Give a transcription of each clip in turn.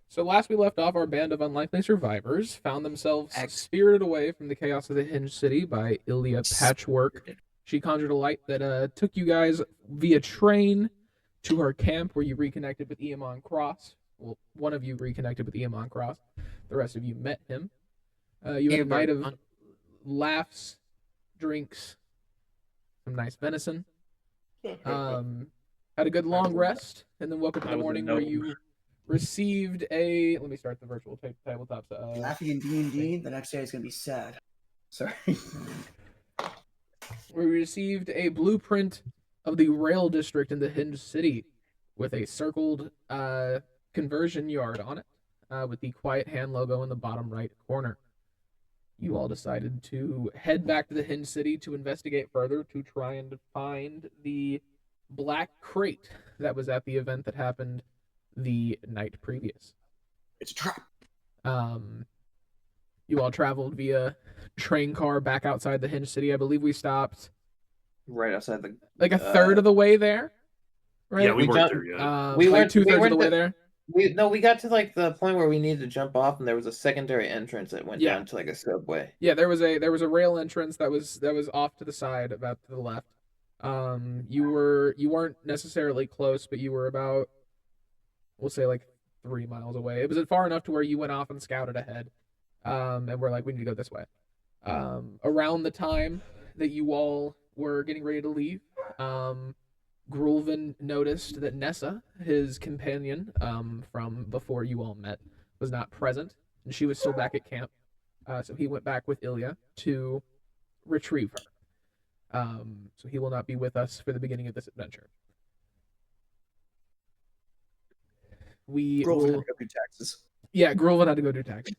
So last we left off, our band of unlikely survivors found themselves spirited away from the chaos of the Hinged City by Ilya Patchwork. She conjured a light that took you guys via train to her camp, where you reconnected with Eamon Cross. Well, one of you reconnected with Eamon Cross. The rest of you met him. You had a night of laughs, drinks, some nice venison. Had a good long rest, and then woke up in the morning where you received a. Let me start the virtual tabletop. Laughing in D&D, the next day is going to be sad. Sorry. We received a blueprint of the rail district in the Hinged City with a circled conversion yard on it, with the Quiet Hand logo in the bottom right corner. You all decided to head back to the Hinged City to investigate further to try and find the black crate that was at the event that happened the night previous. It's a trap. You all traveled via train car back outside the Hinged City. I believe we stopped right outside the a third of the way there. Right? Yeah, we weren't there yet. We went 2/3 of the way there. We got to the point where we needed to jump off, and there was a secondary entrance that went down to a subway. Yeah, there was a rail entrance that was off to the side, about to the left. You weren't necessarily close, but you were about, we'll say, 3 miles away. It was far enough to where you went off and scouted ahead, and we're like, we need to go this way. Around the time that you all were getting ready to leave, Grulvin noticed that Nessa, his companion from before you all met, was not present, and she was still back at camp. So he went back with Ilya to retrieve her. So he will not be with us for the beginning of this adventure. Grulvin had to go do taxes. Yeah, Grulvin had to go do taxes.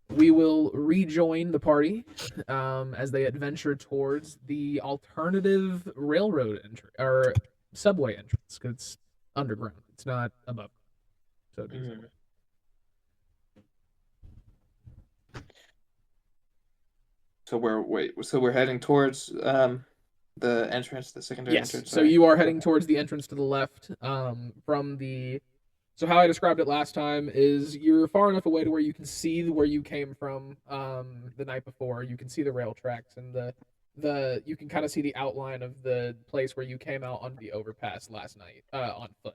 We will rejoin the party as they adventure towards the alternative railroad entrance or subway entrance, because it's underground. It's not above. So. So we're heading towards the entrance, the secondary entrance. So you are heading towards the entrance to the left from the. So how I described it last time is you're far enough away to where you can see where you came from the night before. You can see the rail tracks and the you can kind of see the outline of the place where you came out on the overpass last night on foot.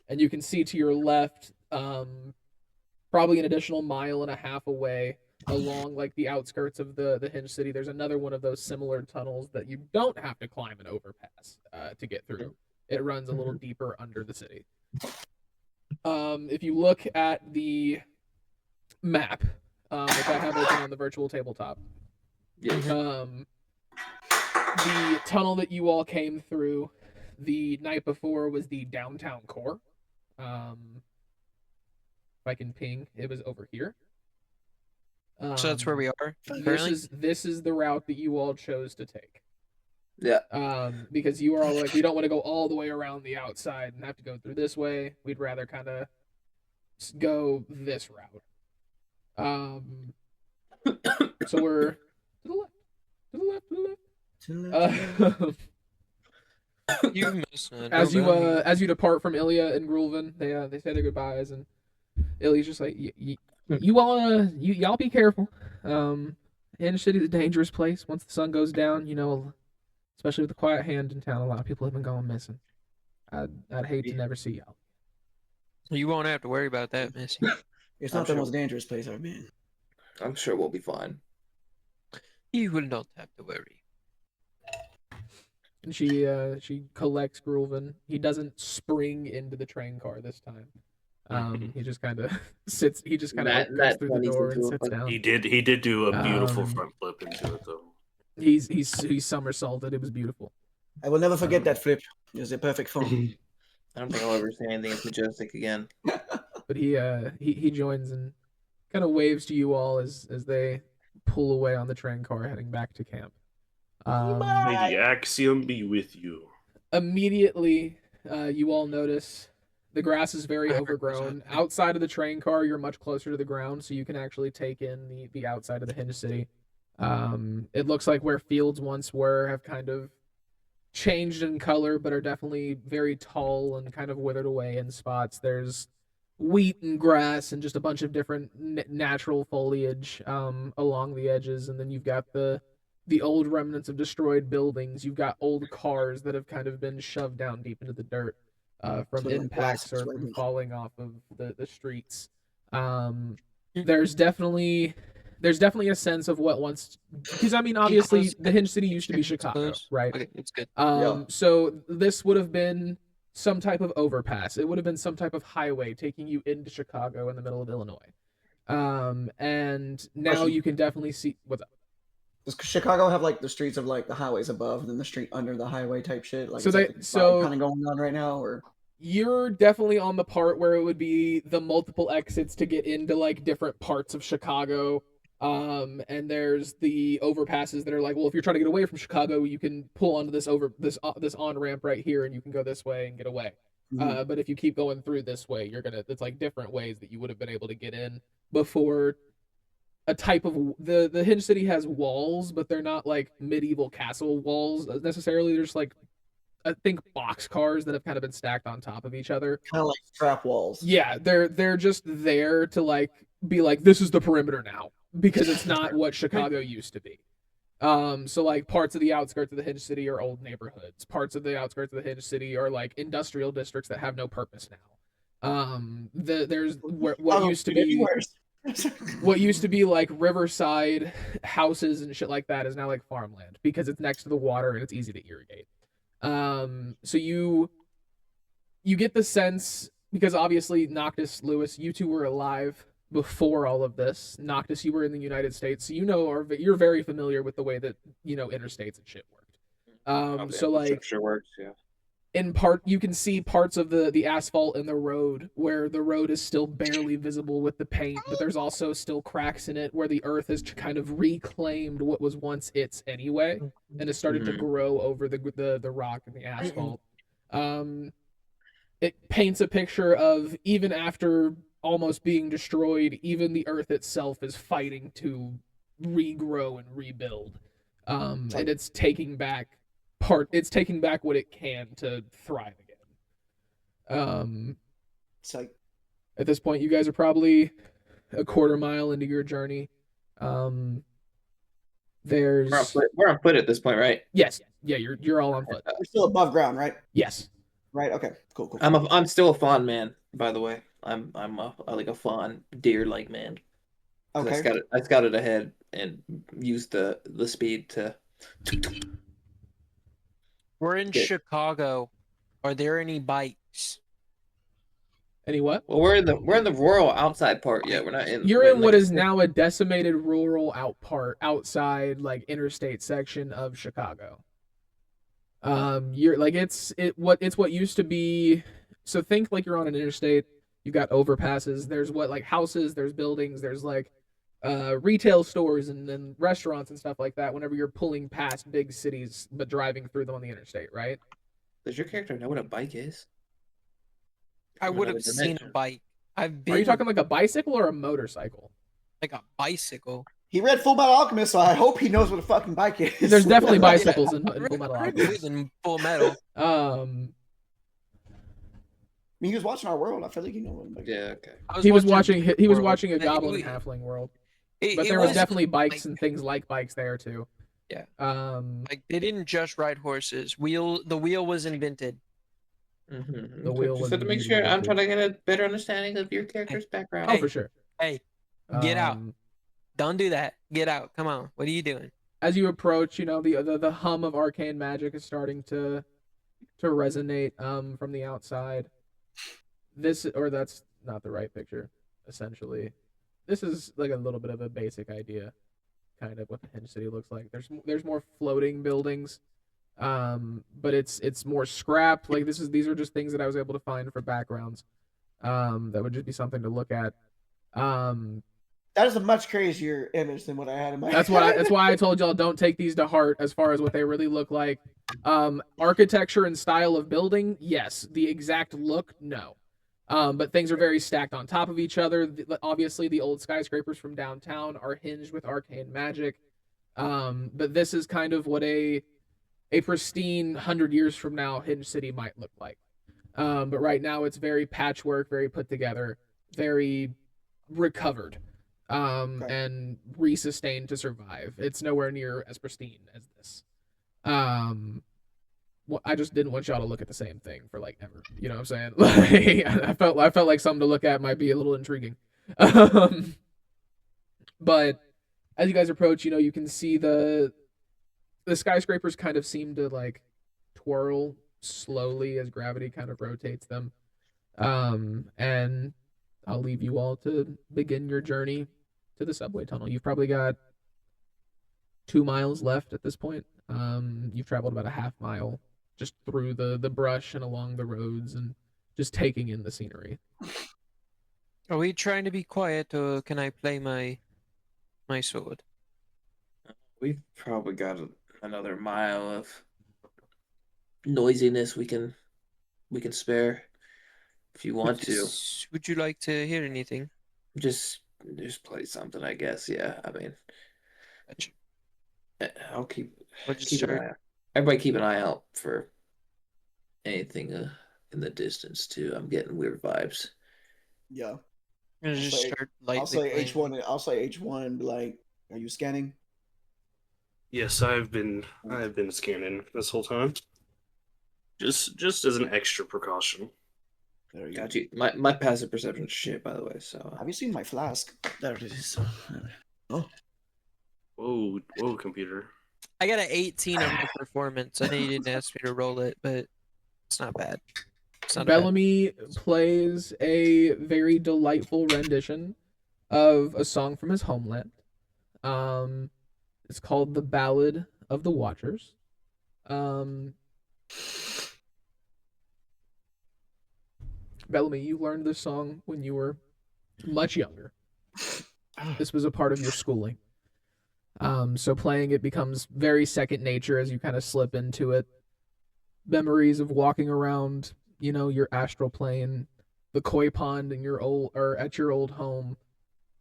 And you can see to your left, probably an additional 1.5 miles away along the outskirts of the Hinged City. There's another one of those similar tunnels that you don't have to climb an overpass to get through. It runs a little deeper under the city. If you look at the map, which I have open on the virtual tabletop, the tunnel that you all came through the night before was the downtown core. If I can ping, it was over here. So that's where we are. This is the route that you all chose to take. Yeah. Because you are all we don't want to go all the way around the outside and have to go through this way. We'd rather kind of go this route. So we're to the left. You miss as you depart from Ilya and Grulvin, they say their goodbyes, and Ilya's just like, y'all be careful. Hinged City's a dangerous place. Once the sun goes down, especially with the Quiet Hand in town, a lot of people have been going missing. I'd hate to never see y'all. You won't have to worry about that, Missy. It's not the most dangerous place I've been. I'm sure we'll be fine. You will not have to worry. And she collects Grulvin. He doesn't spring into the train car this time. He just kind of sits. He just kind of goes through the door and sits down. He did do a beautiful front flip into it though. He's somersaulted. It was beautiful. I will never forget that flip. It was a perfect form. I don't think I'll ever say anything as majestic again. But he joins and kind of waves to you all as they pull away on the train car heading back to camp. May the Axiom be with you. Immediately, you all notice the grass is very overgrown. Outside of the train car, you're much closer to the ground, so you can actually take in the outside of the Hinged City. It looks like where fields once were have kind of changed in color, but are definitely very tall and kind of withered away in spots. There's wheat and grass and just a bunch of different natural foliage along the edges, and then you've got the old remnants of destroyed buildings. You've got old cars that have kind of been shoved down deep into the dirt from So, like, impacts or glass from windows. falling off of the streets. There's definitely a sense of what once, because I mean obviously the Hinge City used to be Chicago, right? Okay, it's good. So this would have been some type of overpass. It would have been some type of highway taking you into Chicago in the middle of Illinois. And now Question. you can definitely see what's up. Does Chicago have like the streets of like the highways above and then the street under the highway type shit? Like, So is that they- the so- kind of going on right now, or You're definitely on the part where it would be the multiple exits to get into like different parts of Chicago. And there's the overpasses that are like, well, if you're trying to get away from Chicago, you can pull onto this on ramp right here, and you can go this way and get away. But if you keep going through this way, it's like different ways that you would have been able to get in before. A type of the Hinge City has walls, but they're not like medieval castle walls necessarily. They're just like, I think, boxcars that have kind of been stacked on top of each other. kind of like trap walls? Yeah, they're just there to like be like, this is the perimeter now, because it's not what Chicago used to be. So like parts of the outskirts of the Hinge City are old neighborhoods. Parts of the outskirts of the Hinge City are like industrial districts that have no purpose now. There's what used to be what used to be like riverside houses and shit like that is now like farmland because it's next to the water and it's easy to irrigate. So you get the sense, because obviously Noctis, Lewis, you two were alive before all of this. Noctis, you were in the United States, so you're very familiar with the way that interstates and shit worked. So like Sure works, yeah. in part, you can see parts of the asphalt in the road where the road is still barely visible with the paint, but there's also still cracks in it where the earth has kind of reclaimed what was once its anyway, and has started to grow over the rock and the asphalt. It paints a picture of, even after almost being destroyed, even the earth itself is fighting to regrow and rebuild. And it's taking back what it can to thrive again. It's like, At this point, you guys are probably a quarter mile into your journey. There's We're on foot at this point, right? yes, yeah, you're all on foot. we're still above ground, right? Yes. Right. Okay. Cool. Cool. I'm still a fawn man, by the way. I'm like a fawn deer-like man. 'Cause Okay. I scouted ahead and used the speed to. We're in Good. Chicago. Are there any bikes? Any what? Well, we're in the rural outside part yet. We're not in. You're we're in what like- is now a decimated rural outside like interstate section of Chicago. You're like it's what used to be. So think like you're on an interstate. You've got overpasses. There's like houses. There's buildings. There's like retail stores and then restaurants and stuff like that. Whenever you're pulling past big cities but driving through them on the interstate, right? Does your character know what a bike is? I From would have another seen a dimension. bike. I've been Are you talking like a bicycle or a motorcycle? like a bicycle. He read Full Metal Alchemist, so I hope he knows what a fucking bike is. There's definitely Yeah. bicycles in Full Metal I read Alchemist. more than Full Metal. I mean, he was watching our world. I feel like he knows what a bike is. Yeah. Okay. He was watching World. a It- Goblin it- Halfling world. it- But it there was was definitely like- bikes and things like bikes there too. Yeah. Like They didn't just ride horses. The wheel was invented. Mm-hmm. The wheel Just was had to make indeed sure I'm invented. trying to get a better understanding of your character's background. oh, for sure. Hey, get out. Um, Don't do that. Get out. Come on. What are you doing? As you approach, the hum of arcane magic is starting to resonate from the outside. That's not the right picture. Essentially, this is like a little bit of a basic idea, kind of what the Hinge City looks like. There's more floating buildings. But it's more scrap. Like these are just things that I was able to find for backgrounds. That would just be something to look at. That is a much crazier image than what I had in my That's why I told y'all don't take these to heart as far as what they really look like. Architecture and style of building, yes. The exact look, no. But things are very stacked on top of each other. Obviously, the old skyscrapers from downtown are hinged with arcane magic. But this is kind of what a pristine 100 years from now Hinge City might look like. But right now it's very patchwork, very put together, very recovered, Okay. and resustained to survive. It's nowhere near as pristine as this. Um, I just didn't want y'all to look at the same thing for like ever. You know what I'm saying? Like, I felt like something to look at might be a little intriguing. Um, but as you guys approach, you can see the skyscrapers kind of seem to like twirl slowly as gravity kind of rotates them. And I'll leave you all to begin your journey to the subway tunnel. You've probably got 2 miles left at this point. You've traveled about a half mile just through the brush and along the roads and just taking in the scenery. Are we trying to be quiet, or can I play my sword? We've probably got another mile of noisiness we can spare if you want to. Would you like to hear anything? Just play something, I guess. Yeah, I mean, Gotcha. I'll keep We'll just keep an start. eye out. Everybody keep an eye out for anything in the distance too. I'm getting weird vibes. Yeah. I'm gonna I'll just say- start I'll lightly say playing. H1. I'll say H1 and be like, "Are you scanning?" Yes, I've been scanning this whole time. Just as an extra precaution. There you Got go. you. My passive perception is shit, by the way. So Have you seen my flask? There it is. Oh, Whoa, computer. I got an 18 on my performance. I know you didn't ask me to roll it, but it's not bad. It's not bad. Bellamy plays a very delightful rendition of a song from his homeland. It's called "The Ballad of the Watchers." Bellamy, you learned this song when you were much younger. This was a part of your schooling. So playing it becomes very second nature as you kind of slip into it. Memories of walking around, your astral plane, the koi pond in your old or at your old home.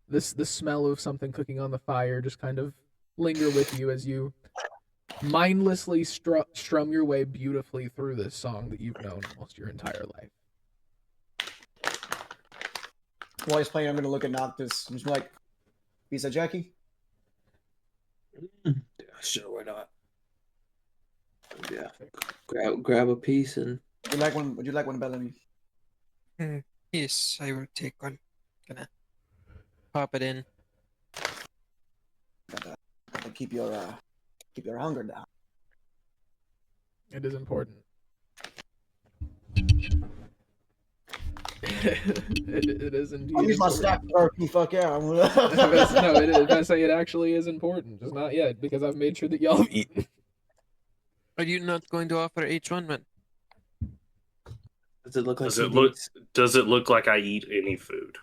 The smell of something cooking on the fire just kind of linger with you as you mindlessly strum your way beautifully through this song that you've known almost your entire life. while he's playing, I'm gonna look at Noctis. I'm just like, "Pizza, Jackie." yeah, sure, why not? Yeah, grab a piece and Would you like one? Would you like one, Bellamy? Yes, I will take one. Gonna pop it in. Gotta keep your hunger down. It is important. it is indeed. I'll use my important. stack RP. Fuck yeah! I'm gonna... No, it is. I say it actually is important, just not yet because I've made sure that y'all have eaten. Are you not going to offer H1, man? does it look like Does it look like I eat any food?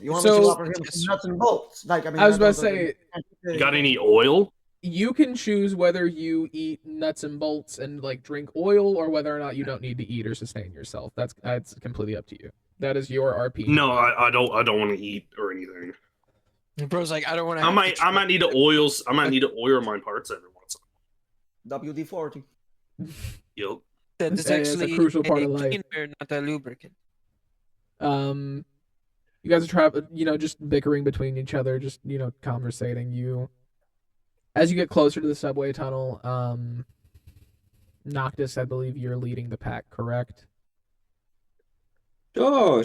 You want me to So- offer him some nuts and bolts? Like, I mean, I was about to those say, You got any oil? you can choose whether you eat nuts and bolts and like drink oil, or whether or not you don't need to eat or sustain yourself. That's completely up to you. That is your RP. No, I don't want to eat or anything. Bro's like, I don't want to. I might need to oil my parts every once in a WD-40. while. Yep. That is It's a actually crucial part of life. cleaner, not a lubricant. You guys are just bickering between each other, just conversating. As you get closer to the subway tunnel, Noctis, I believe you're leading the pack, correct? Sure.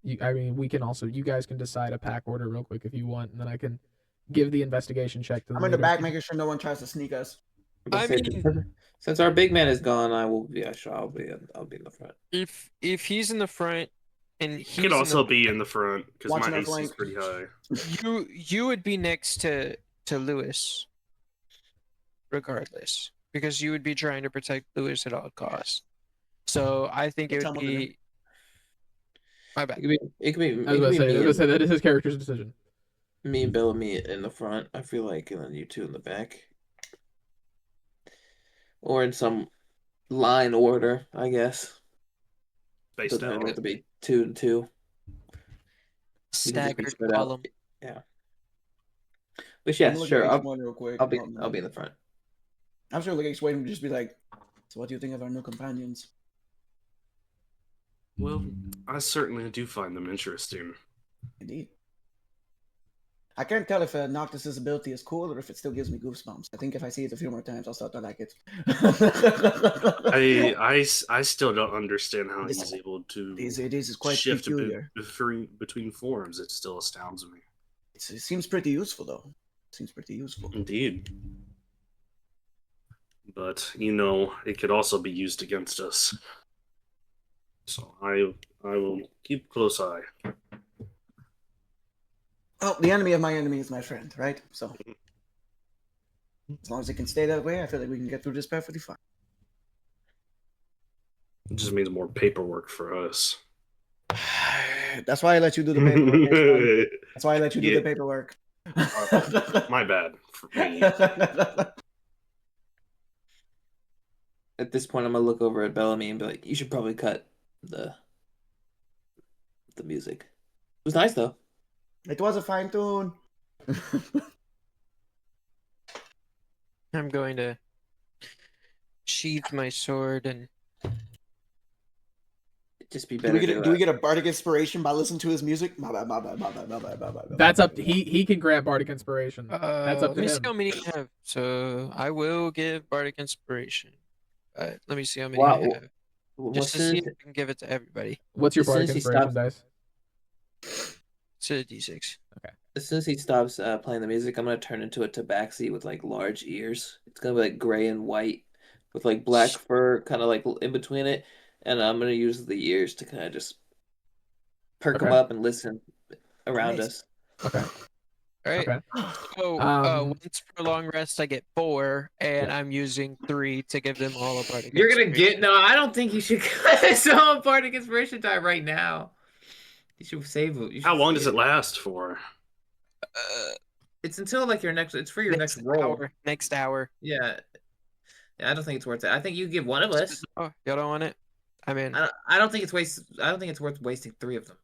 We can also, you guys can decide a pack order real quick if you want, and then I can give the investigation check to the I'm in the leader. back making sure no one tries to sneak us. I mean- since our big man is gone, I will. Yeah, sure. I'll be in the front. If he's in the front and He he's could also in be in the front because Watching my our AC is flank. pretty high. you would be next to Lewis, regardless, because you would be trying to protect Lewis at all costs. So I think it Tell would him what to be. My bad. It could be. I was about to say that is his character's decision. Me and Bellamy in the front. I feel like, and then you two in the back, or in some line order, I guess. Spaced Doesn't out. have to be 2 and 2. You can just be Staggered spread out. column. Yeah. But yeah, I'm looking sure. at I'll H1 real quick. be in the front. I'm sure like Wayne would just be like, "So what do you think of our new companions?" Well, I certainly do find them interesting. Indeed. I can't tell if Noctis's ability is cool or if it still gives me goosebumps. I think if I see it a few more times, I'll start to like it. I still don't understand how This- he's able to it is quite shift peculiar. between forms. It still astounds me. It seems pretty useful, though. Seems pretty useful. Indeed. But you know, it could also be used against us. So I will keep a close eye. Oh, the enemy of my enemy is my friend, right? So as long as it can stay that way, I feel like we can get through this perfectly fine. It just means more paperwork for us. That's why I let you do the paperwork. next time. That's why I let you do Yeah. the paperwork. My bad for me. At this point, I'm gonna look over at Bellamy and be like, "You should probably cut the music." It was nice though. It was a fine tune. I'm going to sheath my sword and It'd just be do better. we get do we get a bardic inspiration by listening to his music? My bad. That's up to he can grant bardic inspiration. That's up let to me see him. how many I have. So I will give bardic inspiration. Let me see how many Wow. I have. Well, Just to see if I can give it to everybody. What's your as soon bardic as he inspiration stops- dice? It's a d6. As soon as he stops playing the music, I'm gonna turn into a tabaxi with like large ears. It's gonna be like gray and white with like black fur, kind of like in between it, and I'm gonna use the ears to kind of just perk them Okay. up and listen around Nice. us. Okay. All right. Okay. So once per long rest, I get 4, and I'm using 3 to give them all a bardic. You're gonna inspiration. get no. I don't think you should cut some bardic inspiration die right now. You should save it. You should How long does save it last for? It's until like your next. It's for your next, Next roll. hour. Next hour. Yeah. I don't think it's worth it. I think you give one of us. Oh, y'all don't want it? I mean, I don't think it's I don't think it's worth wasting 3 of them.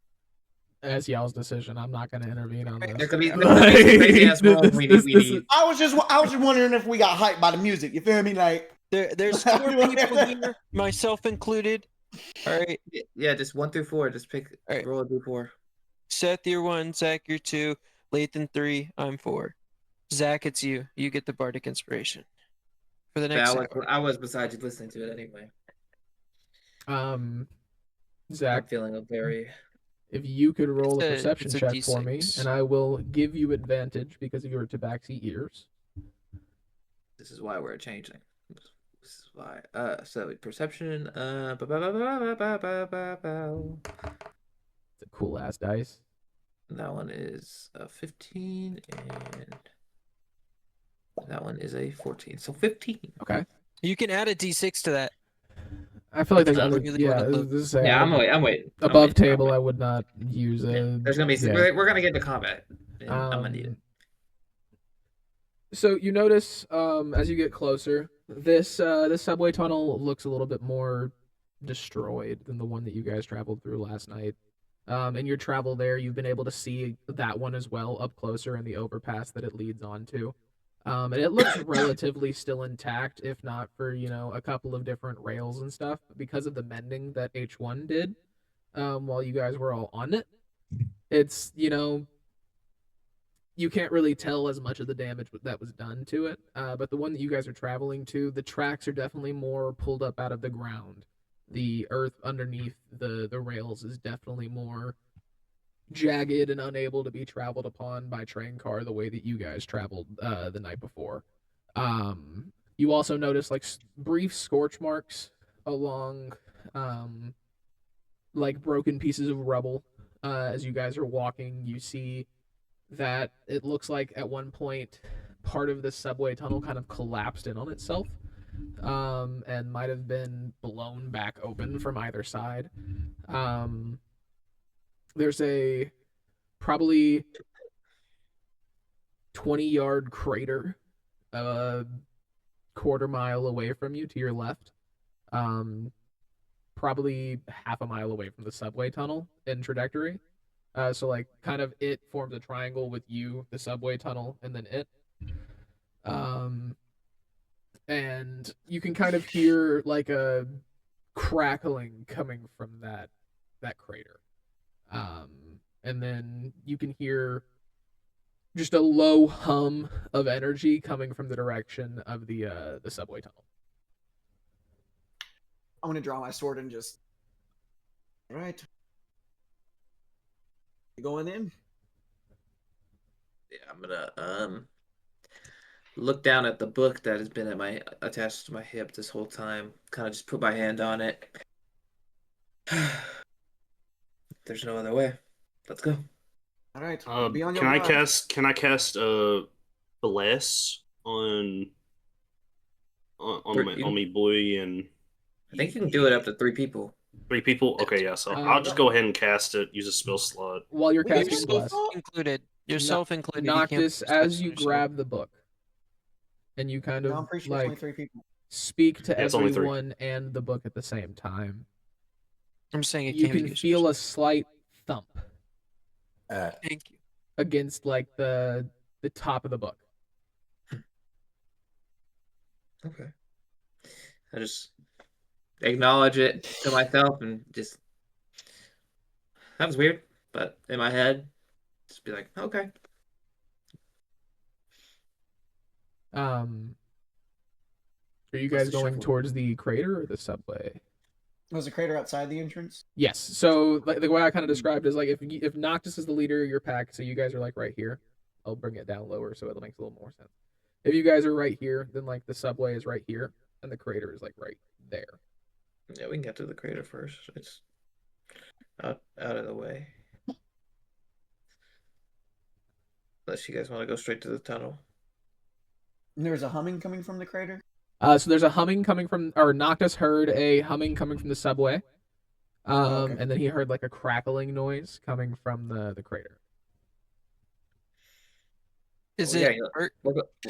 That's y'all's decision. I'm not going to intervene on There this. could be some crazy ass rolls we This need. is- I was just wondering if we got hyped by the music. You feel me? Like there's 4 people here, myself included. All right. Yeah, just 1 through 4. Just pick. All right. Roll a d4. Seth, you're 1. Zach, you're 2. Lathan, 3. I'm 4. Zach, it's you. You get the bardic inspiration for the next hour. I was beside you listening to it anyway. I'm Zach, feeling a very. if you could roll a It's a- perception it's a check for me, D6. and I will give you advantage because of your tabaxi ears. This is why we're changing. This is why. So perception. It's a cool ass dice. That one is a 15, and that one is a 14. So 15. Okay. You can add a d6 to that. I feel like there's If you other. really Yeah, wanna look. this is Yeah, I'm waiting. I'm above waiting, table. I'm I would not use a. waiting. There's gonna be. yeah. We're gonna get into combat. And I'm gonna need it. So you notice, as you get closer, this subway tunnel looks a little bit more destroyed than the one that you guys traveled through last night. In your travel there, you've been able to see that one as well up closer and the overpass that it leads onto. And it looks relatively still intact, if not for, a couple of different rails and stuff, because of the mending that H1 did while you guys were all on it. It's, you can't really tell as much of the damage that was done to it. But the one that you guys are traveling to, the tracks are definitely more pulled up out of the ground. The earth underneath the rails is definitely more jagged and unable to be traveled upon by train car the way that you guys traveled the night before. You also notice like brief scorch marks along like broken pieces of rubble as you guys are walking. You see that it looks like at one point part of the subway tunnel kind of collapsed in on itself and might have been blown back open from either side. There's a probably 20-yard crater a quarter mile away from you to your left, probably half a mile away from the subway tunnel in trajectory. So like kind of it forms a triangle with you, the subway tunnel, and then it. and you can kind of hear like a crackling coming from that crater. And then you can hear just a low hum of energy coming from the direction of the subway tunnel. I'm gonna draw my sword and just. All right. You going in? Yeah, I'm gonna look down at the book that has been attached to my hip this whole time. Kind of just put my hand on it. There's no other way. Let's go. All right. Can Be on your I guard. cast bless on on me boy and I think you can do it up to 3 people. 3 people? Okay, yeah, so I'll just go ahead and cast it, use a spell slot. While you're We can casting just bless, go- Included. Yourself included. You can't Noctis, put as steps you yourself. grab the book and you kind No, of I'm pretty sure it's only like 3 people. speak to Yeah, it's only 3. everyone and the book at the same time, I'm saying it you can't be can used feel a yourself. slight thump Thank you. against like the top of the book. Okay. I just acknowledge it to myself and just. That was weird, but in my head, just be like, okay. Are you What's guys the going shuffle? towards the crater or the subway? Was the crater outside the entrance? Yes. So like, the way I kind of described is like if Noctis is the leader of your pack, so you guys are like right here. I'll bring it down lower so it makes a little more sense. If you guys are right here, then like the subway is right here, and the crater is like right there. Yeah, we can get to the crater first. It's out of the way. Unless you guys want to go straight to the tunnel. And there's a humming coming from the crater. So there's a humming coming from, or Noctis heard a humming coming from the subway, Okay. and then he heard like a crackling noise coming from the crater. Is Well, it? yeah,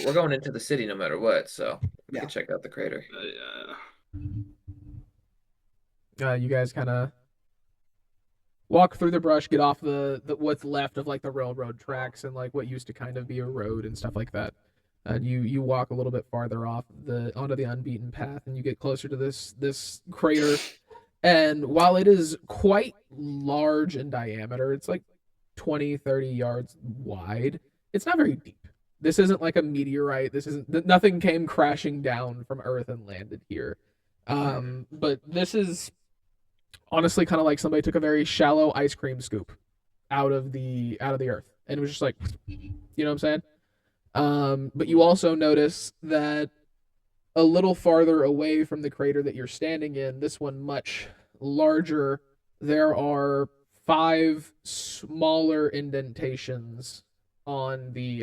we're going into the city no matter what, so we Yeah. can check out the crater. You guys kind of walk through the brush, get off the what's left of like the railroad tracks and like what used to kind of be a road and stuff like that. And you walk a little bit farther off onto the unbeaten path, and you get closer to this crater. And while it is quite large in diameter, it's like 20, 30 yards wide. It's not very deep. This isn't like a meteorite. This isn't nothing came crashing down from Earth and landed here. But this is honestly kind of like somebody took a very shallow ice cream scoop out of the earth, and it was just like, you know what I'm saying? But you also notice that a little farther away from the crater that you're standing in, this one much larger, there are 5 smaller indentations on the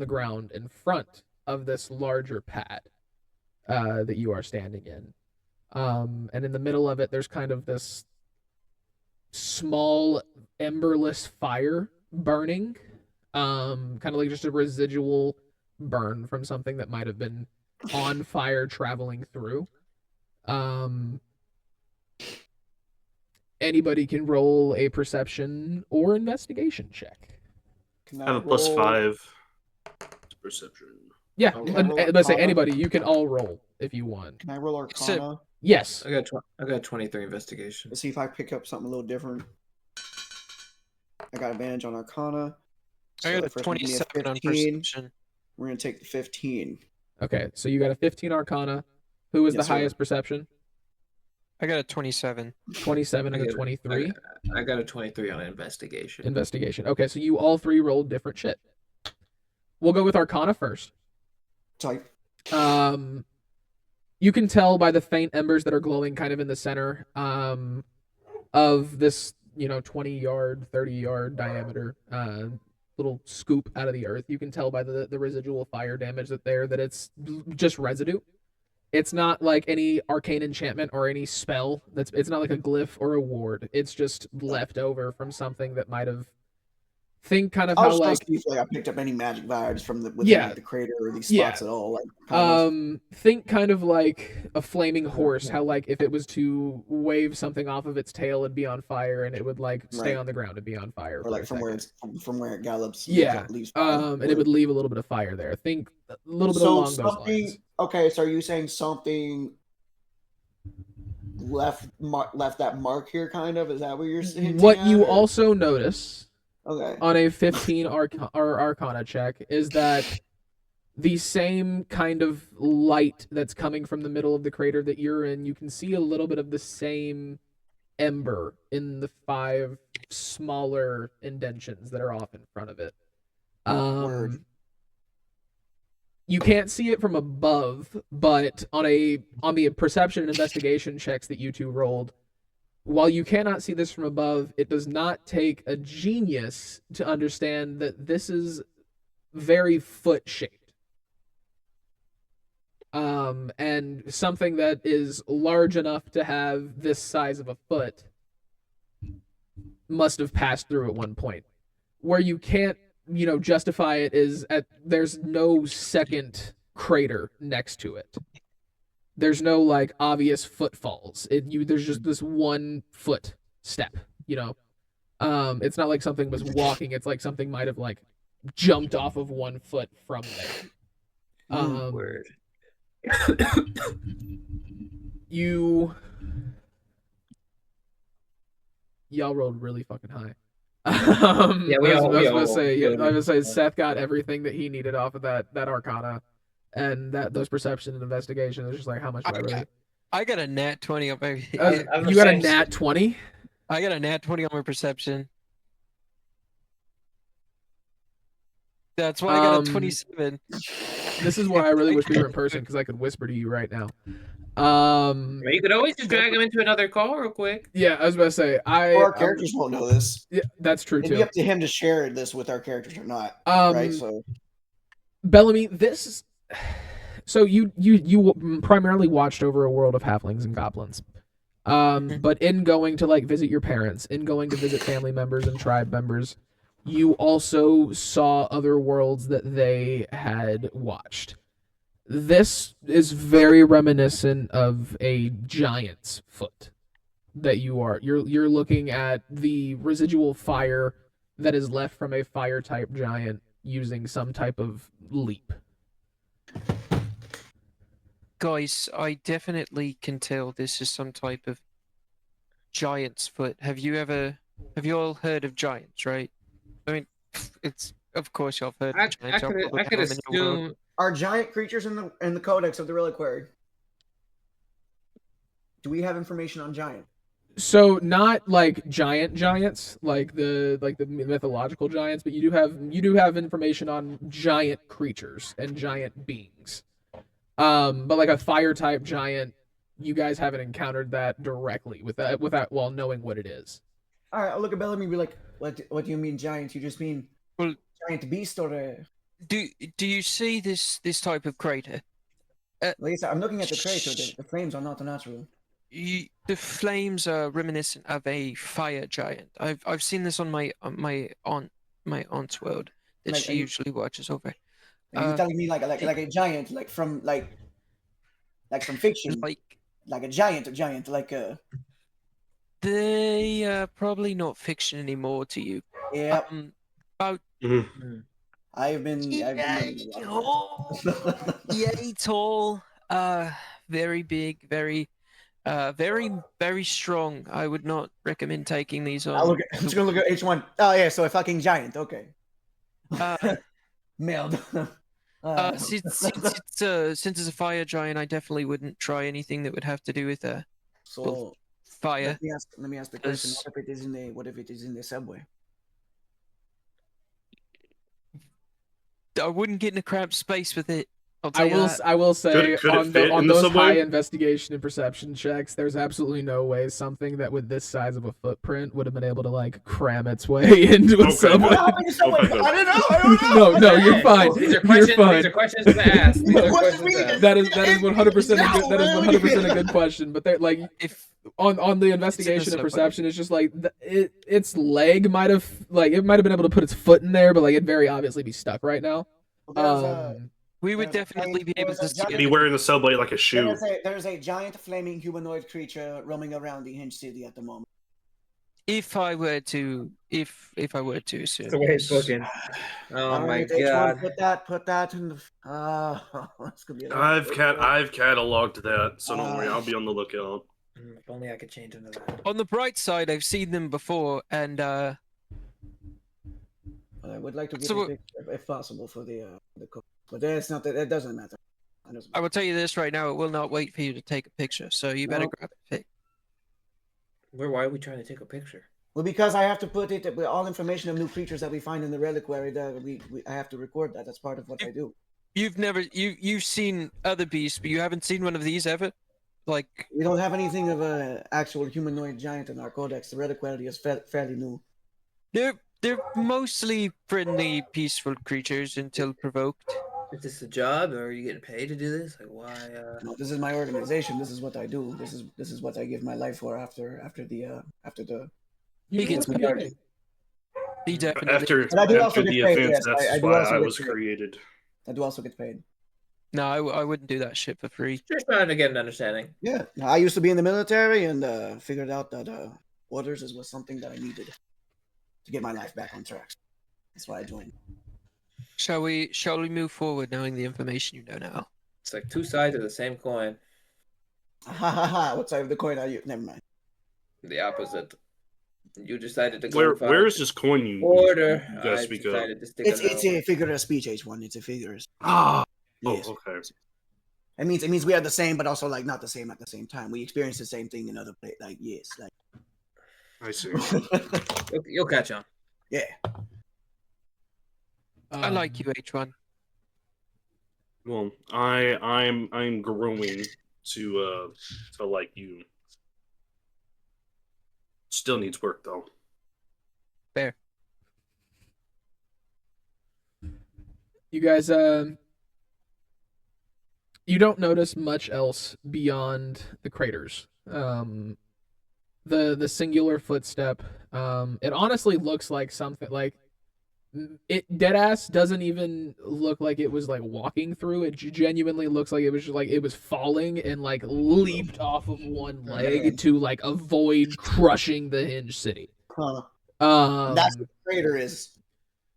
ground in front of this larger pad that you are standing in. And in the middle of it, there's kind of this small emberless fire burning, kind of like just a residual burn from something that might have been on fire traveling through. Anybody can roll a perception or investigation check. Can I have a plus roll- 5 to perception. Yeah, Okay. let's say anybody. You can all roll if you want. Can I roll Arcana? Yes. I got 23 investigation. Let's see if I pick up something a little different. I got advantage on Arcana. I got a first one, give me a 27 on 15. perception. We're gonna take the 15. Okay, so you got a 15 Arcana. Who is Yes, the sir. highest perception? I got a 27. 27 and I a get- 23. I got a 23 on investigation. Investigation. Okay, so you all 3 rolled different shit. We'll go with Arcana first. Type. You can tell by the faint embers that are glowing kind of in the center of this, 20-yard, 30-yard diameter little scoop out of the earth. You can tell by the residual fire damage that it's just residue. It's not like any arcane enchantment or any spell. It's not like a glyph or a ward. It's just left over from something that might have Think kind of I how was like see if I picked up any magic vibes from within Yeah. like, the crater or these Yeah. spots at all. Like, kind of. think kind of like a flaming horse, how like if it was to wave something off of its tail it'd be on fire and it would like stay Right. on the ground and be on fire or for like a from where second. it's from where it gallops. Yeah. leaves fire. And it would leave a little bit of fire there. Think a little bit so along those something. lines. Okay, so are you saying something left that mark here? Kind of, is that what you're saying? What you also notice Okay. on a 15 Arcana check is that the same kind of light that's coming from the middle of the crater that you're in, you can see a little bit of the same ember in the 5 smaller indentions that are off in front of it. Word. You can't see it from above, but on the perception and investigation checks that you two rolled, while you cannot see this from above, it does not take a genius to understand that this is very foot-shaped. And something that is large enough to have this size of a foot must have passed through at one point. Where you can't, justify it is there's no second crater next to it. There's no like obvious footfalls. There's just this 1 foot step, It's not like something was walking, it's like something might have like jumped off of 1 foot from there. Word. Y'all rolled really fucking high. Yeah, I was gonna say Seth got everything that he needed off of that Arcana, and those perception and investigation. It's just like how much do I really? I got a nat 20 on my. You got a nat 20. I got a nat 20 on my perception. That's why I got a 27. This is why I really wish we were in person because I could whisper to you right now. You could always just drag him into another call real quick. Yeah, I was about to say Or our characters won't know this. Yeah, that's true It'd too. be up to him to share this with our characters or not. Right. So Bellamy, this is so you primarily watched over a world of halflings and goblins. But in going to like visit your parents, in going to visit family members and tribe members, you also saw other worlds that they had watched. This is very reminiscent of a giant's foot that you're looking at the residual fire that is left from a fire type giant using some type of leap. Guys, I definitely can tell this is some type of giant's foot. Have you all heard of giants, right? I mean, it's of course y'all have heard of giants. I could assume. are giant creatures in the Codex of the Reliquary? Do we have information on giant? So not like giants, like the mythological giants, but you do have information on giant creatures and giant beings. But like a fire type giant, you guys haven't encountered that directly without while knowing what it is. All right, I'll look at Bellamy and be like, what do you mean giant? You just mean Well, giant beast or do you see this type of crater? like I said, I'm looking at the crater. The flames are not natural. The flames are reminiscent of a fire giant. I've seen this on my aunt's world that Like, she usually watches over. Are you telling me like a giant, like from fiction, like a giant, like They are probably not fiction anymore to you. yeah. About I've been yay tall, very big, very very strong. I would not recommend taking these on. I'm just gonna look at H1. Oh yeah, so a fucking giant. Okay. Mailed. Since it's a fire giant, I definitely wouldn't try anything that would have to do with So fire. let me ask the question. What if it is in the subway? I wouldn't get in a cramped space with it. I'll tell you that. I will say Could it fit on in the those subway? high investigation and perception checks, there's absolutely no way something that with this size of a footprint would have been able to like cram its way into a Okay. subway. I don't know. No, you're fine. These are You're questions. fine. These are questions to ask. These are What questions do you to mean? ask. That is 100% a good question. But they're like If on the investigation and subway. perception, it's just like its leg might have been able to put its foot in there, but like it'd very obviously be stuck right now. There's a, We would There's a definitely be giant- able to there's a see giant- Be it. wearing the subway like a shoe. there's a giant flaming humanoid creature roaming around the Hinge City at the moment. If I were to assume. That's the way it's yes. looking. Oh All my right, H1, god. put that in the. That's gonna be. I've cataloged that, so don't worry. I'll be on the lookout. If only I could change into that. On the bright side, I've seen them before, and But I would like to get So- a picture if possible for the cook. But it's not that. It doesn't matter. It doesn't I matter. will tell you this right now: it will not wait for you to take a picture. So you better No. grab it. Why are we trying to take a picture? Well, because I have to put it with all information of new creatures that we find in the reliquary. That I have to record that. That's part of what I do. You've seen other beasts, but you haven't seen one of these ever. Like We don't have anything of an actual humanoid giant in our codex. The reliquary is fairly new. they're mostly friendly, peaceful creatures until provoked. Is this a job, or are you getting paid to do this? Like, why? No, this is my organization. This is what I do. This is what I give my life for after the. He gets That's paid. paid. He definitely. After And I do also the get paid, events, yes, that's I do why also I get was paid. created. I do also get paid. No, I wouldn't do that shit for free. Just trying to get an understanding. Yeah, I used to be in the military and figured out that orders was something that I needed to get my life back on track. That's why I joined. Shall we move forward knowing the information you know now? It's like two sides of the same coin. Ha ha ha! What side of the coin are you? Never mind. The opposite. You decided to go Where is this coin you order? you I guys speak of? decided to stick It's it a figure of speech, H1. It's a figure. Ah, Yes. oh, okay. It means we are the same, but also like not the same at the same time. We experience the same thing in other places. Like yes, like I see. You'll catch on. yeah. I like you, H1. Well, I'm growing to like you. Still needs work though. Fair. You guys, you don't notice much else beyond the craters. The singular footstep. It honestly looks like something like it. Deadass doesn't even look like it was like walking through. It genuinely looks like it was just like it was falling and like leaped off of one leg to like avoid crushing the Hinge City. Huh. That's what the crater is.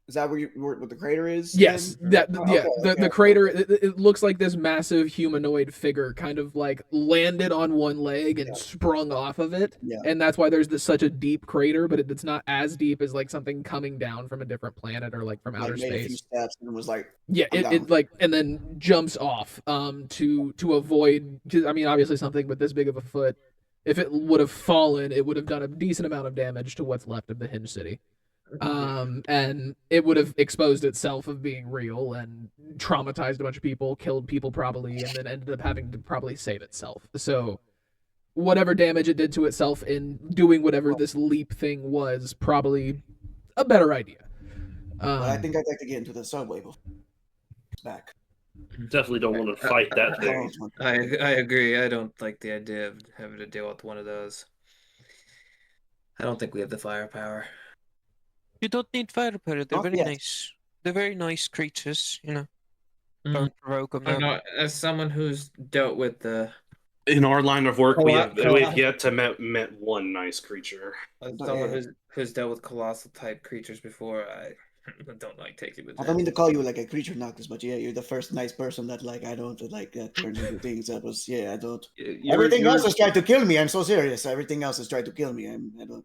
Is that what the crater is? Yes, then? the crater. It looks like this massive humanoid figure kind of like landed on one leg and sprung off of it, Yeah. and that's why there's such a deep crater. But it's not as deep as like something coming down from a different planet or like from outer Like made a few space. steps and was like, Yeah, I'm it down. like and then jumps off to avoid. 'Cause, I mean, obviously something with this big of a foot, if it would have fallen, it would have done a decent amount of damage to what's left of the Hinge City. And it would have exposed itself of being real and traumatized a bunch of people, killed people probably, and then ended up having to probably save itself. So whatever damage it did to itself in doing whatever this leap thing was, probably a better idea. but I think I'd like to get into the subway before it's back. Definitely don't want to fight that thing. I agree. I don't like the idea of having to deal with one of those. I don't think we have the firepower. You don't need firepower. They're Not very yet. nice. They're very nice creatures. You know, Mm. don't provoke them. I don't know. As someone who's dealt with the In our line of work, we've Co-op. yet to met one nice creature. as Oh, someone yeah. who's dealt with colossal type creatures before, I don't like taking with I don't mean to call you like a creature noctis, but yeah, you're the first nice person that like I don't like turns into things. That was I don't. Everything else has tried to kill me. I'm so serious. Everything else has tried to kill me. I don't.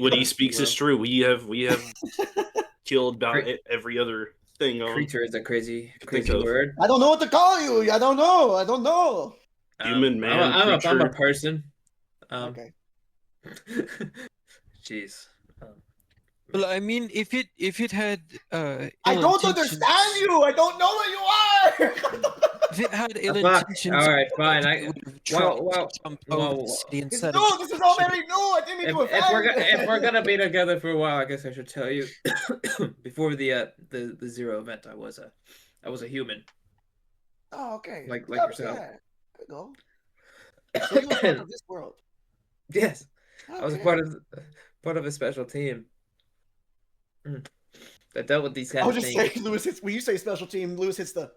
What he speaks is true. We have killed about every other thing on Creature is a crazy think of. word. I don't know what to call you. I don't know. Human, man, I'm a creature. person. Okay. Jeez. Well, I mean, if it had I ill don't intentions- understand you. I don't know where you are. If it had ill Fuck. intentions, All right, fine. it would have tried well, to jump well, over the well, city It's instead new. of This is all very new. I didn't mean to if we're offend. gonna be together for a while, I guess I should tell you. Before the zero event, I was a human. Oh, okay. Like Yeah, yourself. yeah. There you go. So you're part of this world. Yes, I was a Okay. part of a special team that dealt with these kind I'll of just things. say, Lewis hits. When you say special team, Lewis hits the.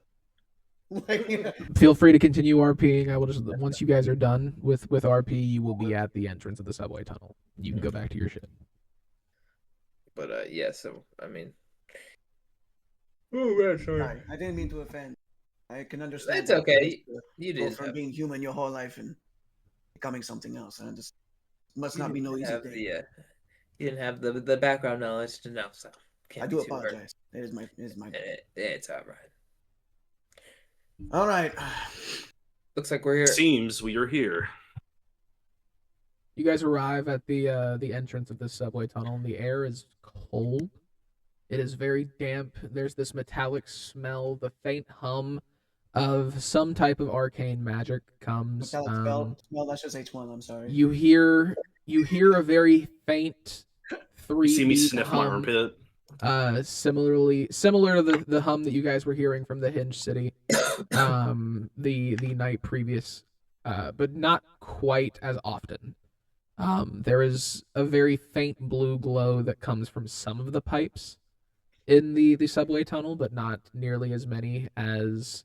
Feel free to continue RPing. I will just once you guys are done with RP, you will be at the entrance of the subway tunnel. You can go back to your ship. But yeah, so I mean, oh man, sorry. Sorry, I didn't mean to offend. I can understand. It's that okay. you You go didn't from have, being human your whole life and becoming something else. And just must not be no easy have thing. you didn't have the background knowledge to know. So can't I be do too hard. apologize. It is my. It's all right. All right. Looks like we're here. Seems we are here. You guys arrive at the entrance of this subway tunnel, and the air is cold. It is very damp. There's this metallic smell. The faint hum of some type of arcane magic comes. Metallic spell. That's just H1. I'm sorry. You hear a very faint You see me 3-beat sniff my hum. armpit. Similar to the hum that you guys were hearing from the Hinge City, the night previous, but not quite as often. There is a very faint blue glow that comes from some of the pipes in the subway tunnel, but not nearly as many as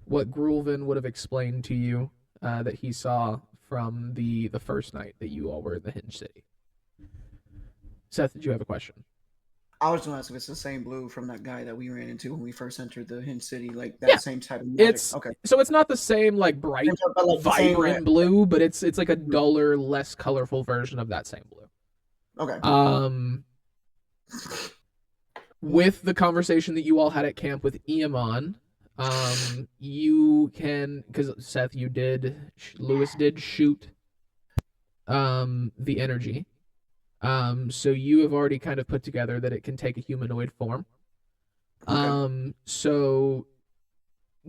what Grulvin would have explained to you that he saw from the first night that you all were in the Hinge City. Seth, did you have a question? I was going to ask if it's the same blue from that guy that we ran into when we first entered the Hinge City, like that same type of magic. Okay. So it's not the same like bright, But, like, vibrant blue, but it's like a duller, less colorful version of that same blue. Okay. With the conversation that you all had at camp with Iamon, you can, because Seth, Lewis did shoot the energy. So you have already kind of put together that it can take a humanoid form. Okay. So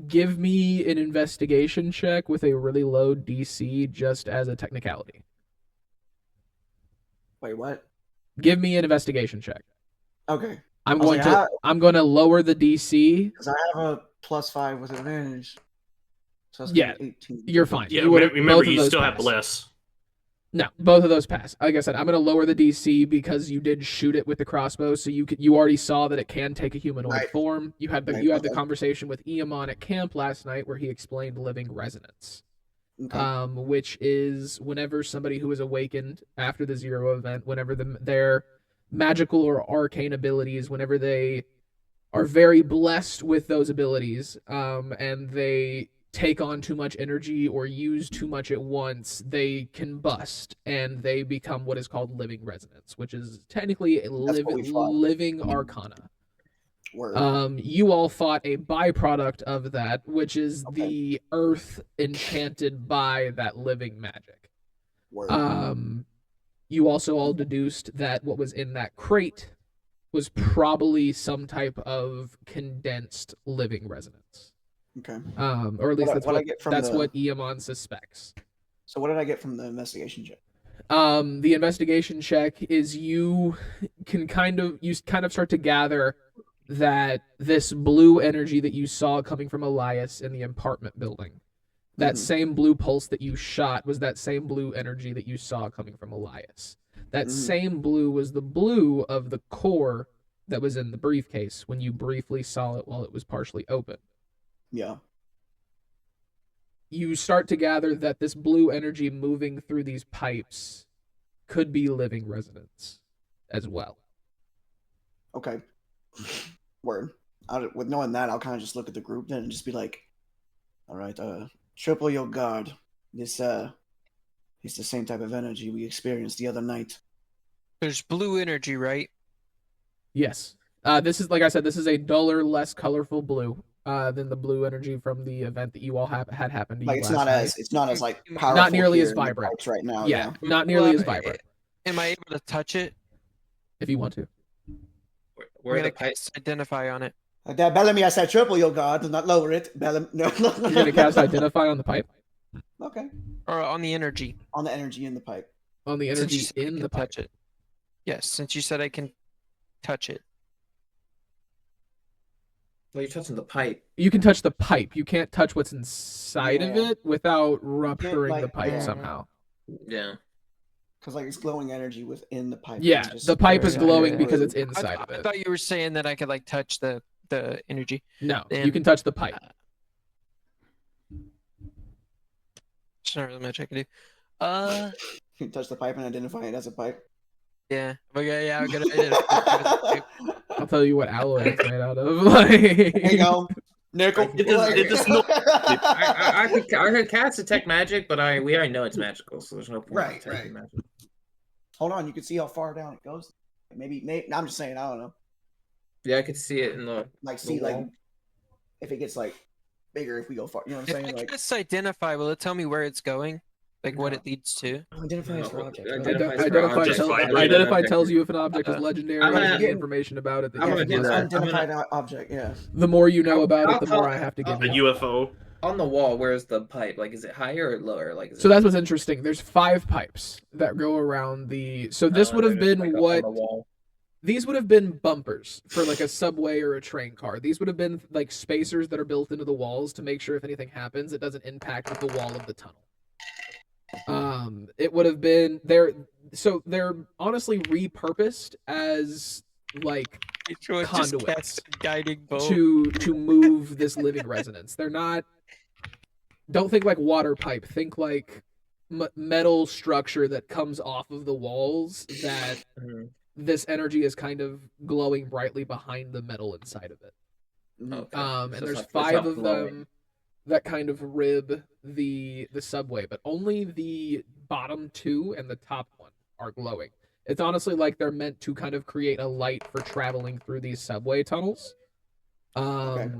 give me an investigation check with a really low DC just as a technicality. Wait, what? Give me an investigation check. Okay. I'm going to lower the DC because I have a +5 with advantage. So that's Yeah, 18. you're fine. Yeah, You would've- remember both of you those still have pass. less. No, both of those pass. Like I said, I'm going to lower the DC because you did shoot it with the crossbow, so you already saw that it can take a humanoid Right. form. You had the Right, conversation with Iamon at camp last night where he explained living resonance. Okay. Which is whenever somebody who is awakened after the Zero event, whenever their magical or arcane abilities, whenever they are very blessed with those abilities, and they take on too much energy or use too much at once, they combust and they become what is called living resonance, which is technically a what we fought. living arcana. Word. You all fought a byproduct of that, which is Okay. the earth enchanted by that living magic. Word. You also all deduced that what was in that crate was probably some type of condensed living resonance. Okay. Or at least What I get from what Iamon suspects. So what did I get from the investigation check? The investigation check is you kind of start to gather that this blue energy that you saw coming from Elias in the apartment building, that same blue pulse that you shot was that same blue energy that you saw coming from Elias. That same blue was the blue of the core that was in the briefcase when you briefly saw it while it was partially open. Yeah. You start to gather that this blue energy moving through these pipes could be living resonance as well. Okay. Word. With knowing that, I'll kind of just look at the group then and just be like, all right, triple your guard. This it's the same type of energy we experienced the other night. There's blue energy, right? Yes. This is, like I said, this is a duller, less colorful blue than the blue energy from the event that you all had happened to Like you it's last not night. as like powerful. Not nearly here as in the vibrant pipes right now. Yeah, not nearly as vibrant. Am I able to touch it? If you want to. Where I'm are the gonna pipes? identify on it. Like that, Bellamy, I said triple your guard, do not lower it. Bellamy, no. You're gonna cast identify on the pipe? Okay. Or on the energy. On the energy in the pipe. On the Since energy you said I in can the pipe. touch it. Yes, since you said I can touch it. Well, you're touching the pipe. You can touch the pipe. You can't touch what's inside of Yeah. it without rupturing the like, pipe yeah. somehow. Yeah. Because like it's glowing energy within the pipe. Yeah, and just the pipe is spreads out glowing everywhere. because it's I, inside of I it. thought you were saying that I could like touch the energy. No, you Then- can touch the pipe. It's not really much I can do. You can touch the pipe and identify it as a pipe. Yeah. Okay, yeah, I'm gonna. I'll tell you what alloy it's made out of. Like, There you go. Nickel. It does not- I could cast detect magic, but we already know it's magical, so there's no point. in Right, detecting right. magic. Hold on, you can see how far down it goes. Maybe I'm just saying, I don't know. Yeah, I could see it in the. Like, see, like, wall. if it gets like bigger, if we go far, you know what I'm If I saying? Like, just identify, will it tell me where it's going? Like what No. it leads to? identify as for object. Identify as for Identify, object. tell, Identify identify object. tells you if an object is legendary I'm gonna- and any information about it. That I'm you gonna can do list. that. I'm Unidentified object, yeah. The more you know about it, I'll the more tell- I have to give A you. UFO. On the wall, where's the pipe? Like, is it higher or lower? Like, is So it... that's what's interesting. There's 5 pipes that go around the. So this would have like, been like, on what the wall. these would have been bumpers for like a subway or a train car. These would have been like spacers that are built into the walls to make sure if anything happens, it doesn't impact with the wall of the tunnel. It would have been there. So they're honestly repurposed as like conduits guiding bolt. to move this living resonance. They're not. Don't think like water pipe. Think like metal structure that comes off of the walls that Mhm. this energy is kind of glowing brightly behind the metal inside of it. Okay. And So there's it's 5 not of glowing. them that kind of rib the subway, but only the bottom 2 and the top one are glowing. It's honestly like they're meant to kind of create a light for traveling through these subway tunnels. Okay.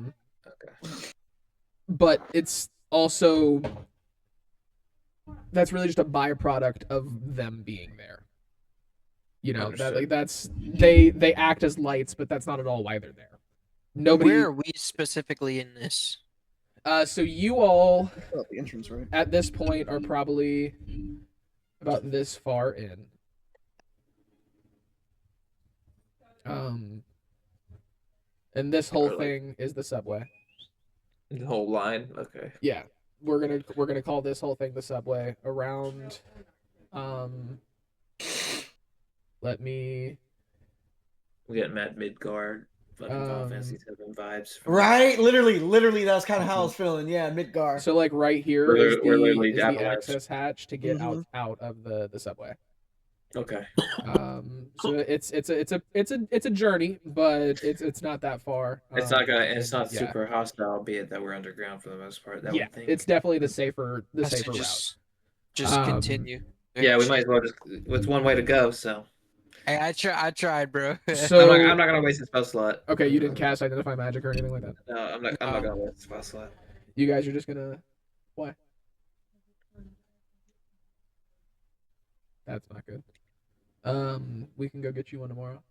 But it's also that's really just a byproduct of them being there. You know, that Understood. like that's they act as lights, but that's not at all why they're there. Nobody Where are we specifically in this? so you all Oh, the entrance, right? at this point are probably about this far in. And this whole Or, like- thing is the subway. The whole line. Okay. Yeah. We're gonna call this whole thing the subway around let me We get Mad Midgard, fucking Final Um, Fantasy 7 vibes. from- Right, literally, that's kind of how I was feeling. Yeah, Midgar. so like right here We're is lit- we're literally is the Avalanche. access hatch to get Mhm. out of the subway. Okay. So it's a journey, but it's not that far. It's not gonna. It's not yeah. super hostile, be it that we're underground for the most part. That Yeah, would think. it's definitely the safer Has to route. just Um, continue. Yeah, we might as well just. It's one way to go, so Hey, I tried, bro. So I'm not gonna waste a spell slot. okay, you didn't cast identify magic or anything like that. No, I'm not gonna waste a spell slot. You guys are just gonna why? That's not good. We can go get you one tomorrow.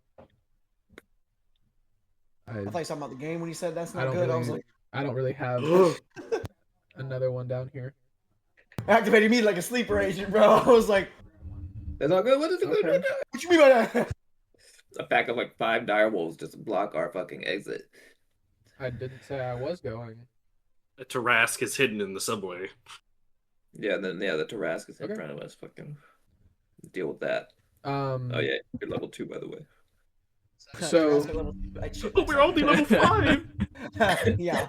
I thought you were talking about the game when you said that's I not don't good. I was really- like, I don't really have another one down here. activated me like a sleeper agent, bro. I was like, That's all good. What is it? Okay. what you mean by that? A pack of like 5 dire wolves just block our fucking exit. I didn't say I was going. A Tarask is hidden in the subway. Yeah, then the Tarask is in Okay. front of us. Fucking deal with that. Oh yeah, you're level 2 by the way. So- But we're only level 5. yeah.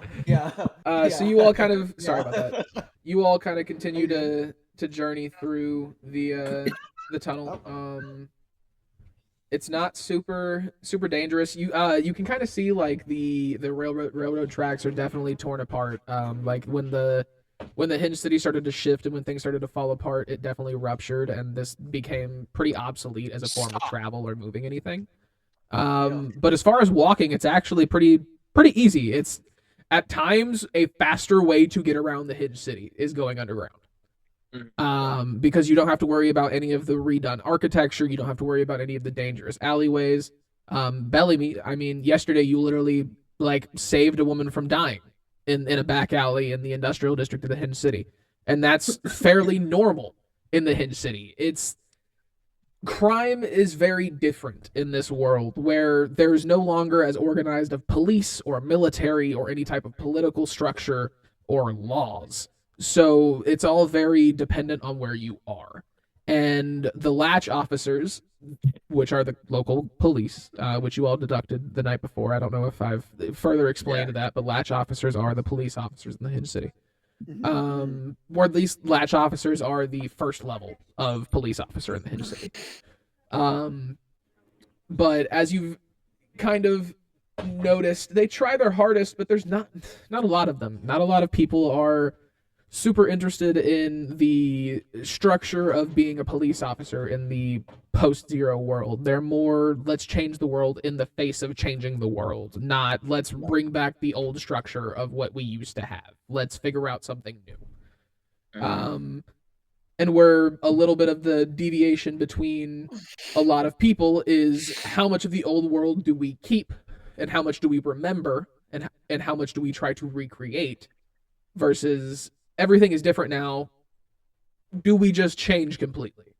So you all kind of sorry about that. You all kind of continue to journey through the tunnel. It's not super dangerous. You can kind of see like the railroad tracks are definitely torn apart. Like when the Hinge City started to shift and when things started to fall apart, it definitely ruptured and this became pretty obsolete as a form of Stop. travel or moving anything. But as far as walking, it's actually pretty easy. It's at times a faster way to get around the Hinge City is going underground. Because you don't have to worry about any of the redone architecture. You don't have to worry about any of the dangerous alleyways. Belly meat. I mean, yesterday you literally like saved a woman from dying in a back alley in the industrial district of the Hinge City, and that's fairly normal in the Hinge City. It's crime is very different in this world where there's no longer as organized of police or military or any type of political structure or laws. So it's all very dependent on where you are. And the latch officers, which are the local police, which you all deducted the night before. I don't know if I've further explained that, but latch officers are the police officers in the Hinge City. Or at least latch officers are the first level of police officer in the Hinge City. But as you've kind of noticed, they try their hardest, but there's not a lot of them. Not a lot of people are super interested in the structure of being a police officer in the post-zero world. They're more, let's change the world in the face of changing the world, not let's bring back the old structure of what we used to have. Let's figure out something new. And where a little bit of the deviation between a lot of people is how much of the old world do we keep and how much do we remember and how much do we try to recreate versus everything is different now. Do we just change completely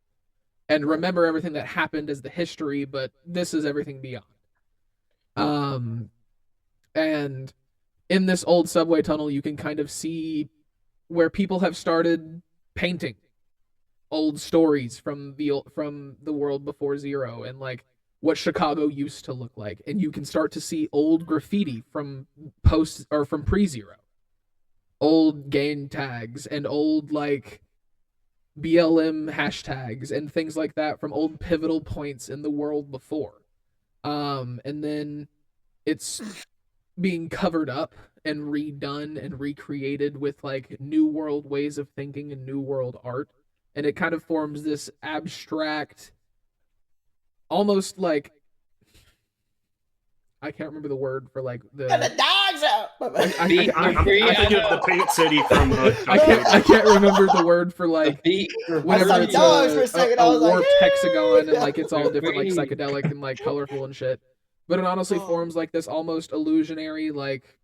and remember everything that happened as the history, but this is everything beyond? And in this old subway tunnel, you can kind of see where people have started painting old stories from the world before zero and like what Chicago used to look like, and you can start to see old graffiti from post or from pre-zero, old gang tags and old like BLM hashtags and things like that from old pivotal points in the world before. And then it's being covered up and redone and recreated with like new world ways of thinking and new world art. And it kind of forms this abstract, almost like, I can't remember the word for like the dogs out. I'm thinking of the Paint City from. I can't remember the word for like whenever saw it's dogs for a second, I a was like, warped hexagon and like it's all The different like beat. psychedelic and like colorful and shit. But it honestly forms like this almost illusionary like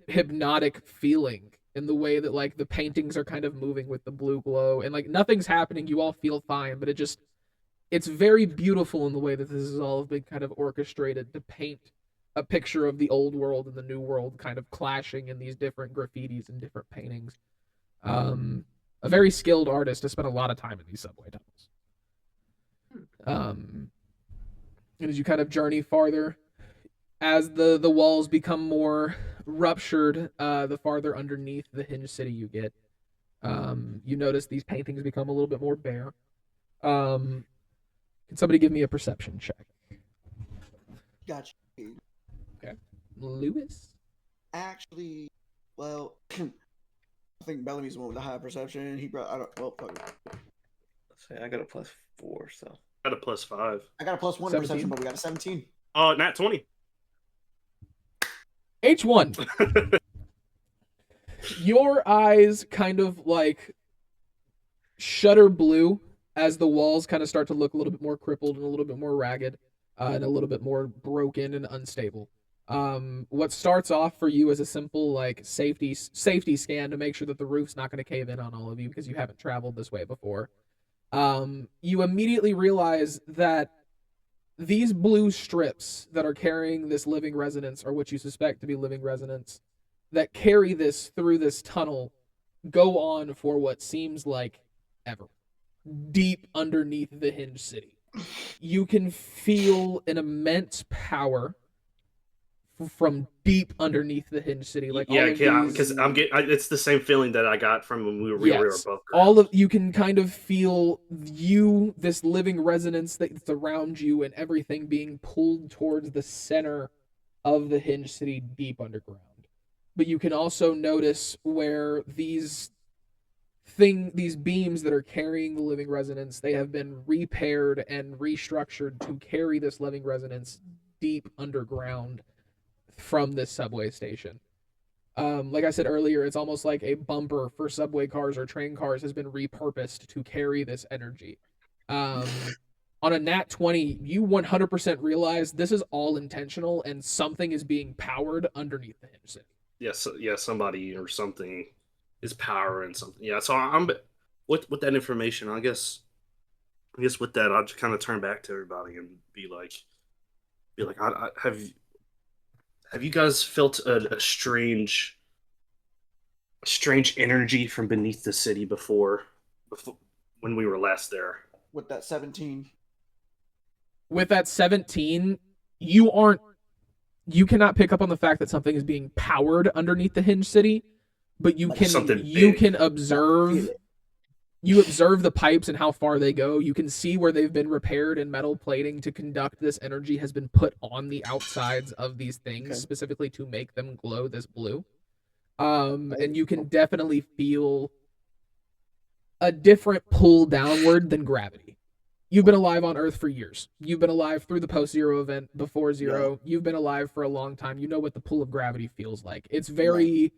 hypnotic feeling in the way that like the paintings are kind of moving with the blue glow and like nothing's happening, you all feel fine, but it's very beautiful in the way that this has all been kind of orchestrated to paint a picture of the old world and the new world kind of clashing in these different graffitis and different paintings. A very skilled artist has spent a lot of time in these subway tunnels. And as you kind of journey farther, as the walls become more ruptured, the farther underneath the Hinge City you get, you notice these paintings become a little bit more bare. Can somebody give me a perception check? Gotcha. Lewis? Actually, well, I think Bellamy's the one with the high perception. He brought. I don't. Well, fuck it. Say I got a +4, so Got a +5. I got a +1 in 17. perception, but we got a 17. Nat 20. H1. Your eyes kind of like shutter blue as the walls kind of start to look a little bit more crippled and a little bit more ragged and a little bit more broken and unstable. What starts off for you as a simple like safety scan to make sure that the roof's not going to cave in on all of you because you haven't traveled this way before. You immediately realize that these blue strips that are carrying this living resonance, or what you suspect to be living resonance, that carry this through this tunnel, go on for what seems like ever. Deep underneath the Hinge City. You can feel an immense power from deep underneath the Hinge City. Like yeah, all of because these- I'm getting. It's the same feeling that I got from when we were Yes. above. all of you can kind of feel this living resonance that's around you and everything being pulled towards the center of the Hinge City deep underground. But you can also notice where these beams that are carrying the living resonance, they have been repaired and restructured to carry this living resonance deep underground from this subway station. Like I said earlier, it's almost like a bumper for subway cars or train cars has been repurposed to carry this energy. On a nat 20, you 100% realize this is all intentional and something is being powered underneath the Hinge City. Yes, somebody or something is powering something. Yeah, so I'm with that information. I guess I guess with that, I'll just kind of turn back to everybody and be like, have you guys felt a strange energy from beneath the city before when we were last there? With that 17. With that 17, you cannot pick up on the fact that something is being powered underneath the Hinge City, but Like something you big. can observe the pipes and how far they go. You can see where they've been repaired, and metal plating to conduct this energy has been put on the outsides of these things, Okay. specifically to make them glow this blue. And you can definitely feel a different pull downward than gravity. You've been alive on Earth for years. You've been alive through the post-zero event, before zero. You've been alive for a long time. You know what the pull of gravity feels like. It's very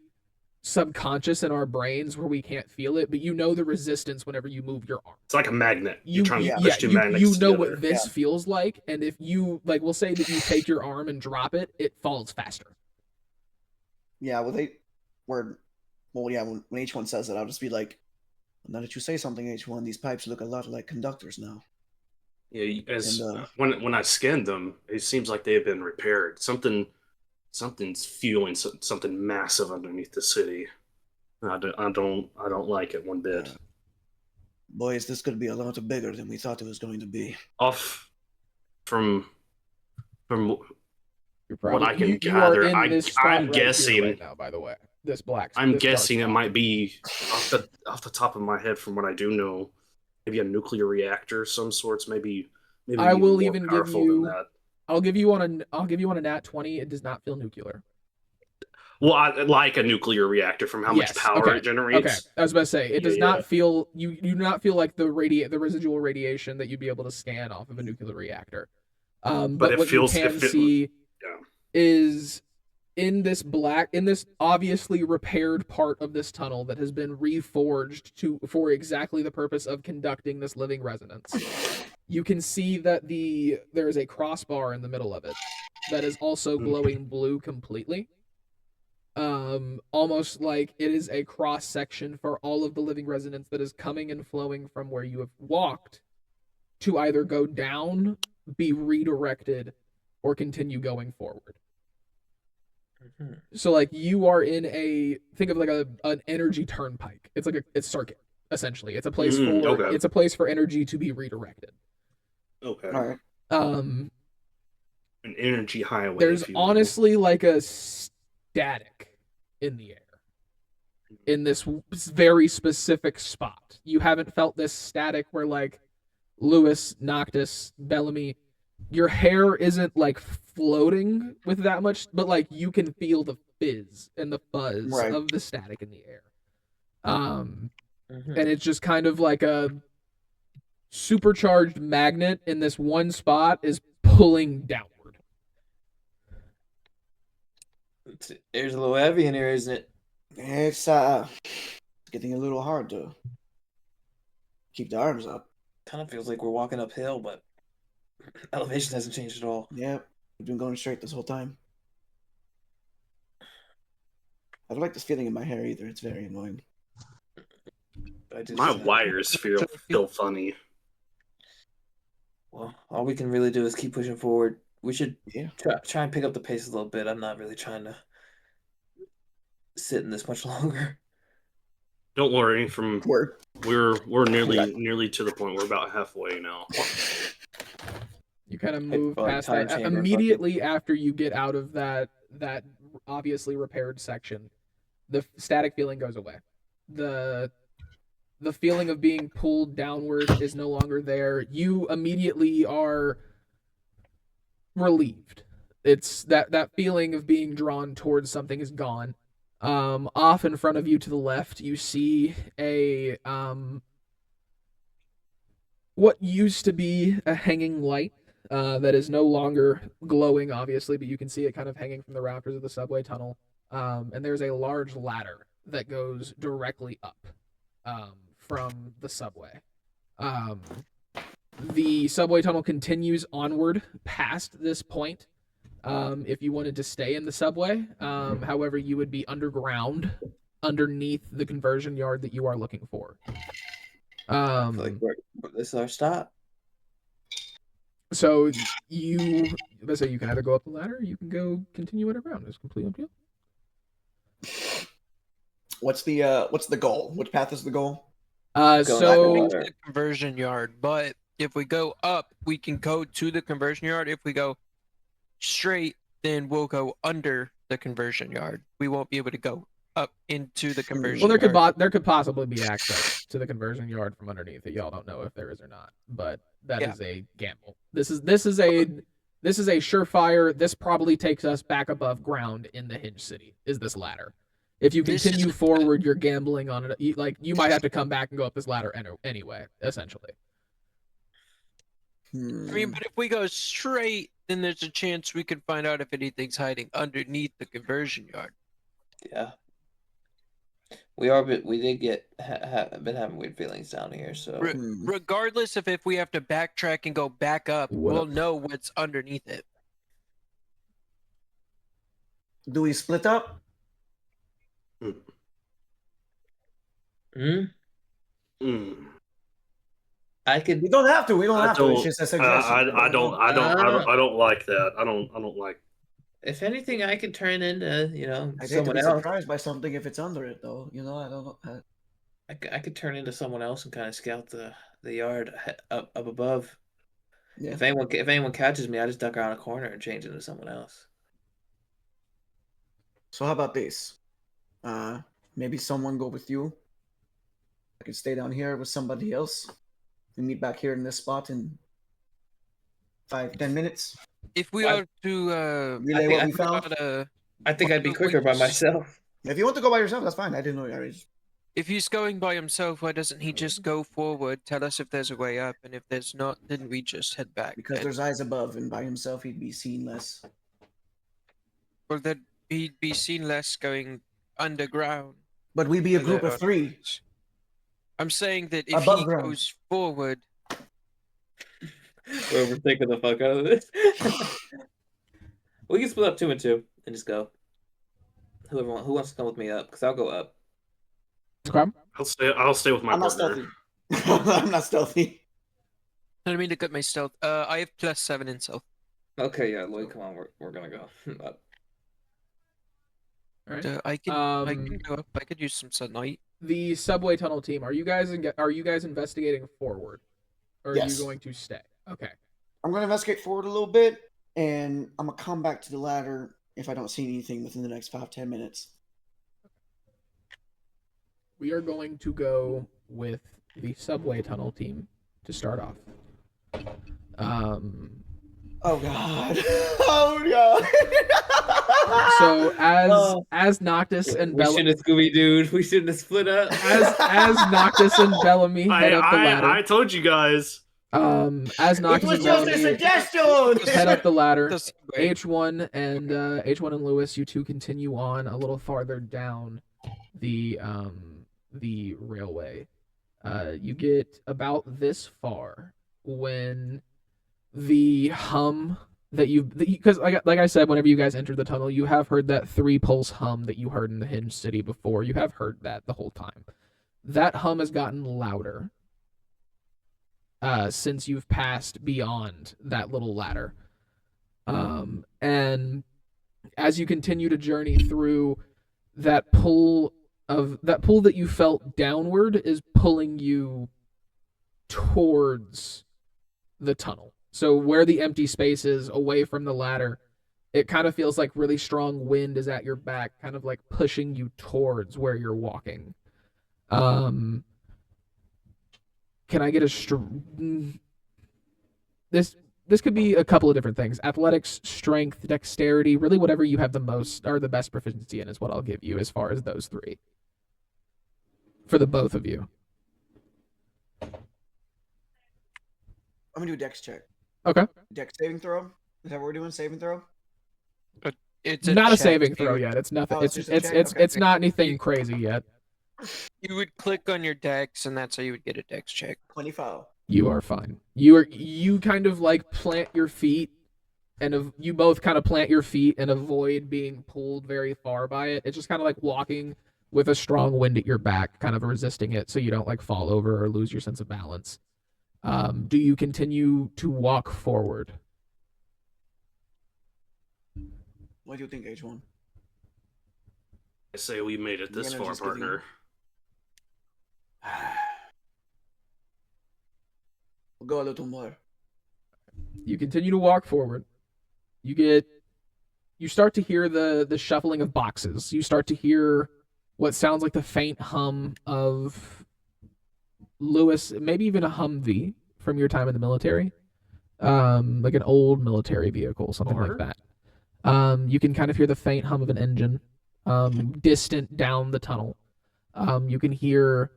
subconscious in our brains where we can't feel it, but you know the resistance whenever you move your arm. It's like a magnet. You You're trying to yeah, push two magnets you know together. what this feels like, and if you like, we'll say that you take your arm and drop it, it falls faster. Yeah, when H1 says it, I'll just be like, now that you say something, H1, these pipes look a lot like conductors now. Yeah, And, when I scanned them, it seems like they've been repaired. Something's fueling something massive underneath the city. I don't like it one bit. Boys, this could be a lot bigger than we thought it was going to be. Off from You're what I can you gather, are in this spot I'm right here guessing. right now, by the way. This black. I'm this dark guessing it spot. might be off the top of my head from what I do know, maybe a nuclear reactor of some sorts. Maybe I will more even give powerful you. than that. I'll give you on a nat 20. It does not feel nuclear. Well, I like a nuclear reactor from how Yes, much power okay, it generates. Okay, I was about to say it does Yeah, not feel you do not feel like the residual radiation that you'd be able to scan off of a nuclear reactor. But it what feels- you can it feel- see Yeah. is in this obviously repaired part of this tunnel that has been reforged for exactly the purpose of conducting this living resonance. You can see that there is a crossbar in the middle of it that is also glowing blue completely. Almost like it is a cross section for all of the living resonance that is coming and flowing from where you have walked to either go down, be redirected, or continue going forward. So like you are in think of like an energy turnpike. It's like a circuit essentially. It's a place okay. it's a place for energy to be redirected. Okay. All right. An energy highway. There's if you will. honestly like a static in the air in this very specific spot. You haven't felt this static where like Lewis, Noctis, Bellamy, your hair isn't like floating with that much, but like you can feel the fizz and the buzz Right. of the static in the air. And it's just kind of like a supercharged magnet in this one spot is pulling downward. There's a little heavy in here, isn't it? It's getting a little hard to keep the arms up. Kind of feels like we're walking uphill, but elevation hasn't changed at all. Yep, we've been going straight this whole time. I don't like this feeling in my hair either. It's very annoying. My wires feel funny. Well, all we can really do is keep pushing forward. We should Yeah. try and pick up the pace a little bit. I'm not really trying to sit in this much longer. Don't worry. Word. We're nearly to the point. We're about halfway now. You kind of move Like past time that chamber, immediately after you get out of that obviously repaired section. The static feeling goes away. The feeling of being pulled downward is no longer there. You immediately are relieved. It's that feeling of being drawn towards something is gone. Off in front of you to the left, you see a what used to be a hanging light that is no longer glowing, obviously, but you can see it kind of hanging from the rafters of the subway tunnel. And there's a large ladder that goes directly up from the subway. The subway tunnel continues onward past this point. If you wanted to stay in the subway, however, you would be underground, underneath the conversion yard that you are looking for. I feel like this is our stop. So let's say you can either go up the ladder, or you can go continue underground. It's completely up to you. What's the goal? Which path is the goal? Going So back To to the conversion yard, but if we go up, we can go to the conversion yard. If we go straight, then we'll go under the conversion yard. We won't be able to go up into the conversion well, yard. there could possibly be access to the conversion yard from underneath it. Y'all don't know if there is or not, but that is Yeah. a gamble. This is a surefire. This probably takes us back above ground in the Hinge City. Is this ladder? If you This is continue a- forward, you're gambling on it. You might have to come back and go up this ladder anyway. Essentially, I mean, but if we go straight, then there's a chance we could find out if anything's hiding underneath the conversion yard. Yeah. We did get been having weird feelings down here, so Re- Regardless of if we have to backtrack and go back up, What we'll up? know what's underneath it. Do we split up? Hmm? Mm. I could We don't have to. We don't I have to. It's don't. just a suggestion. I don't like that. I don't like. if anything I could turn into, I hate to someone be else. surprised by something if it's under it, though. You know, I don't know. I could turn into someone else and kind of scout the yard up above. Yeah. If anyone catches me, I just duck around a corner and change into someone else. So how about this? Maybe someone go with you. I can stay down here with somebody else. We meet back here in this spot in 5-10 minutes. If we I- are to Relay think what I we found. I think I'd be quicker by myself. If you want to go by yourself, that's fine. I didn't know you already. if he's going by himself, why doesn't he just go forward, tell us if there's a way up, and if there's not, then we just head back. Because And- there's eyes above, and by himself he'd be seen less. or that he'd be seen less going underground. But we'd be a to group the of 3. I'm saying that if Above he ground. goes forward, We're overthinking the fuck out of this. We can split up 2 and 2 and just go. Who wants to come with me up? Because I'll go up. okay. I'll stay with my I'm not partner. stealthy. I'm not stealthy. I don't mean to cut my stealth. I have +7 in stealth. Okay, yeah, Lloyd, come on, we're gonna go up. All right. I can Um, go up. I could use some sunlight. the subway tunnel team. Are you guys investigating forward, or are Yes. you going to stay? Okay. I'm going to investigate forward a little bit, and I'm going to come back to the ladder if I don't see anything within the next 5-10 minutes. We are going to go with the subway tunnel team to start off. Oh god. Oh god. So Oh. as Noctis and We shouldn't have Scooby Dooed. We shouldn't have split up. as Noctis and Bellamy head up the ladder. I told you guys. As It Noctis was and just a Bellamy suggestion. head up the ladder. The subway. H1 and Lewis, you two continue on a little farther down the railway. You get about this far when the hum that because like I said, whenever you guys entered the tunnel, you have heard that 3-pulse hum that you heard in the Hinge City before. You have heard that the whole time. That hum has gotten louder since you've passed beyond that little ladder. And as you continue to journey through, that pull that you felt downward is pulling you towards the tunnel. So where the empty space is away from the ladder, it kind of feels like really strong wind is at your back, kind of like pushing you towards where you're walking. Can I get this could be a couple of different things. Athletics, strength, dexterity, really whatever you have the most or the best proficiency in is what I'll give you as far as those 3. For the both of you. I'm gonna do a dex check. Okay. Dex saving throw. Is that what we're doing? Saving throw? It's Not a check. saving You throw would- yet. It's nothing. Oh, it's it's just a it's check? it's Okay. it's not anything crazy yet. You would click on your dex, and that's how you would get a dex check. 25. You are fine. You kind of like plant your feet, and you both kind of plant your feet and avoid being pulled very far by it. It's just kind of like walking with a strong wind at your back, kind of resisting it so you don't like fall over or lose your sense of balance. Do you continue to walk forward? What do you think, H1? I say we made it The this far, energy's giving partner. We'll go a little more. You continue to walk forward. You start to hear the shuffling of boxes. You start to hear what sounds like the faint hum of Lewis, maybe even a Humvee from your time in the military, like an old military vehicle, something like Car? that. You can kind of hear the faint hum of an engine, distant down the tunnel. You can hear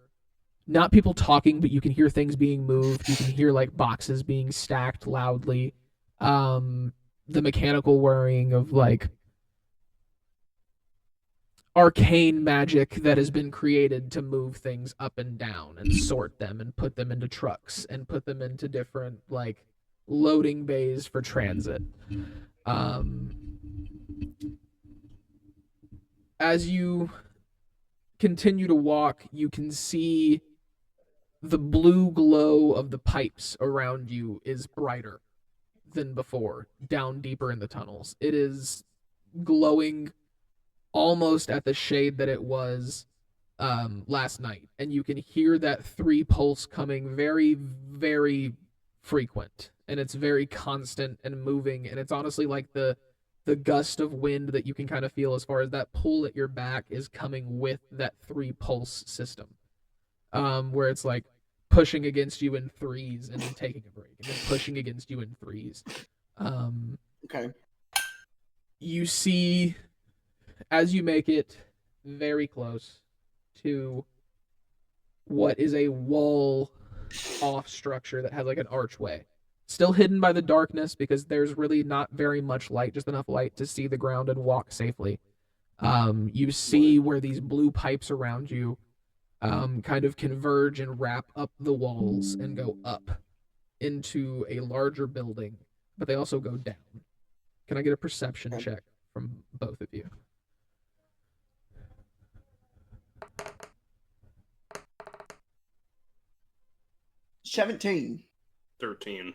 not people talking, but you can hear things being moved. You can hear like boxes being stacked loudly. The mechanical whirring of like arcane magic that has been created to move things up and down and sort them and put them into trucks and put them into different like loading bays for transit. As you continue to walk, you can see the blue glow of the pipes around you is brighter than before, down deeper in the tunnels. It is glowing almost at the shade that it was last night, and you can hear that 3 pulse coming very, very frequent, and it's very constant and moving, and it's honestly like the gust of wind that you can kind of feel as far as that pull at your back is coming with that 3 pulse system, where it's like pushing against you in threes and then taking a break and then pushing against you in threes. Okay. You see, as you make it very close to what is a wall off structure that has like an archway, still hidden by the darkness because there's really not very much light, just enough light to see the ground and walk safely. You see where these blue pipes around you kind of converge and wrap up the walls and go up into a larger building, but they also go down. Can I get a perception Okay. check from both of you? $17. 13.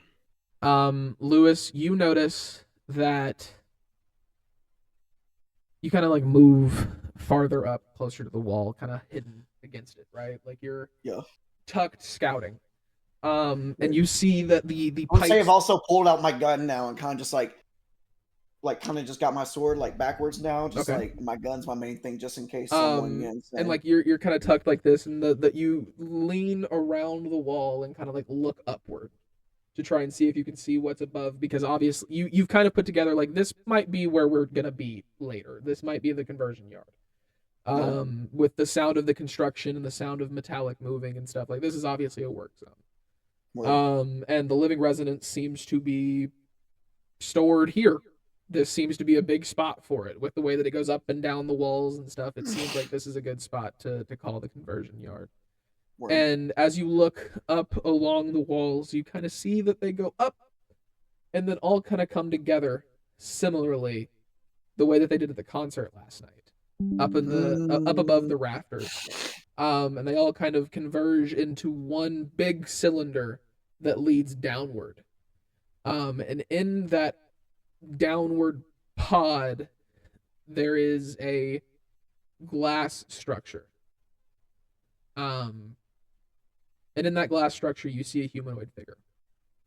Lewis, you notice that you kind of like move farther up closer to the wall, kind of hidden against it, right? Like you're Yeah. tucked scouting. And you see that the I would say pipes. I've also pulled out my gun now and kind of just like kind of just got my sword like backwards now. Just Okay. like my gun's my main thing, just in case someone. You know what I'm saying? And like you're kind of tucked like this, and that you lean around the wall and kind of like look upward to try and see if you can see what's above, because obviously you've kind of put together like this might be where we're gonna be later. This might be the conversion yard. Yeah. With the sound of the construction and the sound of metallic moving and stuff, like this is obviously a work zone. Word. And the living residence seems to be stored here. This seems to be a big spot for it with the way that it goes up and down the walls and stuff. It seems like this is a good spot to call the conversion yard. Word. And as you look up along the walls, you kind of see that they go up and then all kind of come together similarly the way that they did at the concert last night. Up in the up above the rafters. And they all kind of converge into one big cylinder that leads downward. And in that downward pod, there is a glass structure. And in that glass structure, you see a humanoid figure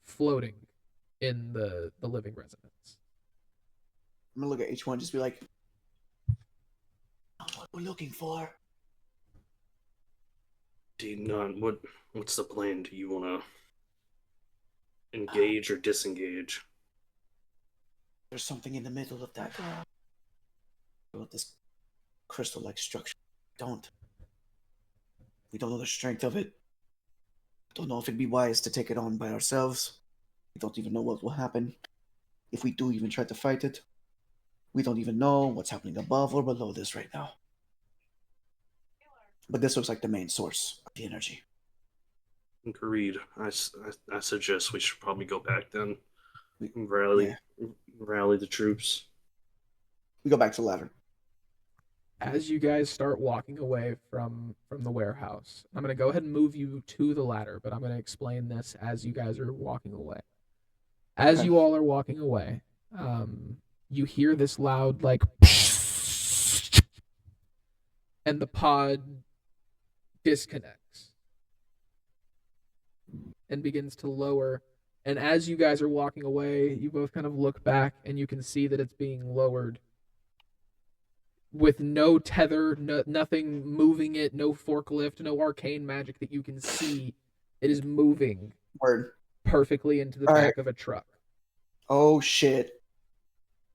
floating in the living residence. I'm gonna look at each one, just be like, "What we're looking for." None. What's the plan? Do you want to engage or disengage? There's something in the middle of that. With this crystal-like structure. We don't know the strength of it. Don't know if it'd be wise to take it on by ourselves. We don't even know what will happen if we do even try to fight it. We don't even know what's happening above or below this right now. But this looks like the main source of the energy. Agreed. I suggest we should probably go back then. We- Rally the troops. We go back to the ladder. as you guys start walking away from the warehouse, I'm going to go ahead and move you to the ladder, but I'm going to explain this as you guys are walking away. As Okay. you all are walking away, you hear this loud like and the pod disconnects and begins to lower. And as you guys are walking away, you both kind of look back and you can see that it's being lowered with no tether, nothing moving it, no forklift, no arcane magic that you can see. It is moving Word. perfectly into the All back right. of a truck. Oh shit.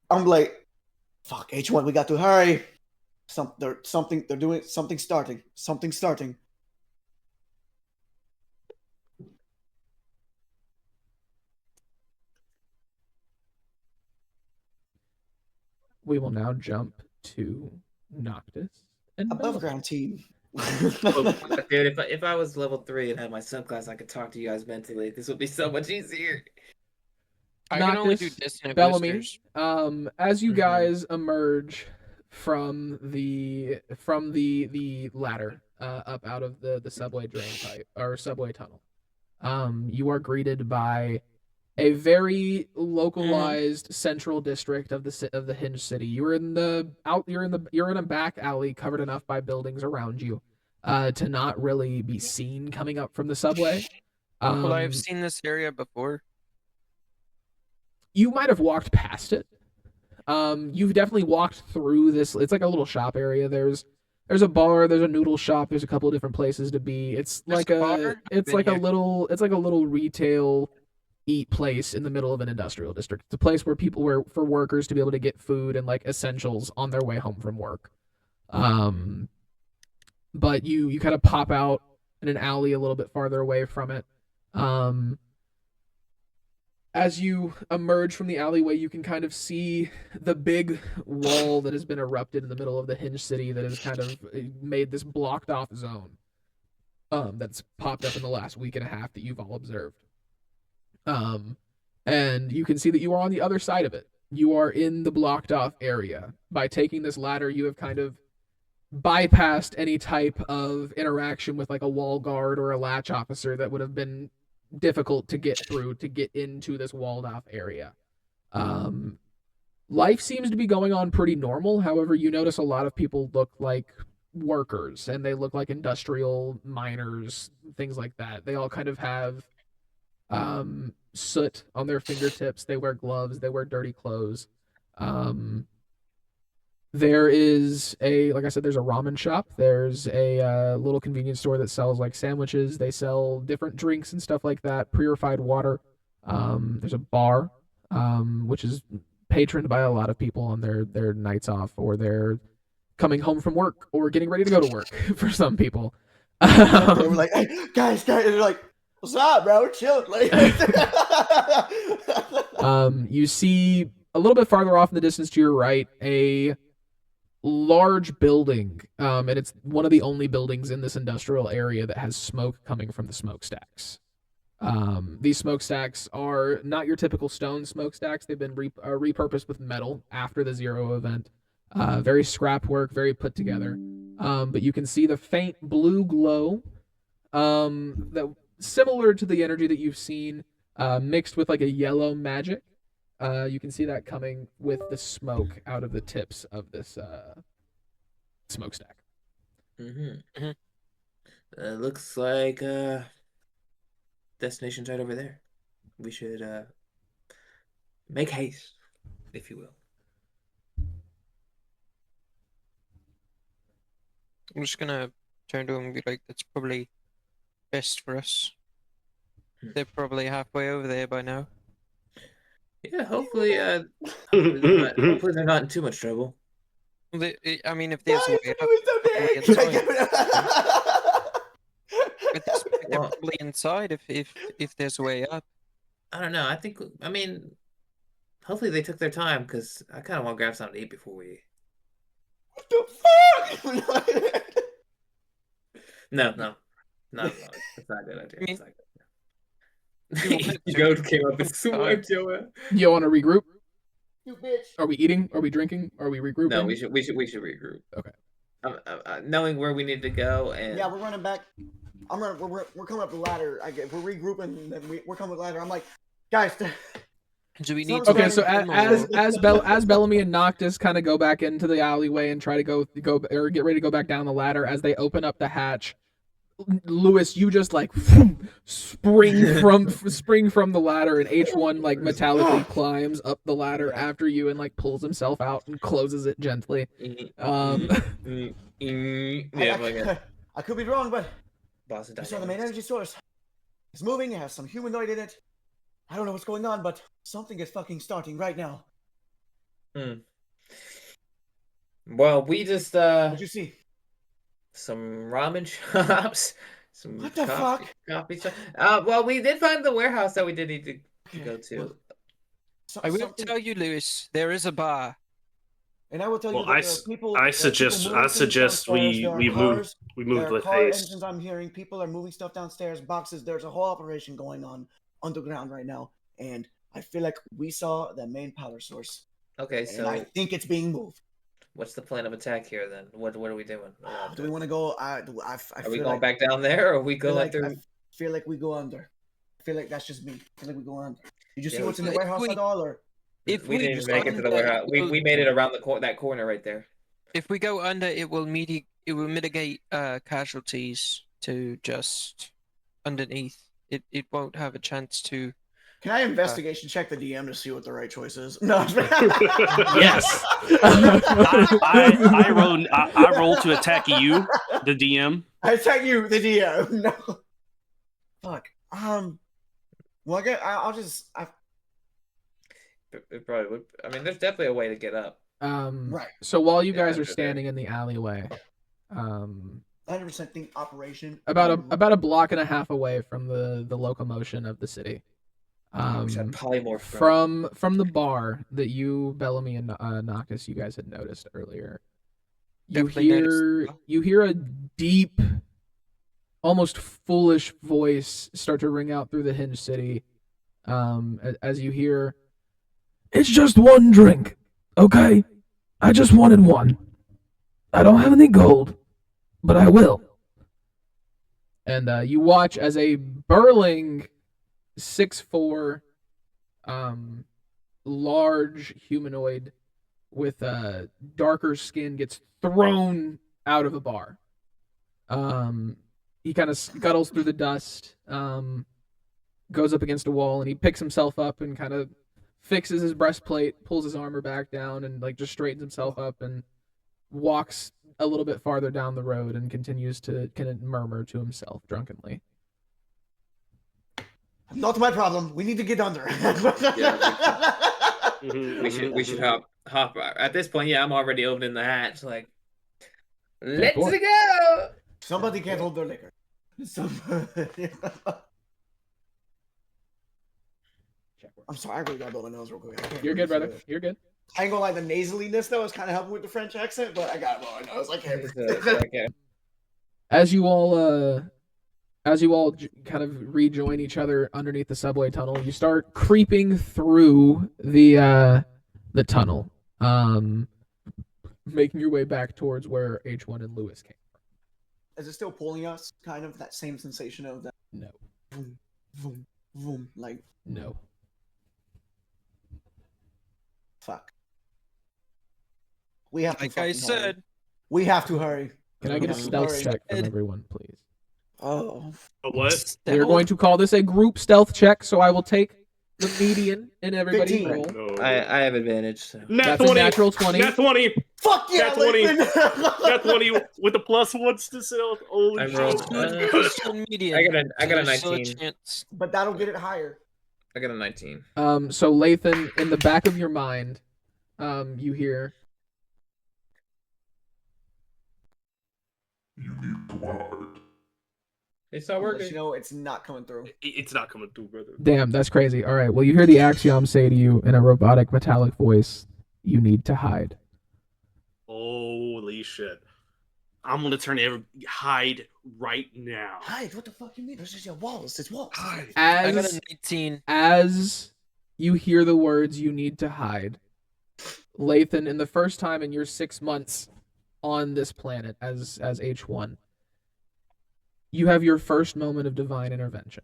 I'm like, fuck, H1, we got to hurry. They're doing something starting. Something's starting. We will now jump to Noctis and Above Bellamy. ground team. Oh, dude, if I was level 3 and had my subclass, I could talk to you guys mentally. This would be so much easier. I can only do Noctis, dissonant Bellamy, whispers. as you Mhm. guys emerge from the ladder up out of the subway drain pipe or subway tunnel, you are greeted by a very localized central district of the Hinge City. You're in a back alley covered enough by buildings around you to not really be seen coming up from the subway. Well, I've seen this area before. You might have walked past it. You've definitely walked through this. It's like a little shop area. There's a bar. There's a noodle shop. There's a couple of different places to be. It's There's like a bar? it's Been like a here. little retail eat place in the middle of an industrial district. It's a place where for workers to be able to get food and like essentials on their way home from work. But you kind of pop out in an alley a little bit farther away from it. As you emerge from the alleyway, you can kind of see the big wall that has been erupted in the middle of the Hinge City that has kind of made this blocked off zone that's popped up in the last week and a half that you've all observed. And you can see that you are on the other side of it. You are in the blocked off area. By taking this ladder, you have kind of bypassed any type of interaction with like a wall guard or a latch officer that would have been difficult to get through to get into this walled off area. Life seems to be going on pretty normal. However, you notice a lot of people look like workers and they look like industrial miners, things like that. They all kind of have soot on their fingertips. They wear gloves. They wear dirty clothes. There is like I said, there's a ramen shop. There's a little convenience store that sells like sandwiches. They sell different drinks and stuff like that, purified water. There's a bar, which is patroned by a lot of people on their nights off or they're coming home from work or getting ready to go to work for some people. They were like, hey, guys, and they're like, what's up, bro? Chill. Like, You see a little bit farther off in the distance to your right a large building, and it's one of the only buildings in this industrial area that has smoke coming from the smokestacks. These smokestacks are not your typical stone smokestacks. They've been repurposed with metal after the Zero event. Very scrap work, very put together. But you can see the faint blue glow, that similar to the energy that you've seen, mixed with like a yellow magic. You can see that coming with the smoke out of the tips of this smokestack. Mm-hmm. Looks like destination's right over there. We should make haste, if you will. I'm just gonna turn to him and be like, "That's probably best for us." They're probably halfway over there by now. Yeah, hopefully hopefully they're not in too much trouble. I mean, if there's a way up, but they're Well- probably inside. If there's a way up, I don't know. I mean, hopefully they took their time because I kind of want to grab something to eat before we. What the fuck? No, it's not a good idea. I mean, It's not you good. wanted to- Goat came up and swore Joa. You want to regroup? You bitch. Are we eating? Are we drinking? Are we regrouping? No, we should regroup. knowing where we need to go and Yeah, we're running back. We're coming up the ladder. We're regrouping, and then we're coming up the ladder. I'm like, guys. Do we need So- to Okay, so get them as or- Bellamy and Noctis kind of go back into the alleyway and try to go or get ready to go back down the ladder, as they open up the hatch, Lewis, you just like spring from the ladder, and H1 like metallically climbs up the ladder after you and like pulls himself out and closes it gently. yeah, like I could be wrong, but Boston I saw the main Dynamics. energy source. It's moving. It has some humanoid in it. I don't know what's going on, but something is fucking starting right now. Well, we just What'd you see? some ramen shops, some What the coffee shop. Well, we did find the warehouse that we did need to go to. Well, I will something- tell you, Lewis, there is a bar. and I will tell Well, you that there are people. I there are people suggest moving things we downstairs, there are we move cars, we there move are with car haste. engines. I'm hearing people are moving stuff downstairs, boxes. There's a whole operation going on underground right now, and I feel like we saw the main power source, Okay, and so I think it's being moved. what's the plan of attack here then? What are we doing? Do we want to go? I Are we feel going like, back down there, or are we I feel going like, through? I feel like we go under. I feel like that's just me. I feel like we go under. Did you see Yeah, what's in the if warehouse we- at all, or? If We didn't just make it to the under, warehouse. it will- We made it around that corner right there. If we go under, it will mitigate casualties to just underneath. It won't have a chance to. Can I investigation check the DM to see what the right choice is? No. Yes. I roll to attack you, the DM. I attack you, the DM. No. Fuck. Well, I'll just. It probably would. I mean, there's definitely a way to get up. Right. So while you Yeah, guys are okay. standing in the alleyway, 100% think operation. about a block and a half away from the locomotion of the city, We should polymorph from from the bar that you, Bellamy, and Noctis, you guys had noticed earlier, Definitely noticed. you hear a deep, almost foolish voice start to ring out through the Hinge City, as you hear, "It's just one drink, okay? I just wanted one. I don't have any gold, but I will." And you watch as a burling 6'4", large humanoid with darker skin gets thrown out of a bar. He kind of scuttles through the dust, goes up against a wall, and he picks himself up and kind of fixes his breastplate, pulls his armor back down, and like just straightens himself up and walks a little bit farther down the road and continues to kind of murmur to himself drunkenly. Not my problem. We need to get under. We should hop at this point. Yeah, I'm already opening the hatch. Like, let's point. go. Somebody can't hold their liquor. I'm sorry, I really gotta blow my nose real quick. I can't You're good, really brother. do it. You're good. I ain't gonna lie, the nasaliness though is kind of helping with the French accent, but I gotta blow my nose. I can't. Okay. As you all kind of rejoin each other underneath the subway tunnel, you start creeping through the tunnel, making your way back towards where H1 and Lewis came Is it still pulling us? Kind of that same sensation of that from. No, vroom, vroom, vroom, like no. fuck. We have to. Like I fucking hurry. said, we have to hurry. Can I get a stealth Sorry. check from everyone, please? Oh, A what? We are going to call this a group stealth check, so I will take the median in everybody's 15. roll. No. I have advantage. So. Nat That's a 20. natural 20. Nat 20. fuck yeah, Nat 20. Lathan! Nat 20 with the +1s to stealth. Holy I shit. rolled. it's still medium. I got a There's still 19. chance. But that'll get it higher. I got a 19. So Lathan, in the back of your mind, you hear, It's not I'll let working. you know it's not coming through. It's not coming through, brother. "Damn, that's crazy. All right, well, you hear the Axiom say to you in a robotic, metallic voice, you need to hide." Holy shit. I'm gonna hide right now. Hide? What the fuck you mean? There's just walls. It's walls. Hide. I got a As 19. you hear the words, "you need to hide," Lathan, in the first time in your 6 months on this planet as H1, you have your first moment of divine intervention.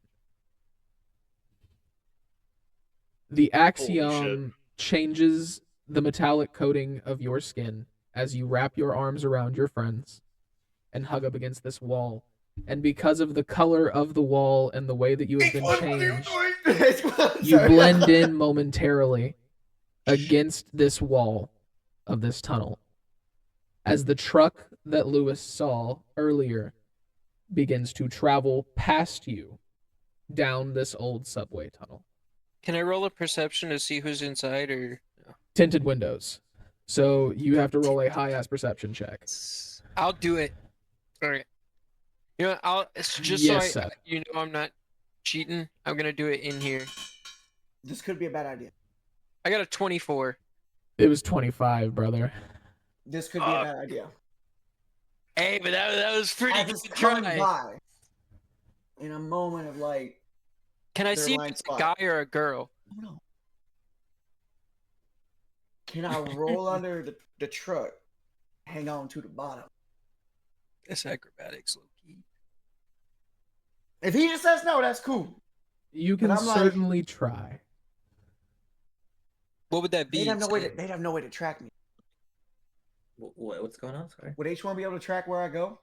The axiom changes the metallic coating of your skin as you wrap your arms around your friends and hug up against this wall. And because of the color of the wall and the way that you have been changed, you blend in momentarily against this wall of this tunnel. As the truck that Lewis saw earlier begins to travel past you down this old subway tunnel. Can I roll a perception to see who's inside, or Tinted windows. So you have to roll a high-ass perception check. I'll do it. All right. You know, it's just Yes, so Seth. you know I'm not cheating. I'm gonna do it in here. This could be a bad idea. I got a 24. It was 25, brother. This could be a bad idea. Hey, but that was pretty As it's good coming try. by, in a moment of like, Can I their see if blind it's a spot. guy or a girl? oh no. Can I roll under the truck, hang on to the bottom? It's acrobatics, low key. If he just says no, that's cool. You can But I'm like- certainly try. What would that be? They'd have no way to, Sam? they'd have no way to track me. What's going on? Sorry. Would H1 be able to track where I go?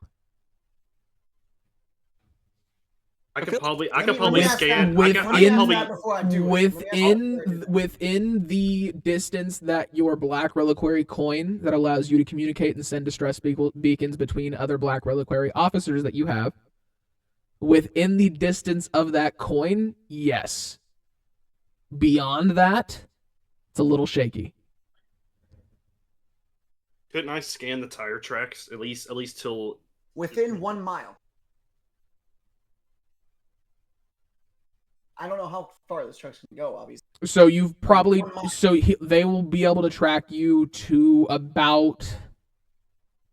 I could feel- probably Let me ask scan. that- I With- could let me ask probably. that before I do it. Let me ask that. Within the distance that your black reliquary coin that allows you to communicate and send distress beacons between other black reliquary officers that you have, within the distance of that coin, yes. Beyond that, it's a little shaky. Couldn't I scan the tire tracks at least till? Within 1 mile. I don't know how far this truck's gonna go, obviously. So you've probably 1 mile. they will be able to track you to about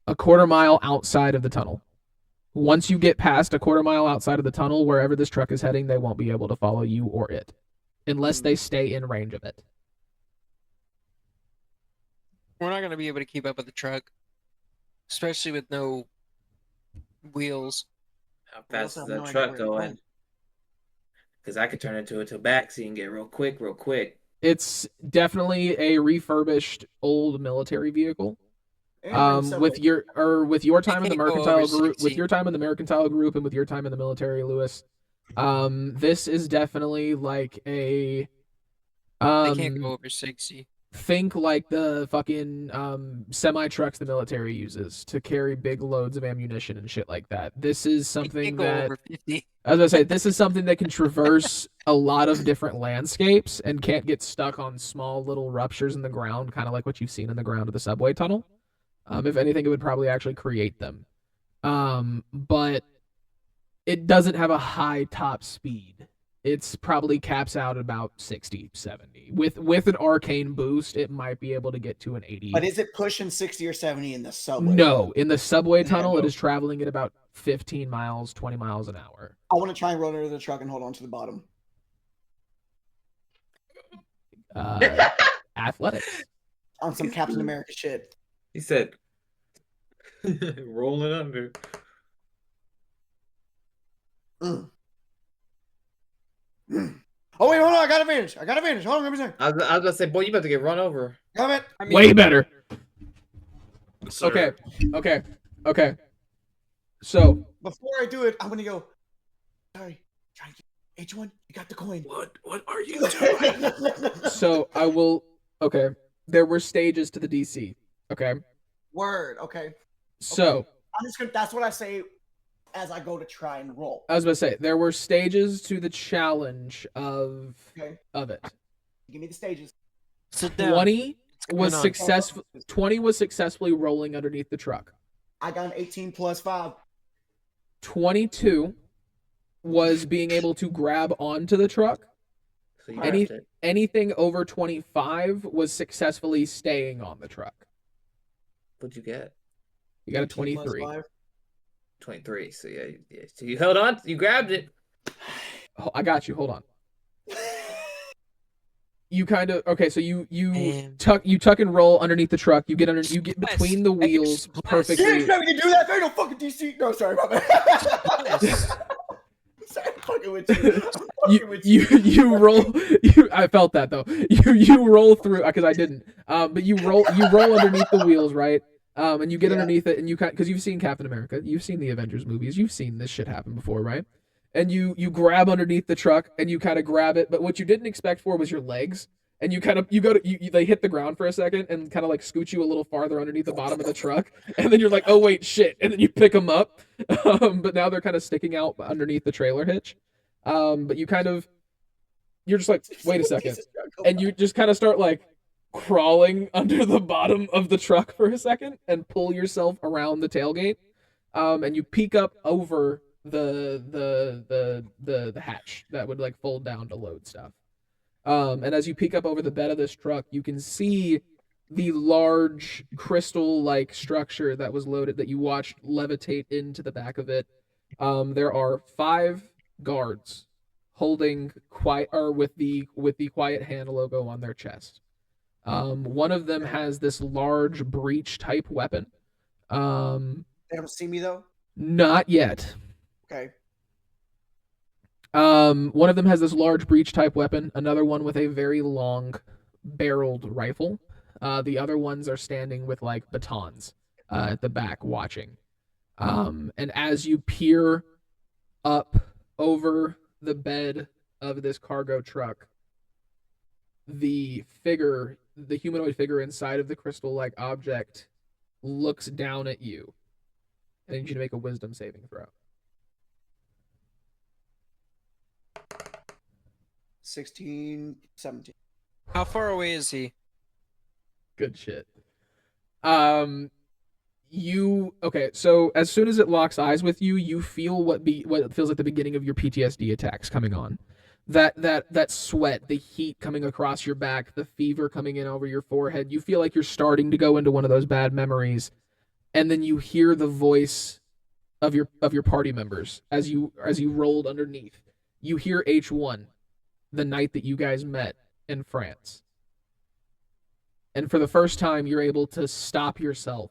a quarter mile outside of the tunnel. Once you get past a quarter mile outside of the tunnel, wherever this truck is heading, they won't be able to follow you or it, unless they stay in range of it. We're not gonna be able to keep up with the truck, especially with no wheels. How We fast also is have no that idea truck where it's going? going. Because I could turn into a tabaxi and get real quick. It's definitely a refurbished old military vehicle. And we're in subway. With your time in the can't go over mercantile group, 60. with your time in the mercantile group, and with your time in the military, Lewis, this is definitely like a They can't go over 60. think like the fucking semi trucks the military uses to carry big loads of ammunition and shit like that. This is They something can't go that, over 50. as I say, this is something that can traverse a lot of different landscapes and can't get stuck on small little ruptures in the ground, kind of like what you've seen in the ground of the subway tunnel. If anything, it would probably actually create them. But it doesn't have a high top speed. It's probably caps out at about 60, 70. With an arcane boost, it might be able to get to an 80. But is it pushing 60 or 70 in the subway? No, in the subway Yeah, tunnel, it no. is traveling at about 15 miles, 20 miles an hour. I want to try and roll under the truck and hold on to the bottom. Athletics. On some Captain America shit. He said, rolling under. Mm. Mm. Oh wait, hold on! I got advantage. Hold on, let me see. I was gonna say, boy, you about to get run over. Damn it! I mean, Way better. Sir, Okay. So, Before I do it, I'm gonna go. Sorry, try to get H1. You got the coin. what are you doing? so I will. Okay, there were stages to the DC. Okay, Word. Okay. so I'm just gonna. That's what I say as I go to try and roll. I was going to say there were stages to the challenge of Okay. it. Give me the stages. sit down. 20 going was on? successful. 20 was successfully rolling underneath the truck. I got an 18 plus 5. 22 was being able to grab onto the truck. So you Any- grabbed it. Anything over 25 was successfully staying on the truck. What'd you get? You got a 18 plus 23. 5. 23. So yeah, so you held on. You grabbed it. Oh, I got you. Hold on. you kind of okay. So you Damn. tuck and roll underneath the truck. You get Bless. between the wheels Bless. perfectly. You expect me to do that? There ain't no fucking DC. No, sorry, my bad. Bless. Sorry, I'm fucking with you. I'm fucking with You roll. I felt that though. You roll through because I didn't. But you roll underneath the wheels, right? And you get Yeah. underneath it, and you because you've seen Captain America, you've seen the Avengers movies, you've seen this shit happen before, right? And you grab underneath the truck, and you kind of grab it, but what you didn't expect for was your legs, and they hit the ground for a second, and kind of like scoot you a little farther underneath the bottom of the truck, and then you're like, oh wait, shit, and then you pick them up, but now they're kind of sticking out underneath the trailer hitch, but you're just like, wait a second, and you just kind of start like crawling under the bottom of the truck for a second and pull yourself around the tailgate, and you peek up over the hatch that would like fold down to load stuff, and as you peek up over the bed of this truck, you can see the large crystal like structure that was loaded that you watched levitate into the back of it. There are 5 guards holding with the quiet hand logo on their chest. One of them has this large breach type weapon. They don't see me though. Not yet. Okay. One of them has this large breach type weapon. Another one with a very long barreled rifle. The other ones are standing with like batons at the back watching. And as you peer up over the bed of this cargo truck, the humanoid figure inside of the crystal-like object looks down at you. I need you to make a wisdom saving throw. 16, 17. How far away is he? Good shit. Okay, so as soon as it locks eyes with you, you feel what feels like the beginning of your PTSD attacks coming on. That sweat, the heat coming across your back, the fever coming in over your forehead. You feel like you're starting to go into one of those bad memories, and then you hear the voice of your party members as you rolled underneath. You hear H1, the night that you guys met in France. And for the first time, you're able to stop yourself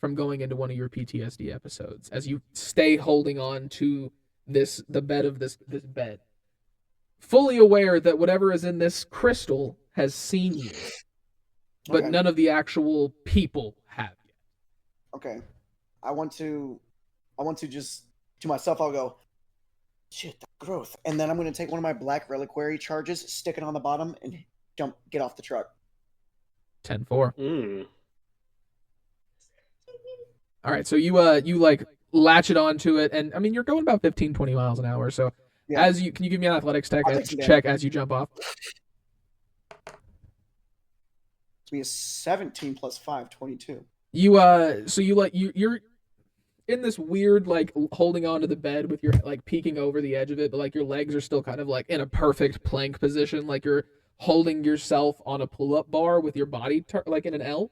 from going into one of your PTSD episodes as you stay holding on to the bed of this bed, fully aware that whatever is in this crystal has seen you, but Okay. none of the actual people have yet. Okay. I want to just to myself. I'll go. Shit, that growth, and then I'm gonna take one of my black reliquary charges, stick it on the bottom, and get off the truck. 10-4. Mm. All right, so you like latch it onto it, and I mean you're going about 15-20 miles an hour. So Yeah. can you give me an athletics check I'll take some check as you jump off? It's me a 17 plus 5, 22. You're in this weird like holding onto the bed with your like peeking over the edge of it, but like your legs are still kind of like in a perfect plank position, like you're holding yourself on a pull-up bar with your body like in an L.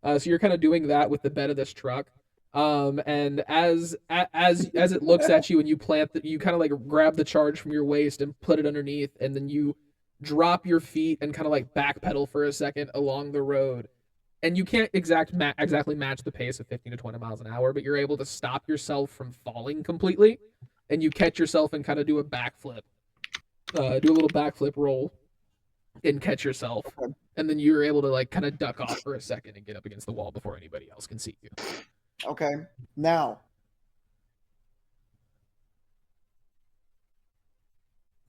So you're kind of doing that with the bed of this truck. And as it looks at you and you kind of like grab the charge from your waist and put it underneath, and then you drop your feet and kind of like backpedal for a second along the road. And you can't exactly match the pace of 15 to 20 miles an hour, but you're able to stop yourself from falling completely, and you catch yourself and kind of do a backflip, do a little backflip roll, and catch yourself, and then you're able to like kind of duck off for a second and get up against the wall before anybody else can see you. Okay. Now,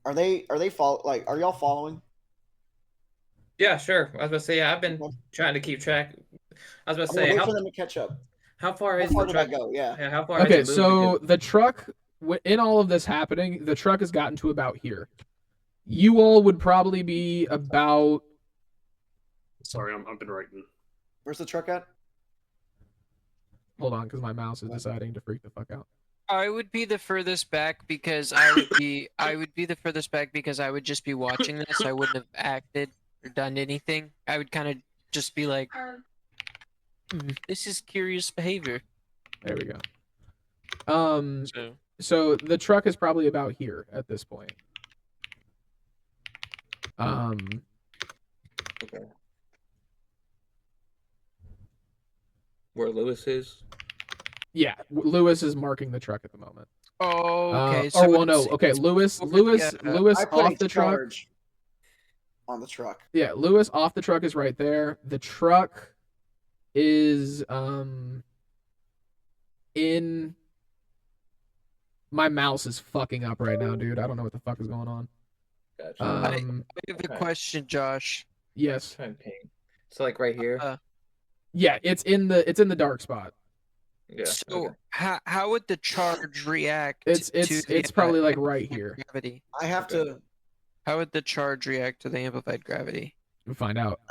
are y'all following? Yeah, sure. I was about to say, yeah, I've been trying to keep track. I was about to I'm gonna say, wait for them to catch up. how far How is far the did I truck? go? Yeah. Yeah, how far Okay, has it moved? so the truck, in all of this happening, the truck has gotten to about here. You all would probably be about. Sorry, I've been writing. Where's the truck at? Hold on, because my mouse is deciding to freak the fuck out. I would be the furthest back because I would be the furthest back because I would just be watching this. I wouldn't have acted or done anything. I would kind of just be like, this is curious behavior. There we go. So So the truck is probably about here at this point. Okay. Where Lewis is? Yeah, Lewis is marking the truck at the moment. Oh, okay. Or well, it's- no. Okay, it's Lewis. over the, Lewis I put off a the truck. charge on the truck. Yeah, Lewis off the truck is right there. The truck is in. My mouse is fucking up right now, dude. I don't know what the fuck is going on. Gotcha. I have a Okay. question, Josh. Yes. Try and ping. So like right here. Yeah, it's in the dark spot. Yeah. So okay. how would the charge react? It's to the it's probably like amplified right here. gravity? I have to. How would the charge react to the amplified gravity? We'll find out.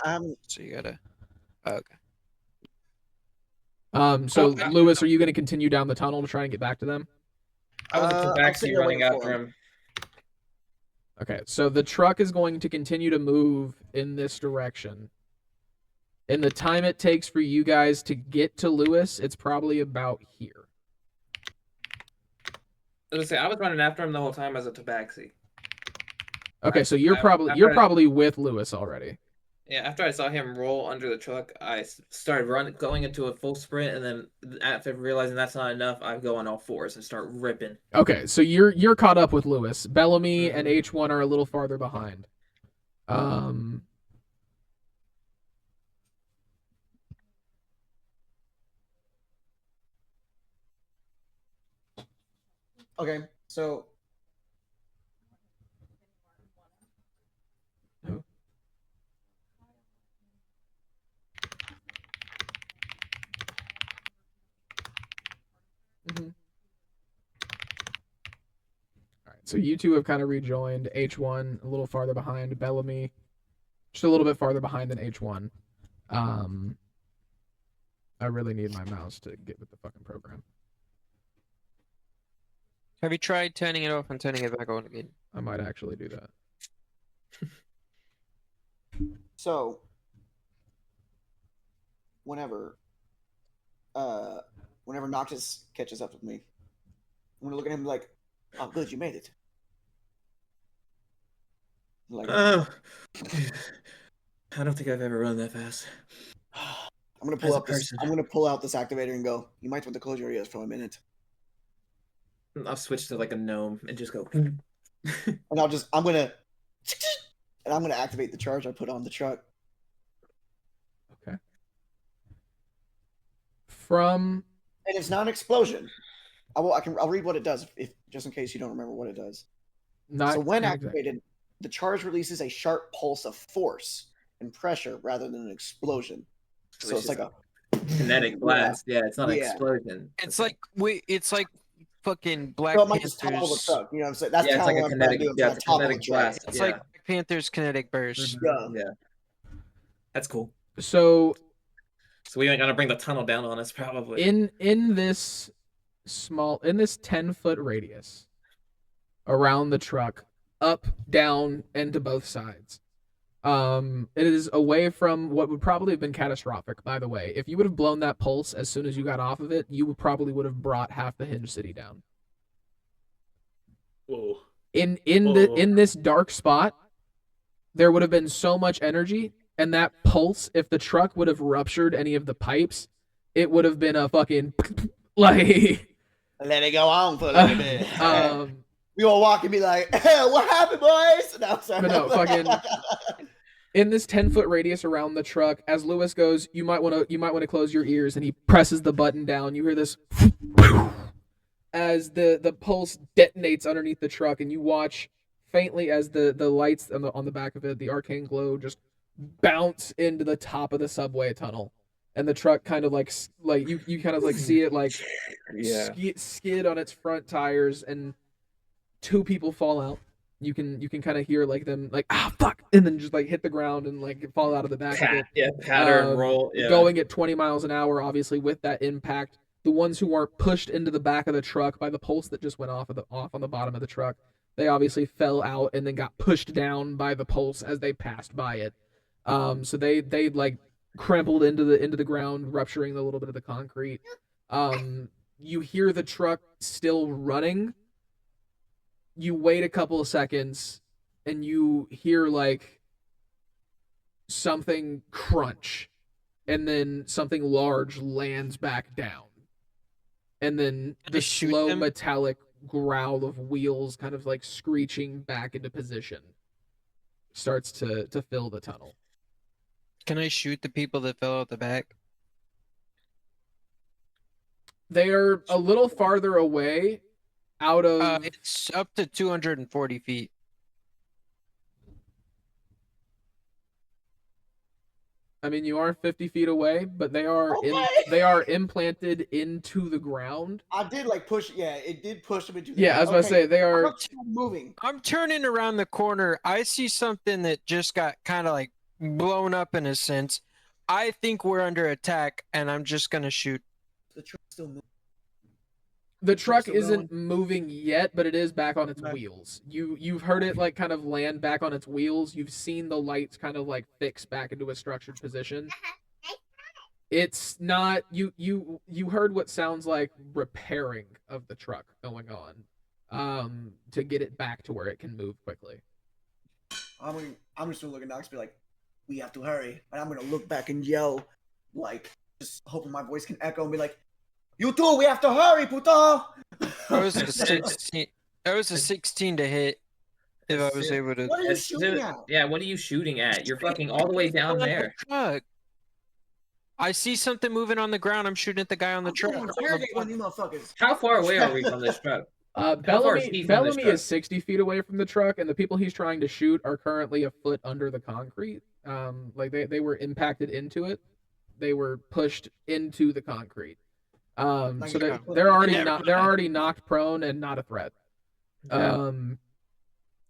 So you gotta. Okay. So Well, Lewis, are you going to continue down the tunnel to try and get back to them? I was I'm at the backseat sitting there running waiting after for him. Okay, so the truck is going to continue to move in this direction. In the time it takes for you guys to get to Lewis, it's probably about here. I was gonna say I was running after him the whole time as a tabaxi. Okay, so you're I- you're I- probably with Lewis already. Yeah, after I saw him roll under the truck, I started going into a full sprint, and then after realizing that's not enough, I go on all fours and start ripping. Okay, so you're caught up with Lewis. Bellamy and H1 are a little farther behind. Okay, so All right, so you two have kind of rejoined. H1 a little farther behind. Bellamy just a little bit farther behind than H1. I really need my mouse to get with the fucking program. Have you tried turning it off and turning it back on again? I might actually do that. So, whenever Noctis catches up with me, I'm gonna look at him like, "Oh, good, you made it." Like, Oh, I don't think I've ever run that fast. I'm gonna as pull a up this. person. I'm gonna pull out this activator and go. You might want to close your ears for a minute, I'll switch to like a gnome and just go. and I'm gonna activate the charge I put on the truck. Okay. From And it's not an explosion. I'll read what it does if just in case you don't remember what it does. not So when okay. activated, the charge releases a sharp pulse of force and pressure rather than an explosion. So it's like a kinetic blast. Yeah, it's not an Yeah. explosion. It's like fucking Black So it might just topple the Panthers. truck. You know what I'm saying? That's Yeah, it's kind like of a what I'm trying to kinetic. do. I'm Yeah, trying it's to a topple the kinetic truck. blast. It's Yeah. like Black Panther's kinetic burst. Yeah. Yeah. That's cool. So So we ain't gonna bring the tunnel down on us, probably. in this 10-foot radius around the truck, up, down, and to both sides. It is away from what would probably have been catastrophic, by the way. If you would have blown that pulse as soon as you got off of it, you would have brought half the Hinge City down. Whoa. In Whoa. this dark spot, there would have been so much energy, and that pulse, if the truck would have ruptured any of the pipes, it would have been a fucking like Let it go on for a little bit. We all walk and be like, "Hey, what happened, boys?" No, sorry. But no, fucking- in this 10-foot radius around the truck, as Lewis goes, you might want to close your ears, and he presses the button down. You hear this as the pulse detonates underneath the truck, and you watch faintly as the lights on the back of it, the arcane glow, just bounce into the top of the subway tunnel, and the truck kind of like you kind of like see it like Yeah. skid on its front tires, and two people fall out. You can kind of hear like them like fuck, and then just like hit the ground and like fall out of the back of it. Pattern roll. Yeah. Going at 20 miles an hour, obviously with that impact. The ones who weren't pushed into the back of the truck by the pulse that just went off on the bottom of the truck, they obviously fell out and then got pushed down by the pulse as they passed by it. So they like crumpled into the ground, rupturing a little bit of the concrete. You hear the truck still running. You wait a couple of seconds and you hear like something crunch, and then something large lands back down, and then Can I the shoot slow them? metallic growl of wheels kind of like screeching back into position starts to fill the tunnel. Can I shoot the people that fell out the back? They are a little farther away out of It's up to 240 feet. I mean, you are 50 feet away, but they are Okay. they are implanted into the ground. I did like push. Yeah, it did push them into. The Yeah, I was about to say they I'm are. not moving. I'm turning around the corner. I see something that just got kind of like blown up in a sense. I think we're under attack, and I'm just gonna shoot. The truck's still moving. The truck still isn't moving yet, but it is back on its Okay. wheels. You've heard it like kind of land back on its wheels. You've seen the lights kind of like fix back into a structured position. It's not you heard what sounds like repairing of the truck going on to get it back to where it can move quickly. I'm just gonna look at Knox and be like, we have to hurry. And I'm gonna look back and yell, like, just hoping my voice can echo and be like, you two, we have to hurry, puto! I was a 16. I was a 16 to hit. If I was able to. What are you That's- shooting at? Yeah, what are you shooting at? You're fucking all the way down there. Truck. I see something moving on the ground. I'm shooting at the guy on the I'm truck. gonna interrogate one of you motherfuckers. How far away are we from this truck? far is Bellamy, he from this Bellamy truck? is 60 feet away from the truck, and the people he's trying to shoot are currently a foot under the concrete. Like they were impacted into it. They were pushed into the concrete. So they're already knocked prone and not a threat. Yeah.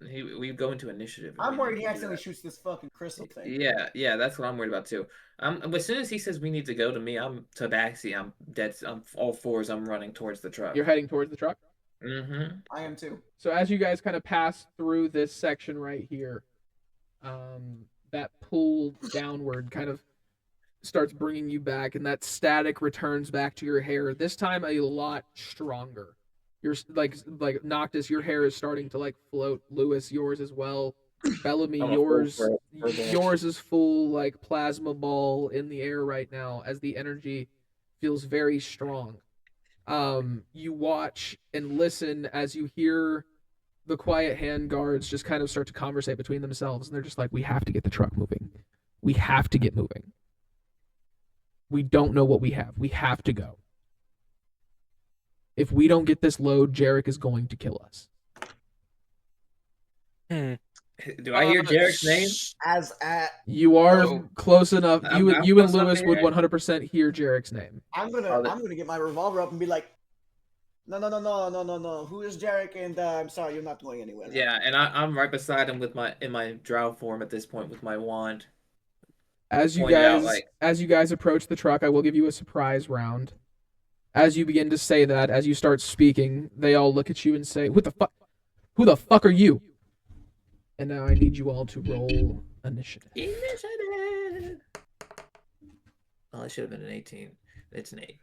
We go into initiative. I'm We worried need he to do accidentally that. shoots this fucking crystal thing. Yeah, that's what I'm worried about too. As soon as he says we need to go to me, I'm tabaxi. I'm dead. I'm all fours. I'm running towards the truck. You're heading towards the truck. Mm-hmm. I am too. So as you guys kind of pass through this section right here, that pull downward kind of starts bringing you back, and that static returns back to your hair. This time, a lot stronger. You're like Noctis, your hair is starting to like float. Lewis, yours as well. Bellamy, I'm a fool yours for that. yours is full like plasma ball in the air right now as the energy feels very strong. You watch and listen as you hear the quiet hand guards just kind of start to conversate between themselves, and they're just like, we have to get the truck moving. We have to get moving. We don't know what we have. We have to go. If we don't get this load, Jarek is going to kill us. Do I hear Jarek's name? As at, You are Oh. close enough. I'm You close and enough Lewis to would hear it. 100% hear Jarek's name. I'm Oh, gonna get my revolver up and be like, no. Who is Jarek? And I'm sorry, you're not going anywhere. Yeah, and I'm right beside him with my drow form at this point with my wand. As you Point out, guys approach the truck, I will give you a surprise round. As you begin to say that, as you start speaking, they all look at you and say, "What the fuck? Who the fuck are you?" And now I need you all to roll initiative. Initiative. Oh, it should have been an 18. It's an 8.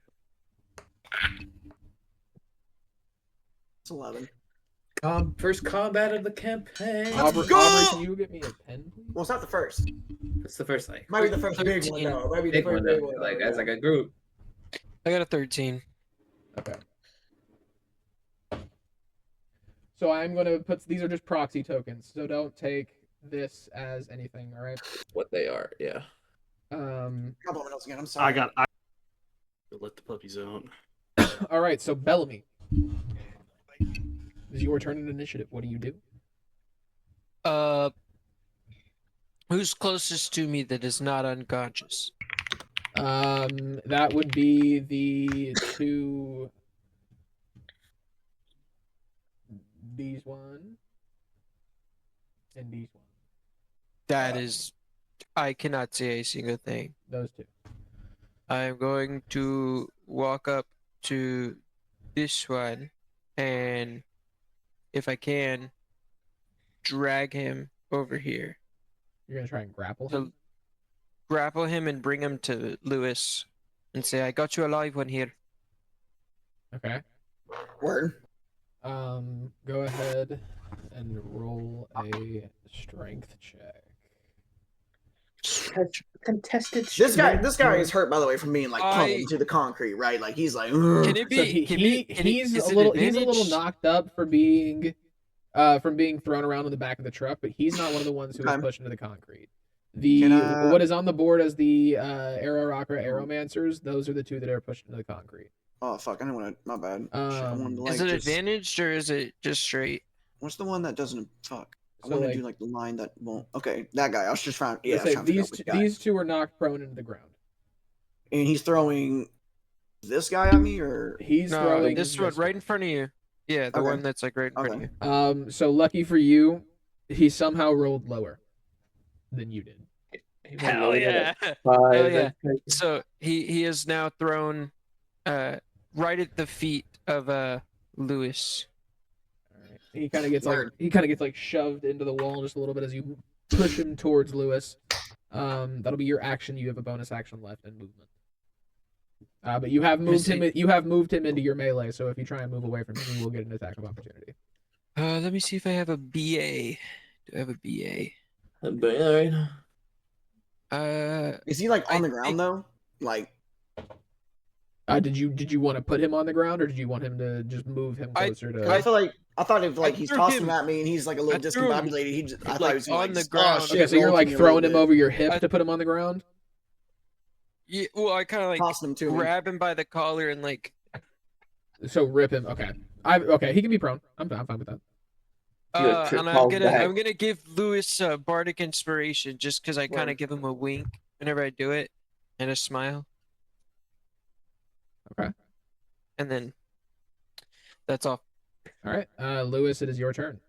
It's 11. First combat of the campaign. Aubrey, go! Aubrey, can you get me a pen, please? Well, it's not the first. It's the first like Might be the first big one 13. though. Might be the big first one, big though, one. like as like a group. I got a 13. Okay. So I'm gonna put these are just proxy tokens, so don't take this as anything. All right. What they are, yeah. Compliment else again. I'm sorry. I let the puppies out. All right. So Bellamy, it's your turn in initiative. What do you do? Who's closest to me that is not unconscious? That would be the two. These one. And these one. That is, I cannot say a single thing. Those two. I'm going to walk up to this one and, if I can, drag him over here. You're gonna try and grapple So him. grapple him and bring him to Lewis and say, I got you a live one here. Okay. Word. Go ahead and roll a strength check. Contested. This guy is hurt, by the way, from being like pummeled into the concrete, right? Like he's like, "Ugh." Can it So be? he's is a it little advantage? knocked up for being thrown around in the back of the truck, but he's not one of the ones who was Okay. pushed into the concrete. Can I- What is on the board as the Arrow Rocker Aeromancers, those are the two that are pushed into the concrete. Oh fuck! I didn't want to. My bad. Shit, I wanted to, like, Is it just- advantaged or is it just straight? What's the one that doesn't fuck? I So, want to like- do like the line that won't. Okay, that guy. I was just trying. Let's Yeah, I was say trying to figure out which guy. these two are knocked prone into the ground. And he's throwing this guy at me, or He's No, throwing this one right in front of you. Yeah, the Okay. one that's like right in front of Okay. you. So lucky for you, he somehow rolled lower than you did. Hell yeah! Five. Hell yeah. So he is now thrown right at the feet of Lewis. Alright. He kind of gets Word. like shoved into the wall just a little bit as you push him towards Lewis. That'll be your action. You have a bonus action left and movement. But you have me moved him. see. You have moved him into your melee. So if you try and move away from him, you will get an attack of opportunity. Let me see if I have a BA. Do I have a BA? But all right. is he like on I the ground think- though? Like, Did you want to put him on the ground, or did you want him to just move him closer to? I feel like I thought if like he's threw tossing him- him at me and he's like a little I threw him, discombobulated, he just, I thought like, he was gonna, on like, the just, ground. shit, Okay, so you're roll like me a throwing little him bit. over your hip I- to put him on the ground. Yeah, well, I kind of like Tossing him to me. grab him by the collar and like. So rip him. Okay. Okay. He can be prone. I'm fine with that. You got trip And balls back. I'm gonna give Lewis bardic inspiration just because I kind Word. of give him a wink whenever I do it, and a smile. Okay. And then that's all. All right. Lewis, it is your turn.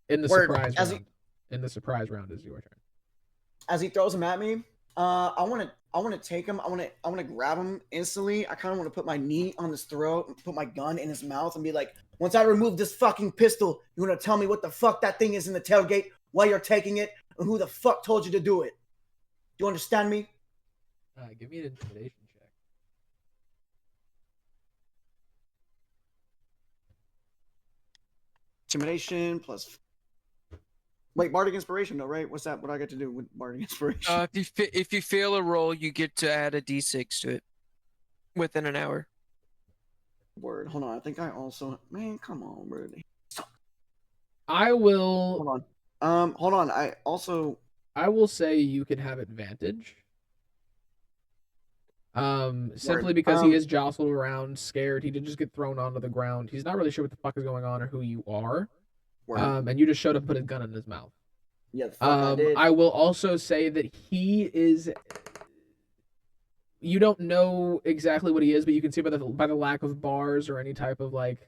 In the Word. surprise As he- round. In the surprise round is your turn. As he throws him at me, I want to take him. I want to grab him instantly. I kind of want to put my knee on his throat and put my gun in his mouth and be like, once I remove this fucking pistol, you want to tell me what the fuck that thing is in the tailgate while you're taking it and who the fuck told you to do it? Do you understand me? Give me an intimidation check. Intimidation plus. Wait, bardic inspiration though, right? What's that? What I get to do with bardic inspiration? If you fail a roll, you get to add a d6 to it within an hour. Word. Hold on. I think I also. Man, come on, bro. I will. Hold on. Hold on. I also. I will say you can have advantage. Simply Word. because he is jostled around, scared. He did just get thrown onto the ground. He's not really sure what the fuck is going on or who you are. Word. And you just showed up and put his gun in his mouth. Yeah, the fuck I did. I will also say that he is. You don't know exactly what he is, but you can see by the lack of bars or any type of like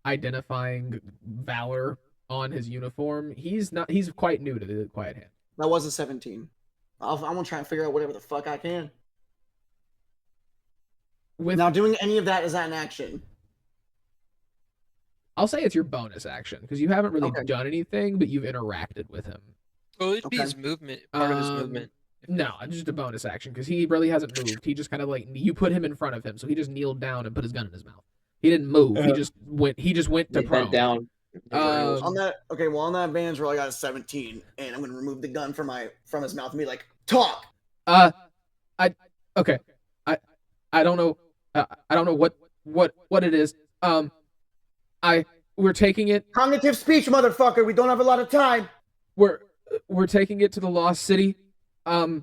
identifying valor on his uniform. He's quite new to the Quiet Hand. That was a 17. I'm gonna try and figure out whatever the fuck I can. With Now, doing any of that is that an action? I'll say it's your bonus action because you haven't really Okay. done anything, but you've interacted with him. Well, it'd be Okay. his movement, part of his Um, movement. No, just a bonus action because he really hasn't moved. He just kind of like you put him in front of him, so he just kneeled down and put his gun in his mouth. He didn't move. He just went. He just went to They prone. bent down. On that, okay. Well, on that advantage roll, I got a 17, and I'm gonna remove the gun from his mouth and be like, "Talk." Okay. I don't know. I don't know what it is. We're taking it. Cognitive speech, motherfucker. We don't have a lot of time. We're taking it to the Lost City. I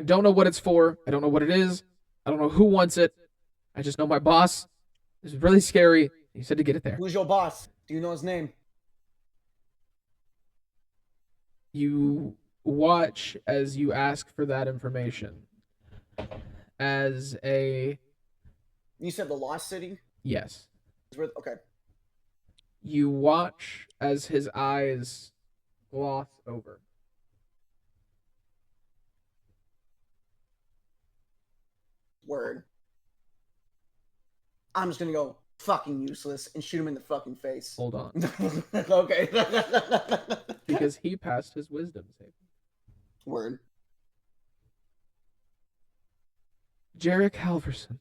don't know what it's for. I don't know what it is. I don't know who wants it. I just know my boss is really scary. He said to get it there. Who's your boss? Do you know his name? You watch as you ask for that information. As a You said the Lost City. yes. Okay. You watch as his eyes gloss over. Word. I'm just gonna go fucking useless and shoot him in the fucking face. Hold on. Okay. Because he passed his wisdom save. Word. Jarek Halverson.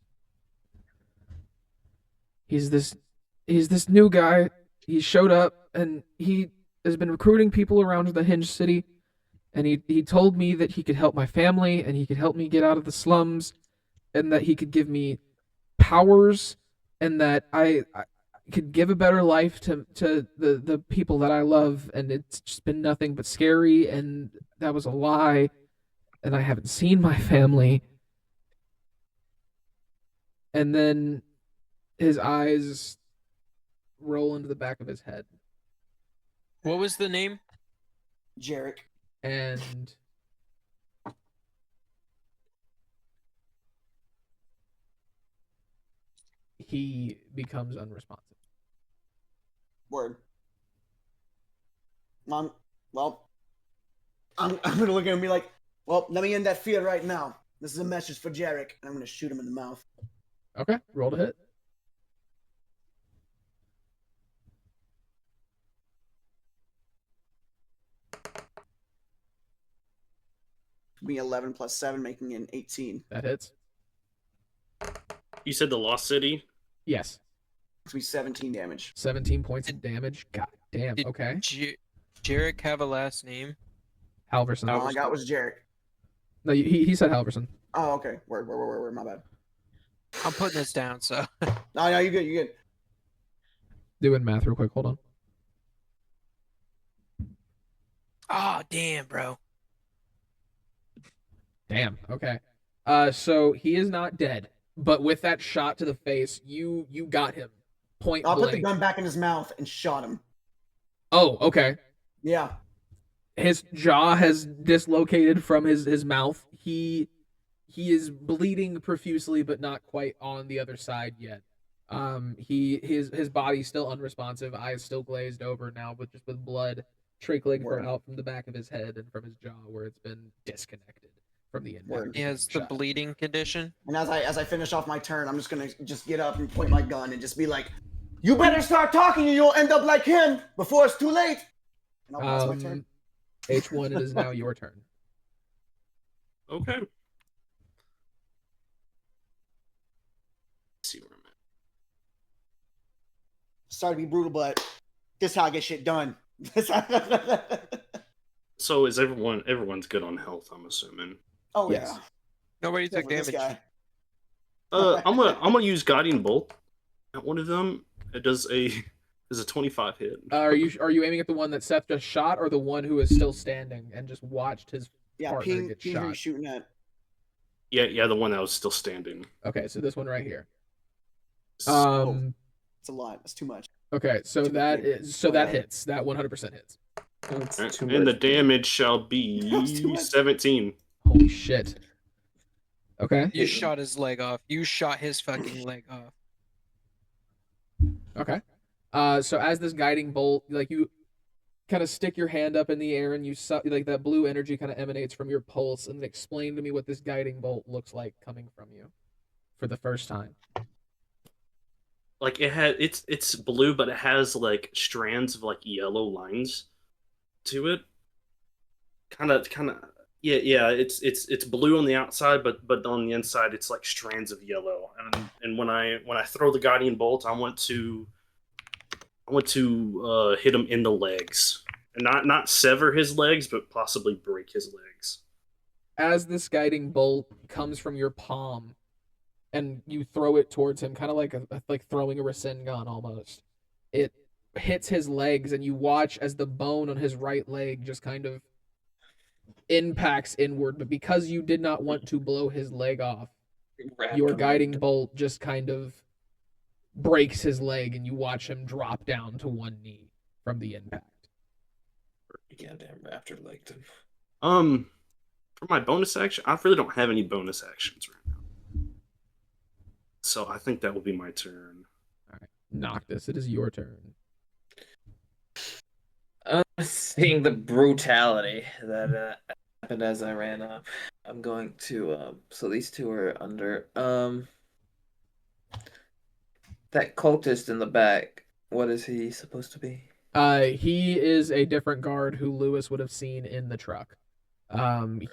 He's this new guy. He showed up and he has been recruiting people around the Hinge City, and he told me that he could help my family and he could help me get out of the slums, and that he could give me powers, and that I could give a better life to the people that I love, and it's just been nothing but scary, and that was a lie, and I haven't seen my family. And then his eyes roll into the back of his head, What was the name? Jarek. and he becomes unresponsive. Word. Well, I'm gonna look at him and be like, well, let me end that fear right now. This is a message for Jarek, and I'm gonna shoot him in the mouth. Okay, roll to hit. Me 11 plus 7, making an 18. That hits. You said the Lost City. Yes, It's me 17 damage. 17 points of damage. God damn. Did Okay, Jarek have a last name? Halverson. All I got was Jarek. No, he said Halverson. Oh, okay. Word. My bad. I'm putting this down, so No, you good. Doing math real quick. Hold on. oh damn, bro. Damn. Okay. So he is not dead, but with that shot to the face, you got him point I'll blank. put the gun back in his mouth and shot him. Oh, okay. Yeah. His jaw has dislocated from his mouth. He is bleeding profusely, but not quite on the other side yet. His body's still unresponsive, eyes still glazed over now, with blood trickling Word. out from the back of his head and from his jaw where it's been disconnected from the impact. Word. He has the shot. bleeding condition. And as I finish off my turn, I'm just gonna get up and point my gun and just be like, "You better start talking, or you'll end up like him before it's too late." And I'll pass my turn. H1, it is now your turn. Okay. Let's see where I'm at. Sorry to be brutal, but this is how I get shit done. So is everyone's good on health? I'm assuming. Oh Yes. yeah. Nobody Except took for this damage. guy. I'm gonna use Guiding Bolt at one of them. It does a 25 hit. Are you aiming at the one that Seth just shot, or the one who is still standing and just watched his Yeah, partner ping get who you're shot? shooting at. Yeah, the one that was still standing. Okay, so this one right here. So, It's a lot. It's too much. Okay, so Too that big. is that hits. That 100% hits. That's too and the much. damage shall be That's too much. 17. Holy shit. Okay. You shot his leg off. You shot his fucking leg off. Okay. So as this guiding bolt, like, you kind of stick your hand up in the air and you like that blue energy kind of emanates from your pulse, and then explain to me what this guiding bolt looks like coming from you for the first time. Like it's blue, but it has like strands of like yellow lines to it. Kind of yeah. It's blue on the outside, but on the inside it's like strands of yellow. And when I throw the guiding bolt, I want to hit him in the legs, and not sever his legs, but possibly break his legs. As this guiding bolt comes from your palm and you throw it towards him, kind of like throwing a Rasengan almost, it hits his legs, and you watch as the bone on his right leg just kind of impacts inward. But because you did not want to blow his leg off, Wrapped your around guiding him. bolt just kind of breaks his leg, and you watch him drop down to one knee from the impact. Goddamn raptor legged him. For my bonus action, I really don't have any bonus actions right now, so I think that will be my turn. Noctis, it is your turn. Seeing the brutality that happened as I ran up, I'm going to so these two are under that cultist in the back. What is he supposed to be? He is a different guard who Lewis would have seen in the truck.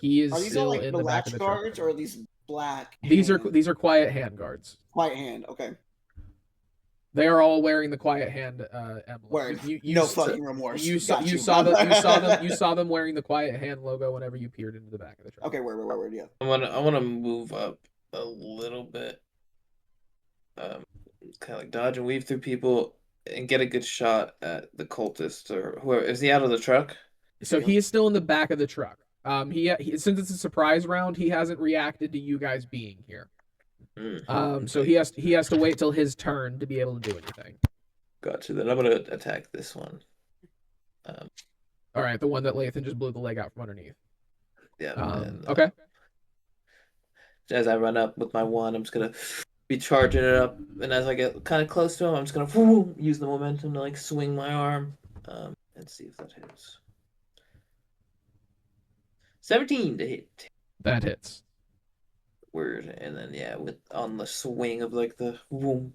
He is Are these still all like in the the back latch of the guards, truck. or are these black? These hand- are quiet hand guards. quiet hand. Okay. They are all wearing the quiet hand emblem. Word. You No s- fucking remorse. You saw Got you saw brother. them you saw them wearing the quiet hand logo whenever you peered into the back of the truck. Okay, word, yeah. I wanna move up a little bit. Kind of like dodge and weave through people and get a good shot at the cultist or whoever. Is he out of the truck? So he is still in the back of the truck. He since it's a surprise round, he hasn't reacted to you guys being here. So he has to wait till his turn to be able to do anything. Gotcha. Then I'm gonna attack this one. All right, the one that Lathan just blew the leg out from underneath. Yeah. and, Okay. As I run up with my wand, I'm just gonna be charging it up, and as I get kind of close to him, I'm just gonna use the momentum to like swing my arm, and see if that hits. 17 to hit. That hits. Word, and then yeah, with on the swing of like the boom.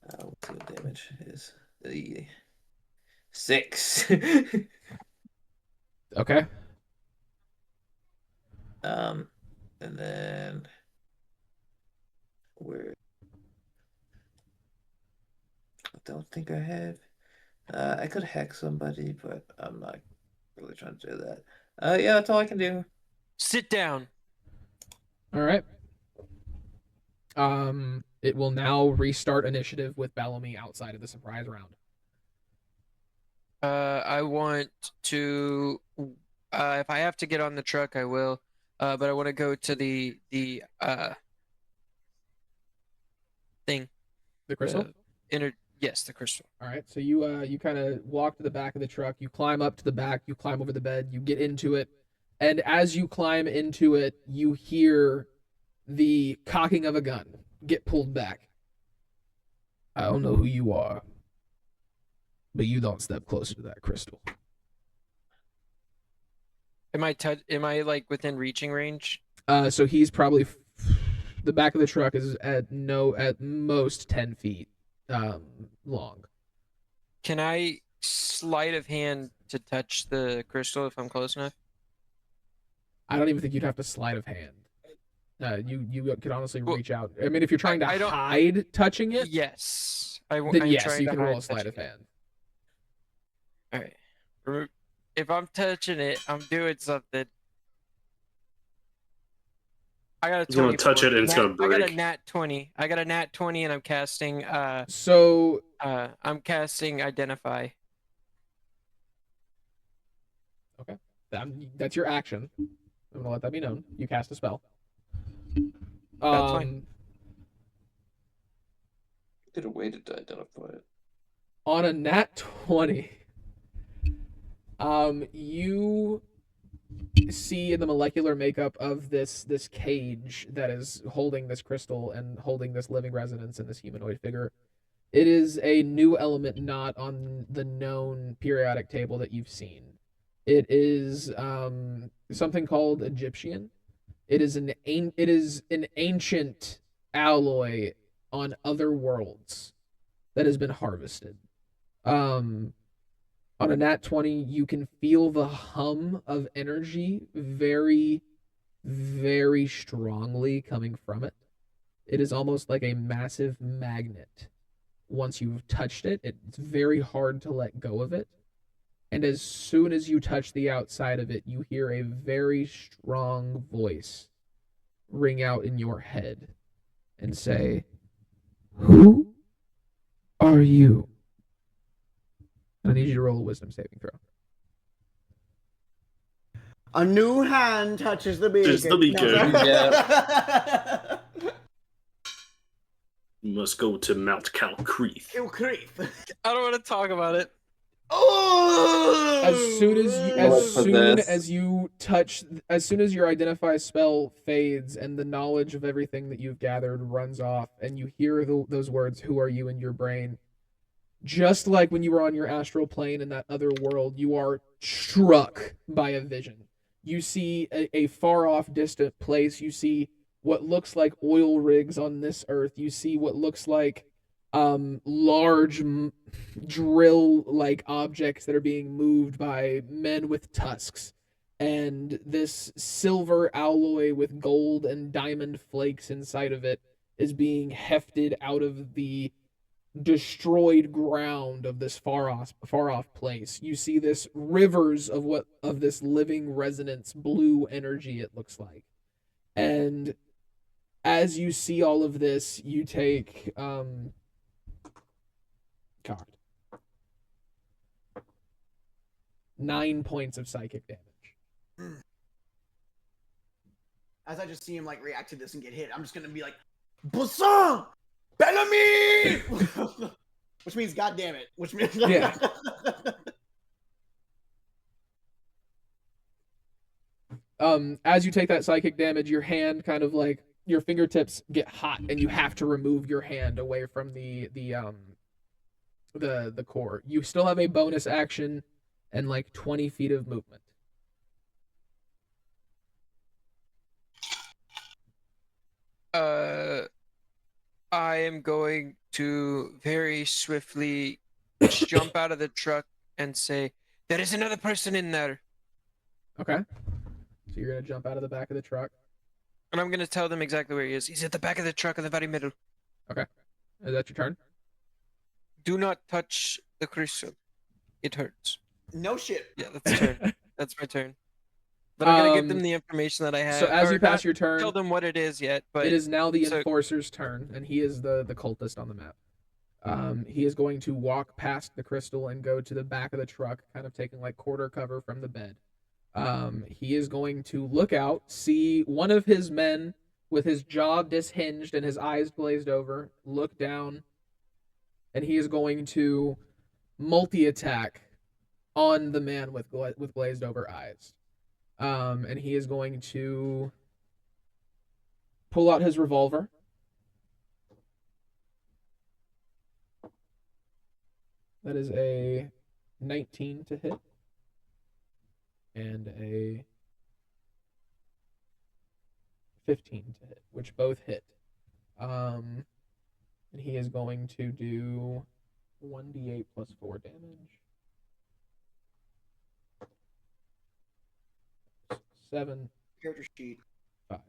Let's see what damage is. 6. Okay. And then where I don't think I have. I could hack somebody, but I'm not really trying to do that. Yeah, that's all I can do. Sit down. All right. It will now restart initiative with Bellamy outside of the surprise round. I want to. If I have to get on the truck, I will. But I want to go to the thing. The crystal. Yes, the crystal. All right. So you kind of walk to the back of the truck. You climb up to the back. You climb over the bed. You get into it, and as you climb into it, you hear the cocking of a gun get pulled back. I don't know who you are, but you don't step closer to that crystal. Am I like within reaching range? So he's probably the back of the truck is at most 10 feet long. Can I sleight of hand to touch the crystal if I'm close enough? I don't even think you'd have to sleight of hand. You could honestly Well, reach out. I mean, if you're trying to I don't- hide touching it, Yes. then I'm yes, trying you to can roll hide a sleight of touching it. hand. All right. If I'm touching it, I'm doing something. I got a He's gonna 20. touch it and it's gonna I got break. a nat 20. I got a nat 20, and I'm casting. So I'm casting identify. that's your action. I'm gonna let that be known. You cast a spell. That's fine. Could have waited to identify it. On a nat 20, you see in the molecular makeup of this cage that is holding this crystal and holding this living resonance in this humanoid figure. It is a new element not on the known periodic table that you've seen. It is something called Egyptian. It is an ancient alloy on other worlds that has been harvested. On a nat 20, you can feel the hum of energy very, very strongly coming from it. It is almost like a massive magnet. Once you've touched it, it's very hard to let go of it. And as soon as you touch the outside of it, you hear a very strong voice ring out in your head and say, "Who are you?" I need you to roll a wisdom saving throw. A new hand touches the beacon. Touches the beacon. No. You must go to Mount Calcreath. Ew, creep. I don't want to talk about it. Oh! As soon as your identify spell fades and the knowledge of everything that you've gathered runs off, and you hear those words, "Who are you?" in your brain, just like when you were on your astral plane in that other world, you are struck by a vision. You see a far off distant place. You see what looks like oil rigs on this earth. You see what looks like large drill-like objects that are being moved by men with tusks. And this silver alloy with gold and diamond flakes inside of it is being hefted out of the destroyed ground of this far off place. You see this rivers of this living resonance blue energy, it looks like. And as you see all of this, you take cocked 9 points of psychic damage. As I just see him like react to this and get hit, I'm just gonna be like, Boussin! Bellamy! Which means God damn it. Which means Yeah. As you take that psychic damage, your hand kind of like your fingertips get hot and you have to remove your hand away from the core. You still have a bonus action and like 20 feet of movement. I am going to very swiftly jump out of the truck and say, "There is another person in there." Okay. So you're gonna jump out of the back of the truck. And I'm going to tell them exactly where he is. He's at the back of the truck in the very middle. Okay. Is that your turn? Do not touch the crystal. It hurts. No shit. Yeah, that's turn. That's my turn. But I'm going to give them Um, the information that I have. So as or you pass not your turn, tell them what it is yet, but it is now the so- enforcer's turn, and he is the cultist on the map. He is going to walk past the crystal and go to the back of the truck, kind of taking like quarter cover from the bed. He is going to look out, see one of his men with his jaw dishinged and his eyes glazed over, look down, and he is going to multi-attack on the man with glazed over eyes. And he is going to pull out his revolver. That is a 19 to hit. And a 15 to hit, which both hit. And he is going to do 1d8 plus 4 damage. 7, Character sheet. 5,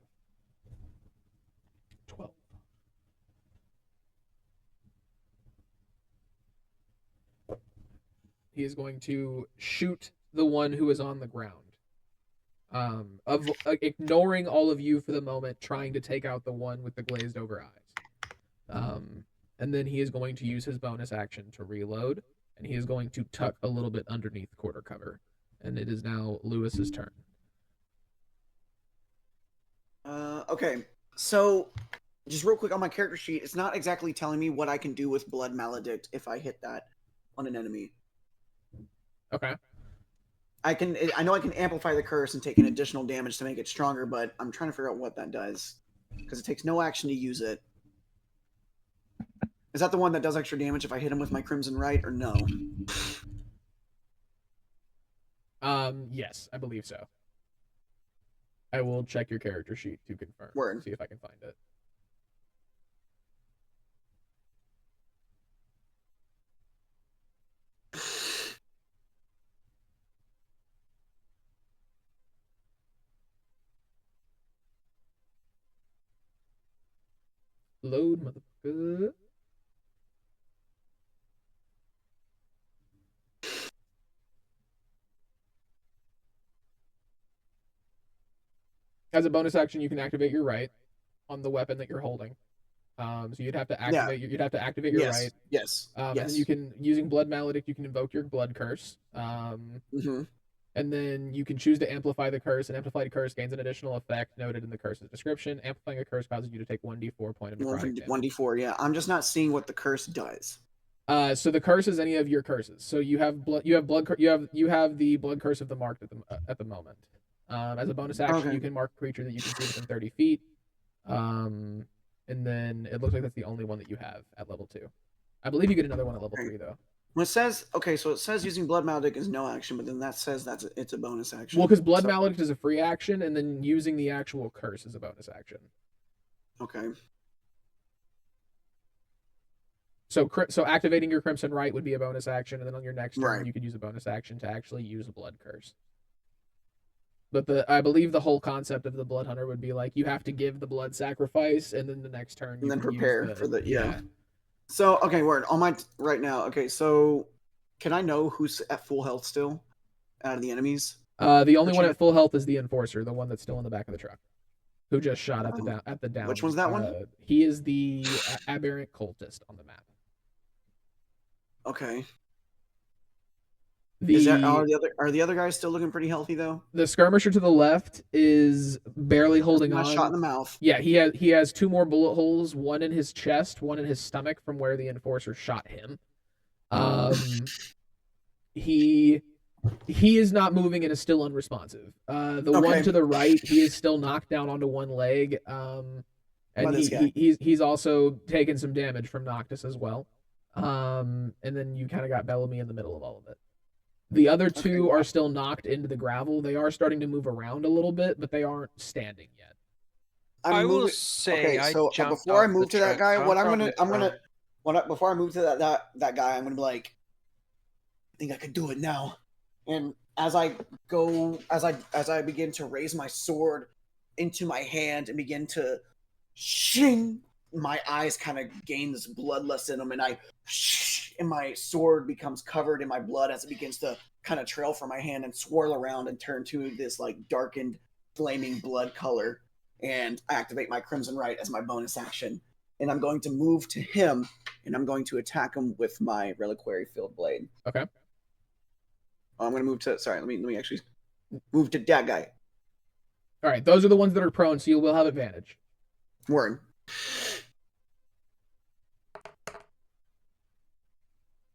12. He is going to shoot the one who is on the ground. Ignoring all of you for the moment, trying to take out the one with the glazed over eyes. And then he is going to use his bonus action to reload, and he is going to tuck a little bit underneath quarter cover. And it is now Lewis's turn. Okay, so just real quick on my character sheet, it's not exactly telling me what I can do with Blood Maledict if I hit that on an enemy. Okay. I know I can amplify the curse and take an additional damage to make it stronger, but I'm trying to figure out what that does because it takes no action to use it. Is that the one that does extra damage if I hit him with my Crimson Right, or no? Yes, I believe so. I will check your character sheet to confirm. Word. See if I can find it. Load, motherfucker. As a bonus action, you can activate your right on the weapon that you're holding. So you'd have to activate. You'd have to activate your right. Yes. And Yes. then you can, using Blood Maledict, you can invoke your Blood Curse. Mm-hmm. And then you can choose to amplify the curse. An amplified curse gains an additional effect noted in the curse's description. Amplifying a curse causes you to take 1d4 point of necrotic damage. 1d4. Yeah, I'm just not seeing what the curse does. So the curse is any of your curses. So you have you have the blood curse of the marked at the moment. As a bonus action, Okay. you can mark a creature that you can see within 30 feet. And then it looks like that's the only one that you have at level 2. I believe you get another one at level 3 though. When it says, okay, so it says using Blood Maledict is no action, but then that says it's a bonus action. Well, because Blood So- Maledict is a free action, and then using the actual curse is a bonus action. Okay. So activating your Crimson Right would be a bonus action, and then on your next turn Right. you could use a bonus action to actually use a Blood Curse. But I believe the whole concept of the Blood Hunter would be like you have to give the blood sacrifice, and then the next turn you And then can use prepare for the- yeah. So okay, word on my right now. Okay, so can I know who's at full health still out of the enemies? The only one Which at full health is the enforcer, the one that's still in the back of the truck, who just shot at the Oh. down at the down. Which one's that one? He is the aberrant cultist on the map. Okay. The Is that are the other guys still looking pretty healthy though? the skirmisher to the left is barely holding Got on. shot in the mouth. Yeah, he has 2 more bullet holes, one in his chest, one in his stomach from where the enforcer shot him. He is not moving and is still unresponsive. The one Okay. to the right, he is still knocked down onto one leg. And this guy? he's also taken some damage from Noctis as well. And then you kind of got Bellamy in the middle of all of it. The other two are still knocked into the gravel. They are starting to move around a little bit, but they aren't standing yet. I will moving- say, Okay, so jumped before I off move the to that truck. guy, I'll what I'm probably gonna throw- before I move to that guy, I'm gonna be like, I think I could do it now. And as I begin to raise my sword into my hand and begin to shing, my eyes kind of gain this bloodlust in them, and and my sword becomes covered in my blood as it begins to kind of trail from my hand and swirl around and turn to this like darkened, flaming blood color. And I activate my Crimson Right as my bonus action. And I'm going to move to him, and I'm going to attack him with my Reliquary Field Blade. Okay. I'm going to move to. Sorry, let me actually move to that guy. All right, those are the ones that are prone, so you will have advantage. Word.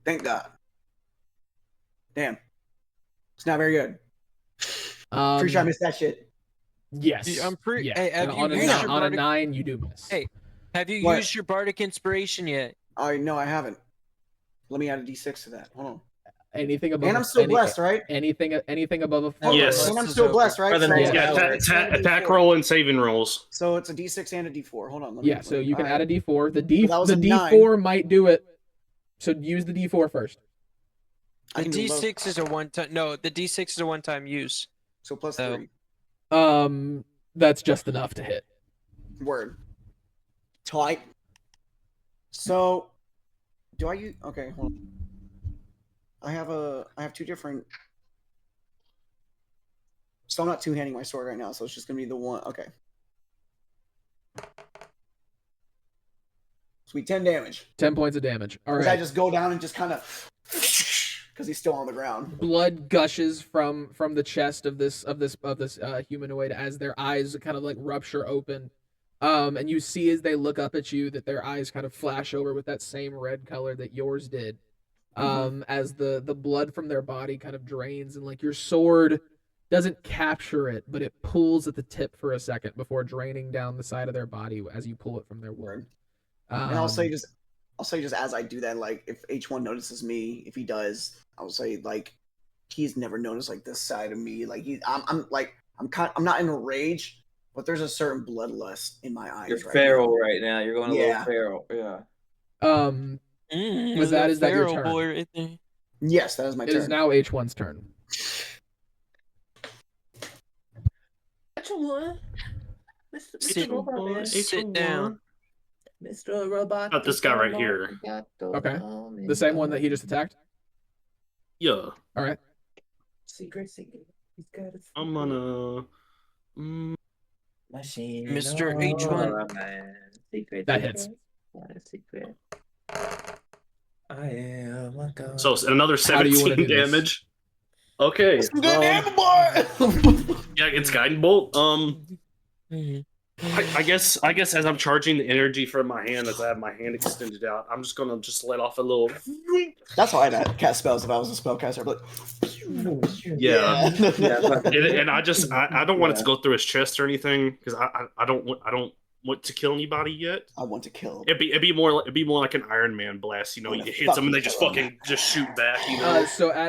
Thank God. Damn. It's not very good. Pretty sure I missed that shit. Yes. I'm pretty. Yeah. Hey, have And you on, a, used ni- your on a bardic... 9, you do miss. Hey, have you What? used your bardic inspiration yet? No, I haven't. Let me add a D6 to that. Hold on. Anything above And I'm still blessed, right? anything above a 4. No, Yes. And I'm is still over. blessed, right? For the So, next Yeah, hour. attack roll and saving rolls. So it's a D6 and a D4. Hold on. Let me, Yeah, so you can all add a right. D4. The So that was the a 9. D4 might do it. So use the D4 first. I The can do both. D6 is a one-time. No, the D6 is a one-time use. So plus So- 3. That's just enough to hit. Word. Tight. So, do I use? Okay, hold on. I have 2 different. So I'm not two-handing my sword right now, so it's just gonna be the one. Okay. Sweet, 10 damage. 10 points of damage. All Because right. I just go down and just kind of, because he's still on the ground. Blood gushes from the chest of this humanoid as their eyes kind of like rupture open. And you see as they look up at you that their eyes kind of flash over with that same red color that yours did. As the blood from their body kind of drains, and like your sword doesn't capture it, but it pulls at the tip for a second before draining down the side of their body as you pull it from their wound. And I'll say just as I do that, like if H1 notices me, if he does, I'll say like he's never noticed like this side of me. Like I'm not in a rage, but there's a certain bloodlust in my eyes. You're right feral now. right now. You're going a Yeah. little feral. Yeah. With that, is that your feral turn? boy right there. Yes, that is my It turn. is now H1's turn. Sit down. Mr. Robot. Not this guy right here. Okay. The same one that he just attacked? Yeah. All right. Secret. He's got a I'm gonna. machine. Mr. Oh, H1. man. Secret. That hits. What a secret. I am a god. So another How do you wanna 17 do this? damage. Okay. Good damn boy. Yeah, it's guiding bolt. Mhm. I guess as I'm charging the energy from my hand, as I have my hand extended out, I'm just gonna let off a little. That's how I'd cast spells if I was a spellcaster. But Yeah. Yeah, And I don't want it to go through his chest or anything because I don't want to kill anybody yet. I want to kill. It'd be more like an Iron Man blast. You know, Wanna you hit them and they just fucking fucking just shoot back. You know.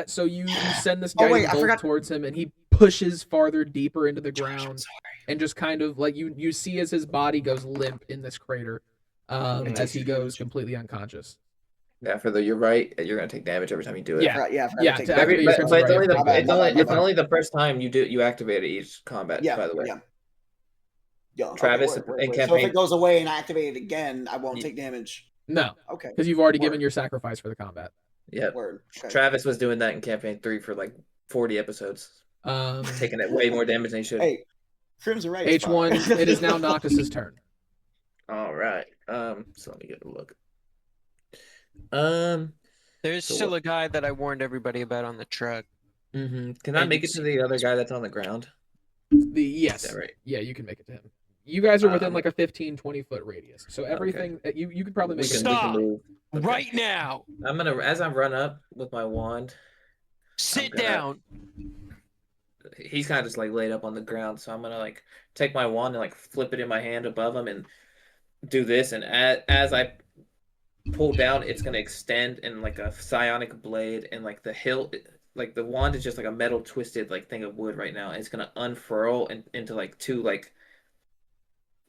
So you send this Oh, guy wait, I bolt forgot- towards him, and he pushes farther deeper into the ground, and just kind of like you see as his body goes limp in this crater, as he goes completely unconscious. Yeah, you're right. You're gonna take damage every time you do it. Yeah. I forgot Yeah, to take to that. activate But your it's Crimson only Right. the My bad, it's my only bad, my it's bad. only the first time you activate it each combat. Yeah, by the way. yeah. Travis word. in So if campaign- it goes away and I activate it again, I won't Ye- take damage. No, Okay. because you've already Word. given your sacrifice for the combat. Yep. Word. Okay. Travis was doing that in campaign 3 for like 40 episodes, taking it way more damage than he should. Hey, Crimson Right. H1, it is now Noctis's turn. All right. So let me get a look. There's So still what- a guy that I warned everybody about on the truck. Can I make it to the other guy that's on the ground? Yes. Is that right? Yeah, you can make it to him. You guys are within Um, like a 15, 20 foot radius. So everything you could probably We make can, it. we can Stop! move. Okay. Right now! I'm gonna, as I run up with my wand, Sit gonna- down! he's kind of just like laid up on the ground, so I'm gonna like take my wand and like flip it in my hand above him and do this, and as I pull down, it's gonna extend in like a psionic blade, and like the hilt, like the wand is just like a metal twisted like thing of wood right now, and it's gonna unfurl into like two like,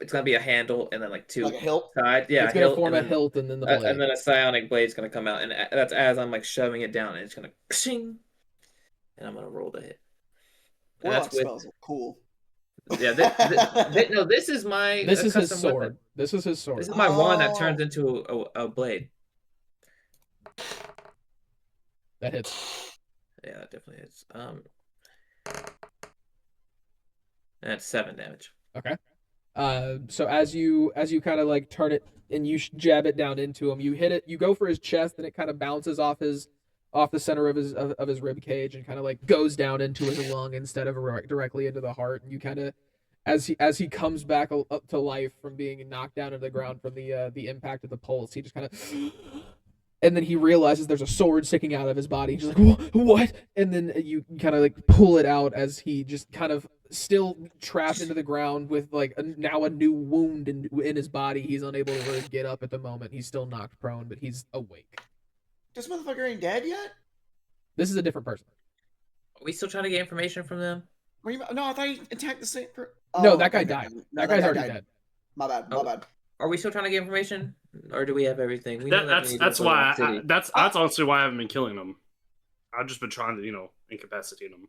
it's gonna be a handle and then like two Like a hilt. sides. Yeah, It's gonna hilt, form and a then- hilt and then the blade. and then a psionic blade's gonna come out, and that's as I'm like shoving it down, and it's gonna shing, and I'm gonna roll the hit. And Warlock that's with, spells are cool. yeah. No, this is my This is his custom sword. weapon. This is his sword. This is my wand that Oh. turns into a blade. That hits. Yeah, it definitely is. That's 7 damage. So as you kind of like turn it and you jab it down into him, you hit it. You go for his chest, and it kind of bounces off the center of his rib cage and kind of like goes down into his lung instead of directly into the heart. And you kind of, as he comes back up to life from being knocked down to the ground from the impact of the pulse, he just kind of. And then he realizes there's a sword sticking out of his body. He's like, "What?" And then you kind of like pull it out as he just kind of still trapped into the ground with like now a new wound in his body. He's unable to really get up at the moment. He's still knocked prone, but he's awake. This motherfucker ain't dead yet? This is a different person. Are we still trying to get information from them? No, I thought he attacked the same. No, that guy okay, died. No, That guy's guy already died. dead. My bad. My Oh. bad. Are we still trying to get information, or do we have everything? We know that we need to That's go to why Lost City. that's honestly why I haven't been killing them. I've just been trying to incapacitate them.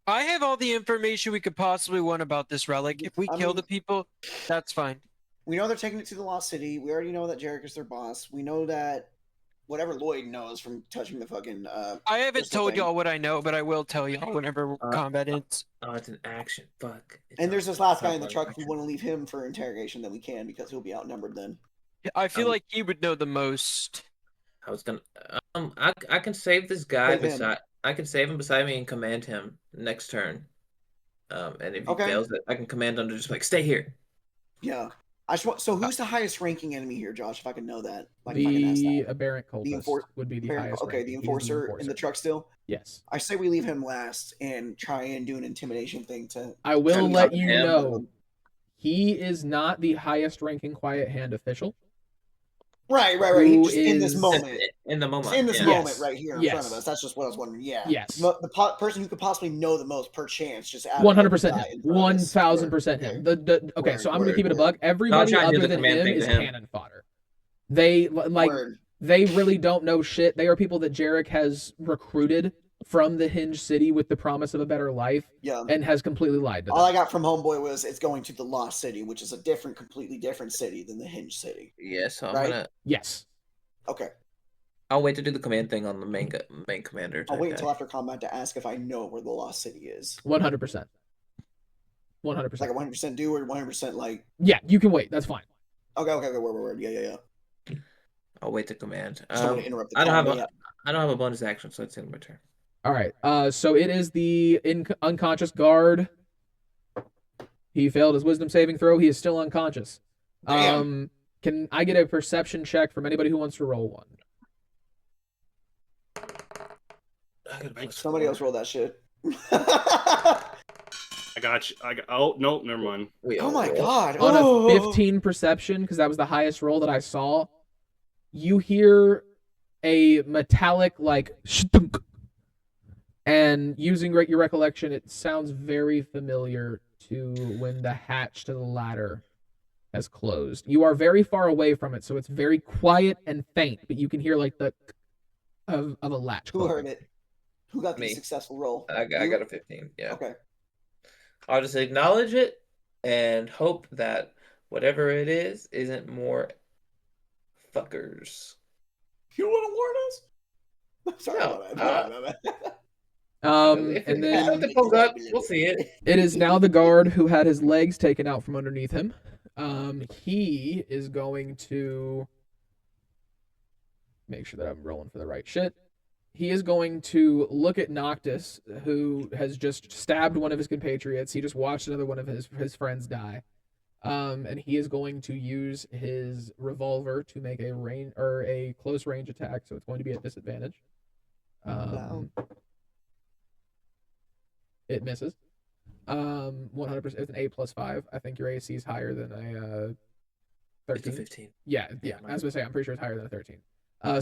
I have all the information we could possibly want about this relic. If we I kill mean- the people, that's fine. We know they're taking it to the Lost City. We already know that Jarek is their boss. We know that whatever Lloyd knows from touching the fucking. I haven't Crystal told thing. y'all what I know, but I will tell y'all whenever combat ends. Oh, it's an action. Fuck. It's And not- there's this last it's guy not in the an truck. If we action. want to leave him for interrogation, then we can because he'll be outnumbered then. I feel Um, like he would know the most. I was gonna. I can save this guy Save him. beside. I can save him beside me and command him next turn. And if he Okay. fails it, I can command him to just like stay here. Yeah. I just want. So who's the highest ranking enemy here, Josh? If I can know that, like if I can ask The that. aberrant cultist enfor- would be the Baron- highest. okay, ranking. the He's enforcer in the truck still. Yes. I say we leave him last and try and do an intimidation thing to. I will Trying to let talk you him. know he is not the highest ranking quiet hand official. Right. Who Just in this is- moment. In the moment. Just in this yeah. moment Yes. right here in Yes. front of us. That's just what I was wondering. Yeah. Yes. The person who could possibly know the most per chance just out of 100% every guy him. in front of us. 1000% him. Okay, Word, so I'm gonna word, keep it a word. bug. Everybody try and do other the than command him thing to is him. cannon fodder. They like Word. they really don't know shit. They are people that Jarek has recruited from the Hinge City with the promise of a better life Yeah. and has completely lied to All I them. got from Homeboy was it's going to the Lost City, which is a completely different city than the Hinge City. Yeah. So I'm Right? gonna. Yes. Okay. I'll wait to do the command thing on the main commander. I'll type wait guy. until after combat to ask if I know where the Lost City is. 100%. Like 100%. a 100% do or 100% like. Yeah, you can wait. That's fine. Okay. Word. Yeah. I'll wait to command. Just don't want to interrupt the I don't have combat. I don't have a bonus action, so it's in my turn. All right. So it is the unconscious guard. He failed his wisdom saving throw. He is still unconscious. Damn. Can I get a perception check from anybody who wants to roll one? I got a plus Somebody 4. else roll that shit. I got you. Oh no, never mind. We Oh all my roll. god. On Oh. a 15 perception, because that was the highest roll that I saw, you hear a metallic like shtunk. And using your recollection, it sounds very familiar to when the hatch to the ladder has closed. You are very far away from it, so it's very quiet and faint, but you can hear like the of a latch. Who closing. heard it? Who got the Me. successful roll? I You? got a 15. Yeah. Okay. I'll just acknowledge it and hope that whatever it is isn't more fuckers. You want to warn us? Sorry No, about that. If And if then it pulls up, we'll see it. it is now the guard who had his legs taken out from underneath him. He is going to make sure that I'm rolling for the right shit. He is going to look at Noctis, who has just stabbed one of his compatriots. He just watched another one of his friends die. And he is going to use his revolver to make a close range attack, so it's going to be at disadvantage. It misses. 100%. It's an 8+5. I think your AC is higher than a 13. It's a 15. Yeah. I was gonna say I'm pretty sure it's higher than a 13.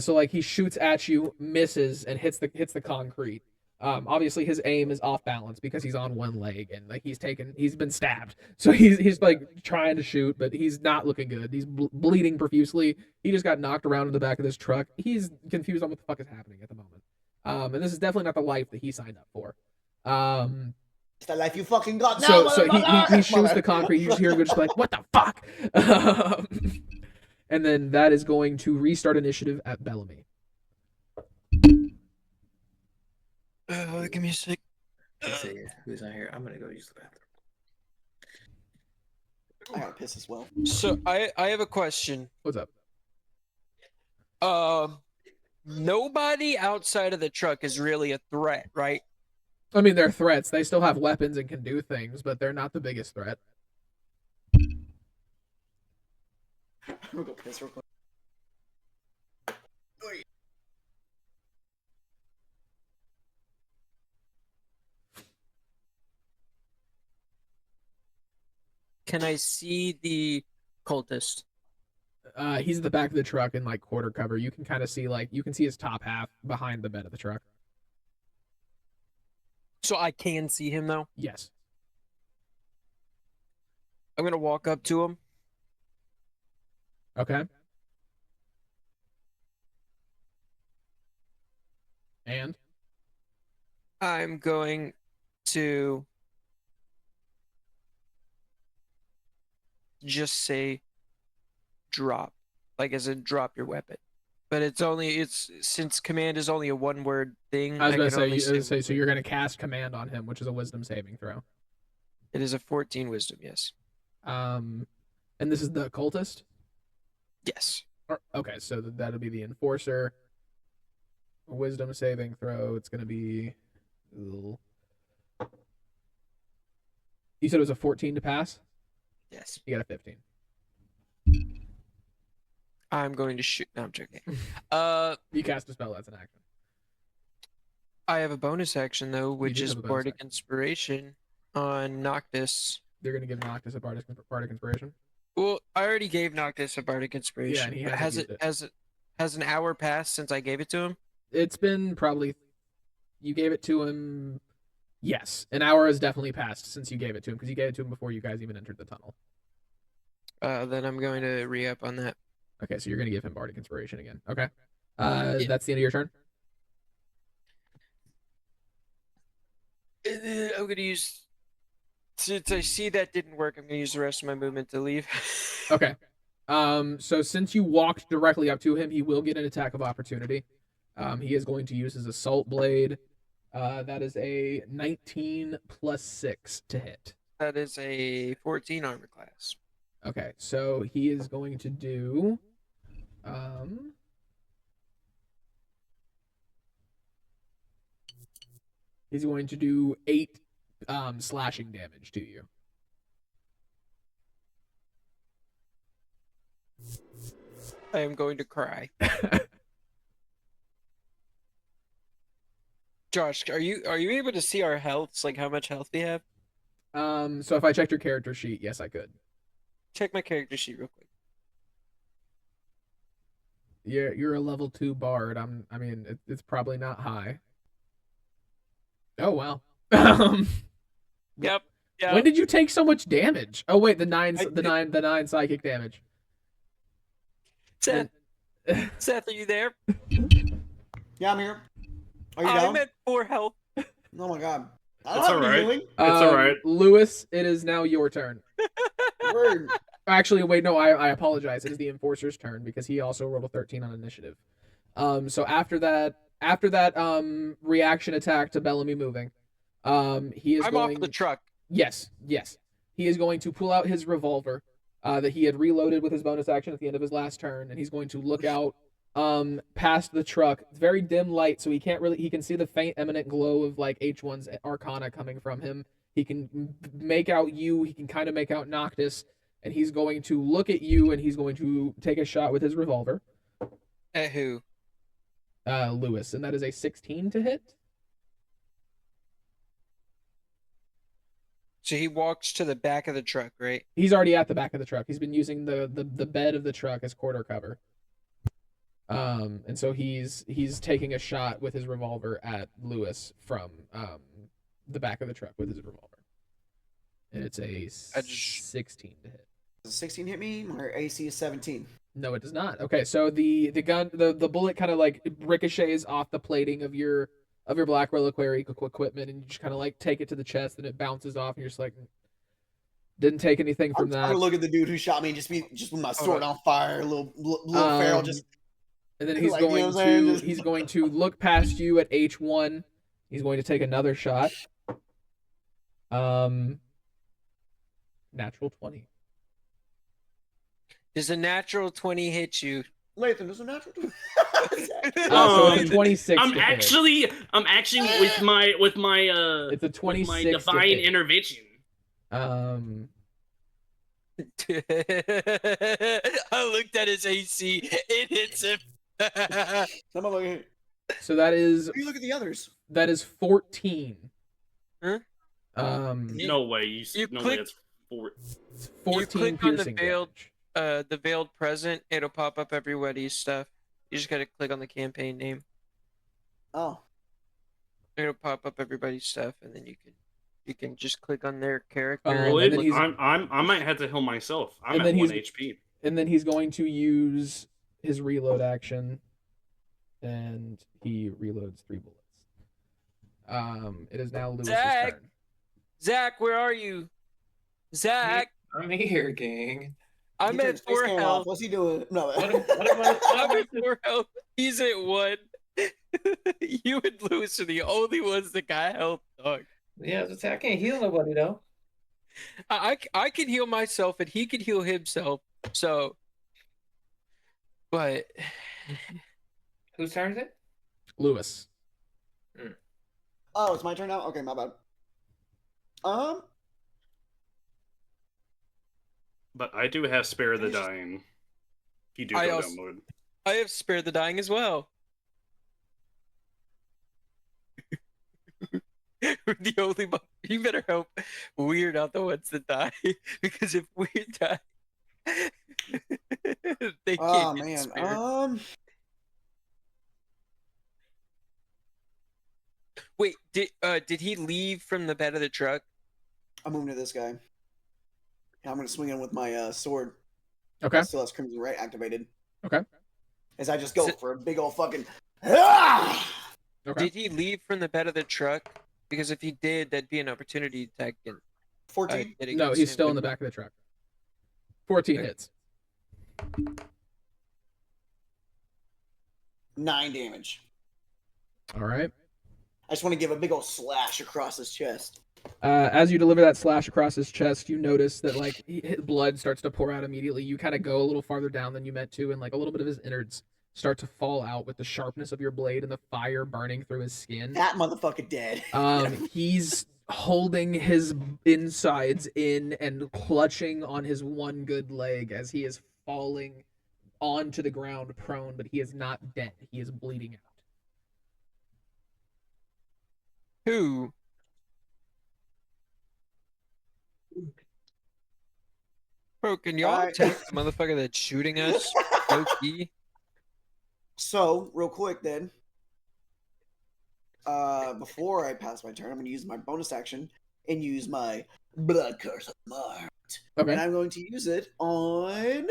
So like he shoots at you, misses, and hits the concrete. Obviously his aim is off balance because he's on one leg and like he's been stabbed. So he's like trying to shoot, but he's not looking good. He's bleeding profusely. He just got knocked around in the back of this truck. He's confused on what the fuck is happening at the moment. And this is definitely not the life that he signed up for. It's the life you fucking got now. So he shoots the concrete. You just hear him just like, what the fuck? And then that is going to restart initiative at Bellamy. Give me a sec. Let's see who's not here. I'm gonna go use the bathroom. I gotta piss as well. So I have a question. What's up? Nobody outside of the truck is really a threat, right? I mean, they're threats. They still have weapons and can do things, but they're not the biggest threat. I'm gonna go piss real quick. Can I see the cultist? He's at the back of the truck in like quarter cover. You can kind of see you can see his top half behind the bed of the truck. So I can see him though. Yes. I'm gonna walk up to him. Okay. And I'm going to just say drop, like as in drop your weapon. But it's since command is only a one-word thing. I was can going only to say, say so you're going to cast command on him, which is a wisdom saving throw. it is a 14 wisdom, yes. And this is the cultist? Yes. Okay, so that'll be the enforcer. Wisdom saving throw. It's going to be. You said it was a 14 to pass? Yes. You got a 15. I'm going to shoot. No, I'm joking. You cast a spell, that's an action. I have a bonus action though, which do is have a bonus Bardic action. Inspiration on Noctis. They're going to give Noctis a Bardic Inspiration? Well, I already gave Noctis a Bardic Inspiration. and he but hasn't used has an hour passed since I gave it to him? It's been probably. You gave it to him. Yes, an hour has definitely passed since you gave it to him because you gave it to him before you guys even entered the tunnel. Then I'm going to re-up on that. Okay, so you're going to give him Bardic Inspiration again. Okay. Yeah. That's the end of your turn? I'm going to use... Since I see that didn't work, I'm going to use the rest of my movement to leave. Okay. So since you walked directly up to him, he will get an attack of opportunity. He is going to use his Assault Blade. That is a 19 plus 6 to hit. That is a 14 armor class. Okay, so he is going to do. He's going to do 8 slashing damage to you. I am going to cry. Josh, are you able to see our healths, like how much health we have? So if I checked your character sheet, yes, I could. Check my character sheet real quick. You're a level 2 bard. I mean, it's probably not high. Oh wow. Yep. Yeah. When did you take so much damage? Oh wait, the 9 I the 9 psychic damage. Seth, Seth, are you there? Yeah, I'm here. Are you I'm down? at 4 health. Oh my god. I That's don't have any alright. healing. It's alright. Lewis, it is now your turn. Word. Actually, wait, no, I apologize. It is the enforcer's turn because he also rolled a 13 on initiative. So after that reaction attack to Bellamy moving, he is I'm going. off the truck. Yes. He is going to pull out his revolver that he had reloaded with his bonus action at the end of his last turn, and he's going to look out past the truck. It's very dim light, so he can see the faint eminent glow of like H1's Arcana coming from him. He can make out you, he can kind of make out Noctis, and he's going to look at you and he's going to take a shot with his revolver. At who? Lewis, and that is a 16 to hit. So he walks to the back of the truck, right? He's already at the back of the truck. He's been using the bed of the truck as quarter cover. And so he's taking a shot with his revolver at Lewis from the back of the truck with his revolver. And it's a 16 to hit. Does 16 hit me? My AC is 17. No, it does not. Okay, so the bullet kind of like ricochets off the plating of your Black Reliquary equipment, and you just kind of like take it to the chest, and it bounces off, and you're just like, didn't take anything from I'm that. gonna look at the dude who shot me and just with my sword on fire, little Farrell just. And then he's like, you know going what I'm to saying? he's going to look past you at H1. He's going to take another shot. Natural 20. Does a natural 20 hit you? Lathan, is a natural. So it's a 26. I'm to hit. actually with my It's a with 26. my to divine hit. intervention. Um, I looked at his AC. It hits him. Some of them. so that is You look at the others. 14. Huh? No way, you no click- way. It's 4. It's You 14 click on the piercing veiled, damage. the veiled present. It'll pop up everybody's stuff. You just gotta click on the campaign name. Oh, It'll pop up everybody's stuff, and then you can just click on their character. and and Would then look- he's- I might have to heal myself. I'm And at then 1 he's- HP. And then he's going to use his reload action, and he reloads 3 bullets. It is now Lewis's Zach! turn. Zach, where are you? Zach, I'm here, gang. I'm He turned at space 4 cam off. health. What's he doing? No. I'm at 4 health. He's at 1. You and Lewis are the only ones that got health, dog. Yeah, I can't heal nobody though. I can heal myself, and he can heal himself. So, but Whose turn is it? Lewis. Oh, it's my turn now. Okay, my bad. But I do have Spare the Dying. If you do I go also- download. I have Spare the Dying as well. We're the only one. You better hope we're not the ones that die, because if we die, they Oh can't get man. spared. Wait, did he leave from the bed of the truck? I'm moving to this guy. And I'm gonna swing in with my sword. Okay. Still has Crimson Ray activated. Okay. As I just go So- for a big old fucking. Ah! Okay. Did he leave from the bed of the truck? Because if he did, that'd be an opportunity attack. And 14. No, he's still in the back of the truck. 14 Okay. hits. 9 damage. All right. I just want to give a big old slash across his chest. As you deliver that slash across his chest, you notice that like his blood starts to pour out immediately. You kind of go a little farther down than you meant to, and like a little bit of his innards start to fall out with the sharpness of your blade and the fire burning through his skin. That motherfucker dead. He's holding his insides in and clutching on his one good leg as he is falling onto the ground prone, but he is not dead. He is bleeding out. Who? Bro, can y'all Alright. attack the motherfucker that's shooting us? Low key? So, real quick then. Before I pass my turn, I'm going to use my bonus action and use my Blood Curse of Mart. Okay. And I'm going to use it on.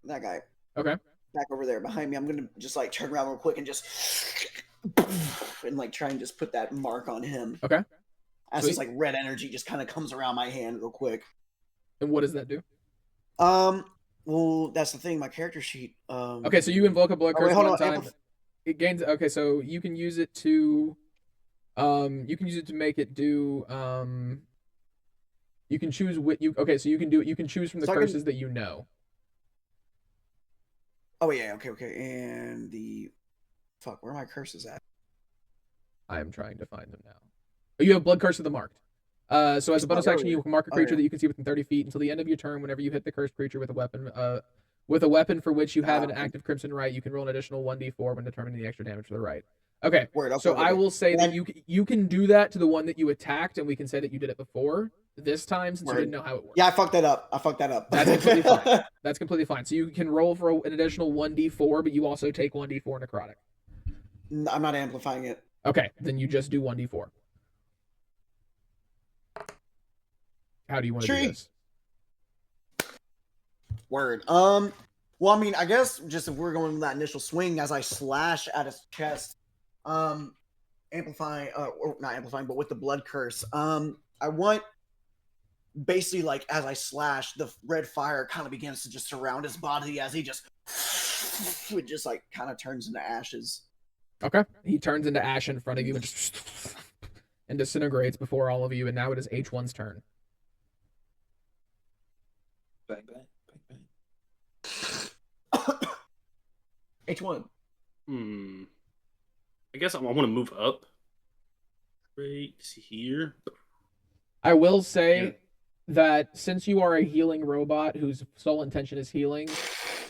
That guy. Okay. Back over there behind me. I'm going to just like turn around real quick and just. And like try and just put that mark on him. Okay. as Sweet. this like red energy just kind of comes around my hand real quick. And what does that do? Well, that's the thing. My character sheet. Okay, so you invoke a blood Oh, curse wait, hold one on. time. It gains. Okay, so you can use it to. You can use it to make it do. You can choose what you. Okay, so you can do. You can choose from the So I can- curses that you know. Oh yeah, okay. And the fuck, where are my curses at? I am trying to find them now. Oh, you have blood curse of the marked. So as a bonus Oh, action, you earlier. can mark a Oh, creature yeah. that you can see within 30 feet until the end of your turn. Whenever you hit the cursed creature with a weapon for which you have an Okay. active crimson right, you can roll an additional 1d4 when determining the extra damage for the right. Okay. Word. Okay, So okay, I okay. will say that Then- you can do that to the one that you attacked, and we can say that you did it before this time since you Word. didn't know how it worked. Yeah, I fucked that up. That's completely fine. That's completely fine. So you can roll for an additional 1d4, but you also take 1d4 necrotic. I'm not amplifying it. Okay, then you just do 1d4. How do you want to do Tree. this? Word. Well, I mean, I guess just if we're going with that initial swing as I slash at his chest, amplifying, or not amplifying, but with the blood curse. I want basically like as I slash, the red fire kind of begins to just surround his body as he just it just like kind of turns into ashes. Okay. He turns into ash in front of you and just and disintegrates before all of you, and now it is H1's turn. Bang, bang, bang, bang. H1. I guess I want to move up. Right here. I will say Yeah. that since you are a healing robot whose sole intention is healing,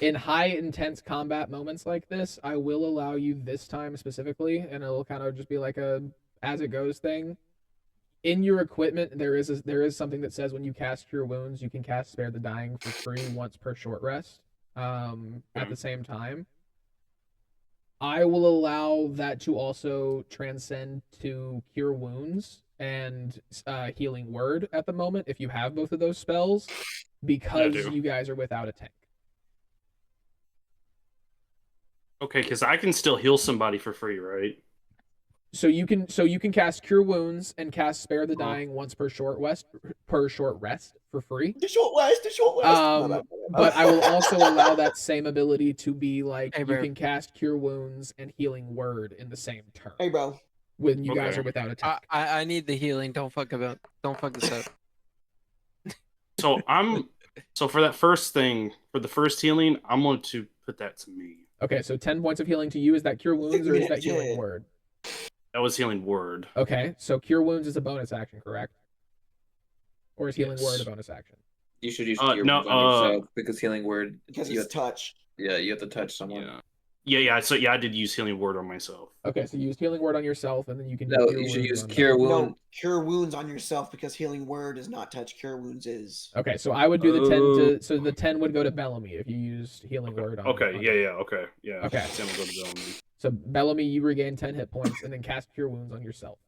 in high intense combat moments like this, I will allow you this time specifically, and it'll kind of just be like a as it goes thing. In your equipment, there is something that says when you cast Cure Wounds, you can cast Spare the Dying for free once per short rest. At the same time, I will allow that to also transcend to Cure Wounds and Healing Word at the moment if you have both of those spells, because do. you guys are without a tank. Okay, because I can still heal somebody for free, right? So you can cast Cure Wounds and cast Spare the Uh-huh. Dying once per short rest for free. The short west. My bad. But I will also allow that same ability to be like Hey, you bro. can cast Cure Wounds and Healing Word in the same turn Hey, bro. when you guys Okay. are without a tank. I need the healing. Don't fuck this up. So for that first thing, for the first healing, I'm going to put that to me. Okay, so 10 points of healing to you. Is that Cure Wounds or is that Yeah. Healing Word? That was healing word. Okay, so Cure Wounds is a bonus action, correct? Or is Healing Yes. Word a bonus action? You should use No, your wounds on yourself because healing word. Because you it's touch. Yeah, you have to touch someone. Yeah. So I did use healing word on myself. Okay, so use Healing Word on yourself, and then you can do No, Cure you should Wounds use on cure them. wound. No, cure wounds on yourself because healing word is not touch. Cure wounds is. Okay, so I would do the 10 to so the 10 would go to Bellamy if you used Healing Word on. Okay, on yeah, them. okay, yeah. Okay. Sam will go to Bellamy. So Bellamy, you regain 10 hit points, and then cast Cure Wounds on yourself.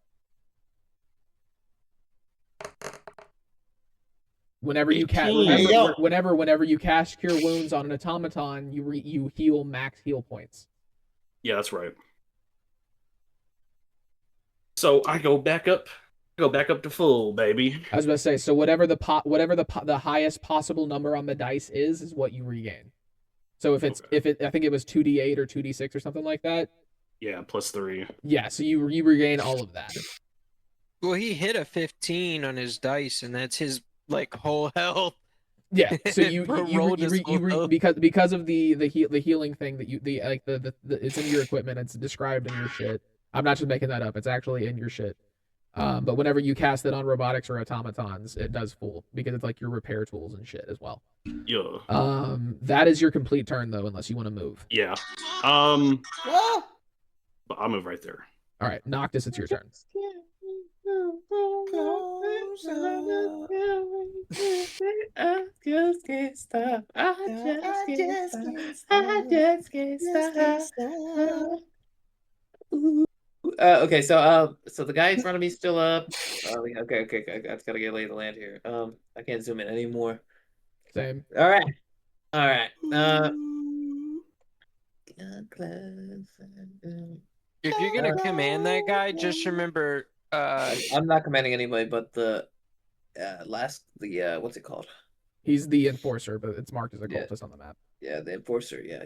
Whenever you cast, 18. Hey, yo. whenever you cast Cure Wounds on an automaton, you heal max heal points. Yeah, that's right. So I go back up to full, baby. I was about to say, so whatever the highest possible number on the dice is what you regain. So if Okay. I think it was 2d8 or 2d6 or something like that. Yeah, +3. Yeah, so you regain all of that. Well, he hit a 15 on his dice, and that's his like whole health. Yeah, so you Bro you, rolled you, his re- you, whole re- health. because of the healing thing that you the it's in your equipment, it's described in your shit. I'm not just making that up, it's actually in your shit. But whenever you cast it on robotics or automatons, it does full because it's like your repair tools and shit as well. Yeah. That is your complete turn though, unless you want to move. Yeah. Ah! But I'll move right there. All right, Noctis, it's your turn. I just can't stop. Okay, so the guy in front of me still up. Okay, I just gotta get lay of the land here. I can't zoom in anymore. Same. All right. If you're gonna command that guy, just remember I'm not commanding anybody, but the what's it called? He's the enforcer, but it's marked as a Yeah. cultist on the map. Yeah, the enforcer. Yeah.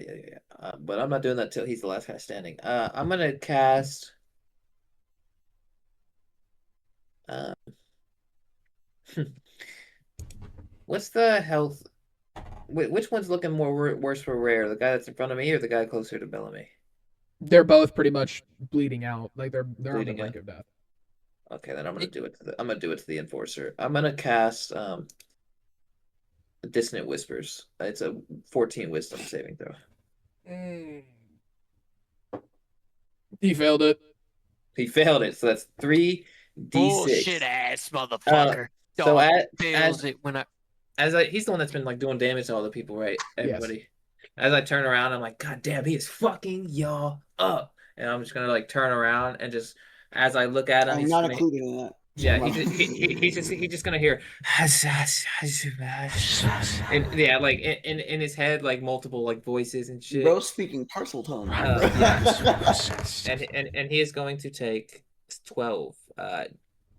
But I'm not doing that till he's the last guy standing. I'm gonna cast. Um, what's the health? Which one's looking worse for rare? The guy that's in front of me or the guy closer to Bellamy? They're both pretty much bleeding out. Like they're on the Bleeding brink out. of death. Okay, then I'm gonna do it to the enforcer. I'm gonna cast Dissonant Whispers. It's a 14 Wisdom saving throw. He failed it. He failed it, so that's 3d6. Bullshit ass motherfucker. So Dog as fails it when he's the one that's been like doing damage to all the people, right? Everybody. As I turn around, I'm like, God damn, he is fucking y'all up. And I'm just gonna like turn around and just as I look at him, I'm he's not gonna, included in that. yeah, he's just gonna hear and yeah, like in his head, like multiple like voices and shit. Bro speaking parcel tongue. And he is going to take 12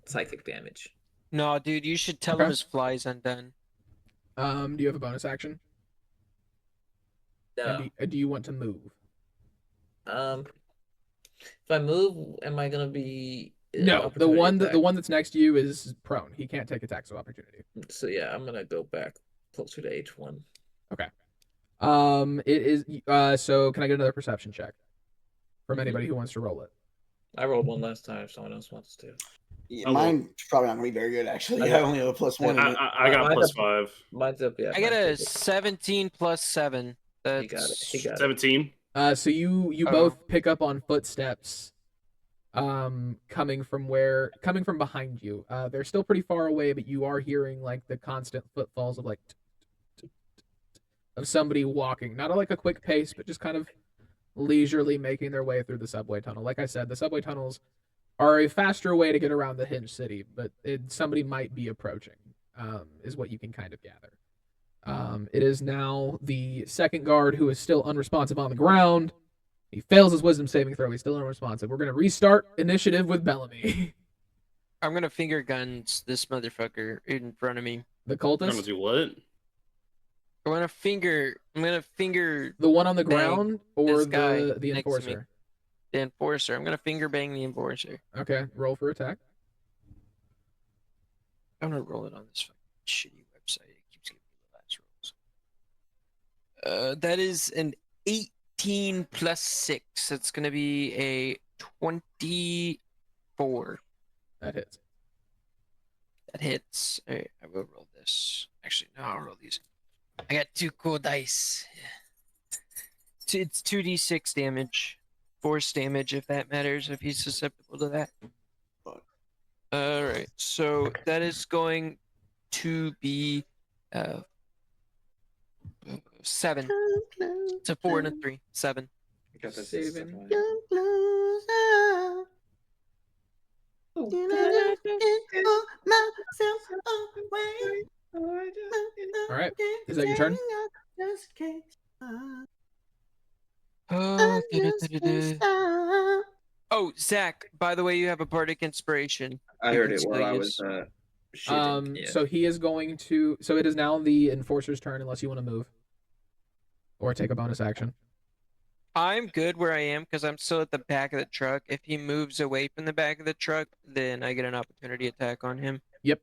psychic damage. No, dude, you should tell Okay. him his fly's undone. Do you have a bonus action? No. And do you want to move? If I move, am I gonna be No, the opportunity one that's next to you is prone. He can't take attacks of opportunity. attack? So yeah, I'm gonna go back closer to H1. It is so can I get another perception check from anybody who wants to roll it? I rolled one last time. If someone else wants to, Yeah, mine's probably not gonna be very good actually. I only have a +1 in it. I got Mine's +5. mine's up. Yeah, I got a mine's up. 17 plus 7. That's... He got it. He got it. 17. So you Oh. both pick up on footsteps coming from behind you. They're still pretty far away, but you are hearing like the constant footfalls of like of somebody walking, not at like a quick pace, but just kind of leisurely making their way through the subway tunnel. Like I said, the subway tunnels are a faster way to get around the Hinge City, but somebody might be approaching, is what you can kind of gather. It is now the second guard who is still unresponsive on the ground. He fails his wisdom saving throw. He's still unresponsive. We're going to restart initiative with Bellamy. I'm gonna finger guns this motherfucker in front of me. The I'm gonna cultist? do what? I'm gonna finger The one on the Bang. ground or This guy the next to me. enforcer? the enforcer. I'm gonna finger bang the enforcer. Okay, roll for attack. I'm gonna roll it on this fucking shitty website. It keeps giving me the last rolls. That is an 18 plus 6. It's gonna be a 24. That hits. That hits. All right, I will roll this. Actually, no, I'll roll these. I got 2 cool dice. It's 2d6 damage. Force damage, if that matters, if he's susceptible to that. Fuck. Alright, so that is going to be 7. It's a 4 and a 3. 7. I got this Saving. All right, is that your turn? Oh, Zach, by the way, you have a bardic inspiration. I You heard can it while still I use- was shooting. Yeah. So he is going to. So it is now the enforcer's turn, unless you want to move or take a bonus action. I'm good where I am because I'm still at the back of the truck. If he moves away from the back of the truck, then I get an opportunity attack on him. Yep.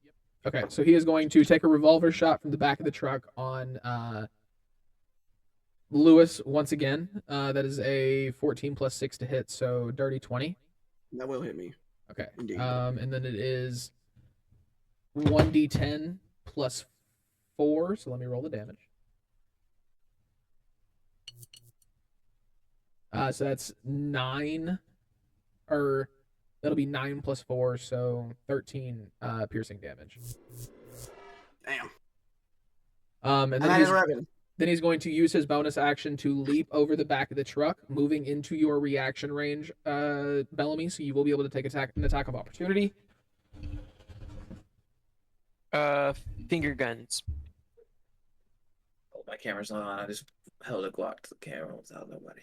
Okay, so he is going to take a revolver shot from the back of the truck on Lewis once again. That is a 14 plus 6 to hit, so dirty 20. That will hit me. Okay. Indeed. And then it is 1d10 plus 4, so let me roll the damage. So that's 9, or that'll be 9 plus 4, so 13 piercing damage. Damn. And And then I he's, had 11. then he's going to use his bonus action to leap over the back of the truck, moving into your reaction range, Bellamy, so you will be able to take an attack of opportunity. Finger guns. Oh, my camera's not on. I just held a Glock to the camera without nobody.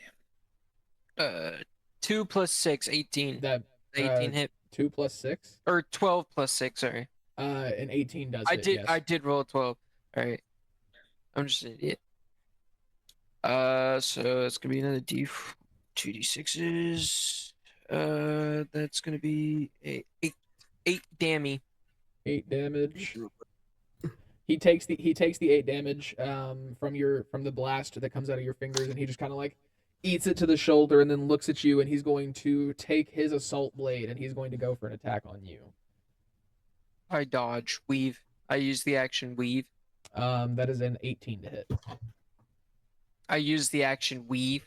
2 plus 6, 18. That 18 hit. 2 plus 6. Or 12 plus 6, sorry. An 18 does I hit. did Yes. I did roll a 12. All right. I'm just an idiot. So it's gonna be another two d6s. That's gonna be eight dammy. 8 damage. He takes the 8 damage from the blast that comes out of your fingers, and he just kind of like eats it to the shoulder, and then looks at you, and he's going to take his assault blade, and he's going to go for an attack on you. I dodge, weave. I use the action weave. That is an 18 to hit. I use the action weave.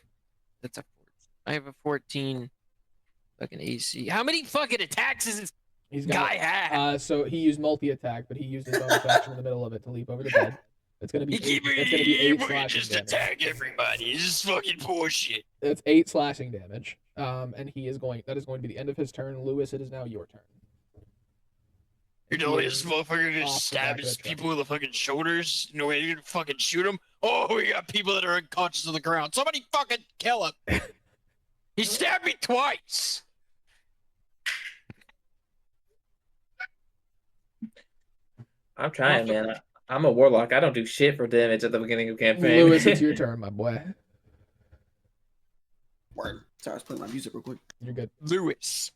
That's a 14. I have a 14 fucking AC. How many fucking attacks is this He's guy got. have? So he used multi-attack, but he used his bonus action in the middle of it to leap over the bed. It's gonna be 8, it's gonna be 8 slashing damage. attack everybody. This is fucking bullshit. It's 8 slashing damage. And that is going to be the end of his turn. Lewis, it is now your turn. You know, He this is motherfucker off just the back of stabs the truck. people with the fucking shoulders. No way, you're gonna fucking shoot him. Oh, we got people that are unconscious on the ground. Somebody fucking kill him. He stabbed me twice. I'm trying, man. I'm a warlock. I don't do shit for damage at the beginning of campaign. Lewis, it's your turn, my boy. Word. Sorry, I was playing my music real quick. You're good. Lewis,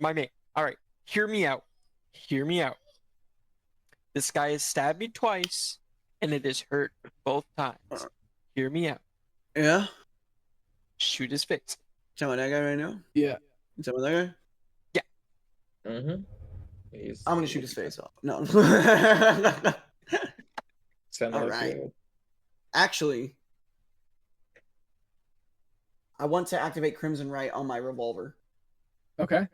my man. All right, hear me out. This guy has stabbed me twice, and it has hurt both times. Hear me out. Yeah? Shoot his face. Tell me that guy right now? Yeah. You tell me that guy? Mm-hmm. I'm gonna shoot his face off. No. All right. Actually, I want to activate Crimson Right on my revolver. Okay.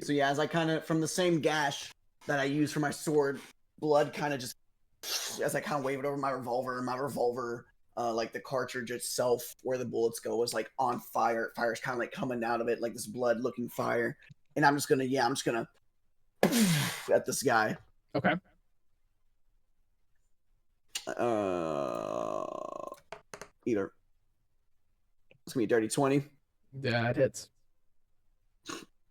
So yeah, as I kind of, from the same gash that I use for my sword, blood kind of just, as I kind of wave it over my revolver, like the cartridge itself, where the bullets go, is like on fire. Fire's kind of like coming out of it, like this blood-looking fire. And I'm just gonna at this guy. Okay. Either. It's gonna be a dirty 20. Yeah, it hits.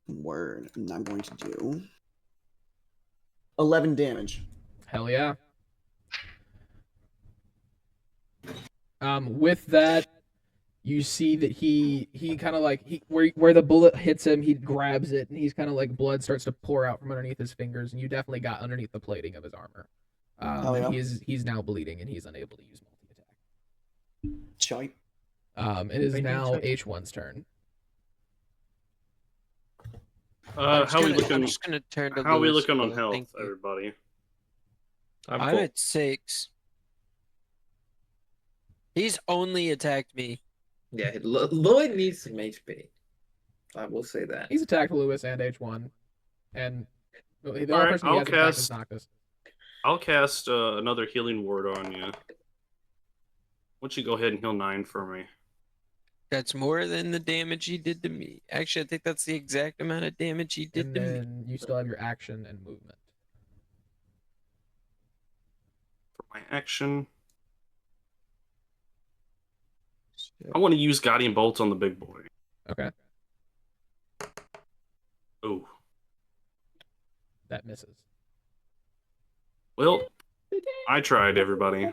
Word. And I'm going to do 11 damage. Hell yeah. With that, you see that he kind of like where the bullet hits him, he grabs it, and he's kind of like blood starts to pour out from underneath his fingers, and you definitely got underneath the plating of his armor. Yeah. He's now bleeding, and he's unable to use multi-attack. Chite. It is Wait, now check. H1's turn. How are we I'm looking? just gonna turn to How are we Lewis looking on for health, thank you. everybody? I'm full. at 6. He's only attacked me. Yeah, Lloyd needs some HP. I will say that. He's attacked Lewis and H1, and the only Alright, person he I'll hasn't attacked is cast- Noctis. I'll cast another healing word on you. Why don't you go ahead and heal 9 for me? That's more than the damage he did to me. Actually, I think that's the exact amount of damage he did And to me. then you still have your action and movement. For my action, I want to use Guardian Bolt on the big boy. Okay, Oh, that misses. well, I tried, everybody. Do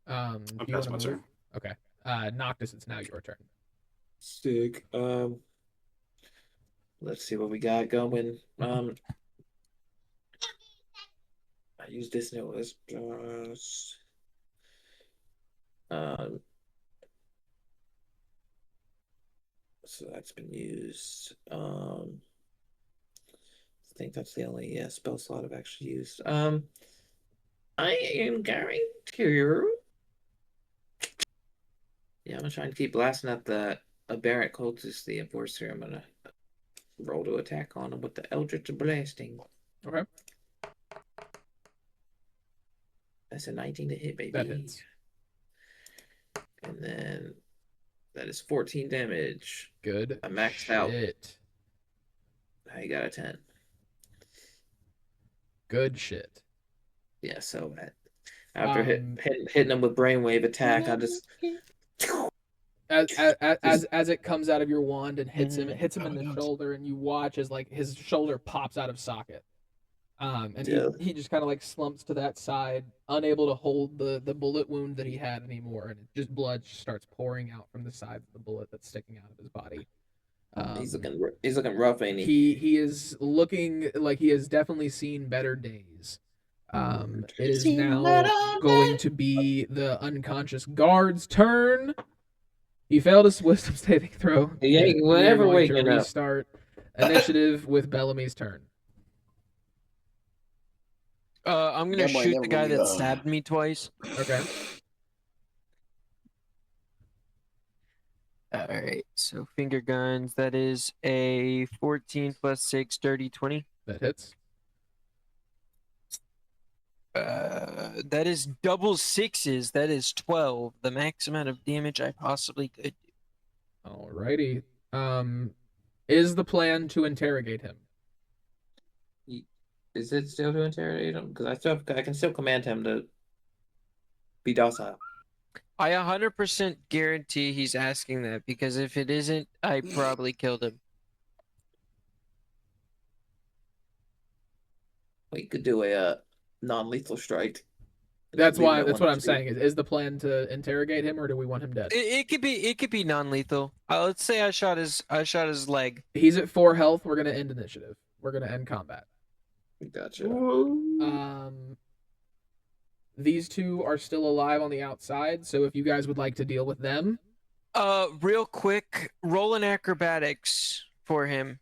I'm you past wanna my move? turn. Okay. Noctis, it's now your turn. Sick. Let's see what we got going. I used this note as plus. So that's been used. I think that's the only spell slot I've actually used. I am going to. Yeah, I'm gonna try and keep blasting at the aberrant cultist, the enforcer. I'm gonna roll to attack on him with the Eldritch Blasting. Okay. That's a 19 to hit, baby. That hits. And then that is 14 damage. Good. I maxed out. Shit. I got a 10. Good shit. Yeah, so after Um, hitting him with brainwave attack, I just As it comes out of your wand and hits him, it hits him in the shoulder, and you watch as like his shoulder pops out of socket. And Yeah. he just kind of like slumps to that side, unable to hold the bullet wound that he had anymore, and just blood starts pouring out from the side of the bullet that's sticking out of his body. He's looking rough, ain't he? He is looking like he has definitely seen better days. It is now going to be the unconscious guard's turn. He failed his wisdom saving throw. Yeah, We are whenever going to waking up. restart initiative with Bellamy's turn. I'm gonna Yeah, boy, shoot never the guy really, that stabbed me twice. Okay. All right, so finger guns. That is a 14 plus 6, dirty 20. That hits. That is double sixes. That is 12. The max amount of damage I possibly could do. Alrighty. Is the plan to interrogate him? Is it still to interrogate him? Because I can still command him to be docile. I 100% guarantee he's asking that, because if it isn't, I probably killed him. We could do a non-lethal strike. That's Leave him why. at That's 1 what I'm HP. saying. Is the plan to interrogate him, or do we want him dead? It could be non-lethal. Let's say I shot his leg. He's at 4 health. We're gonna end initiative. We're gonna end combat. Gotcha. These two are still alive on the outside, so if you guys would like to deal with them, Real quick, roll an acrobatics for him,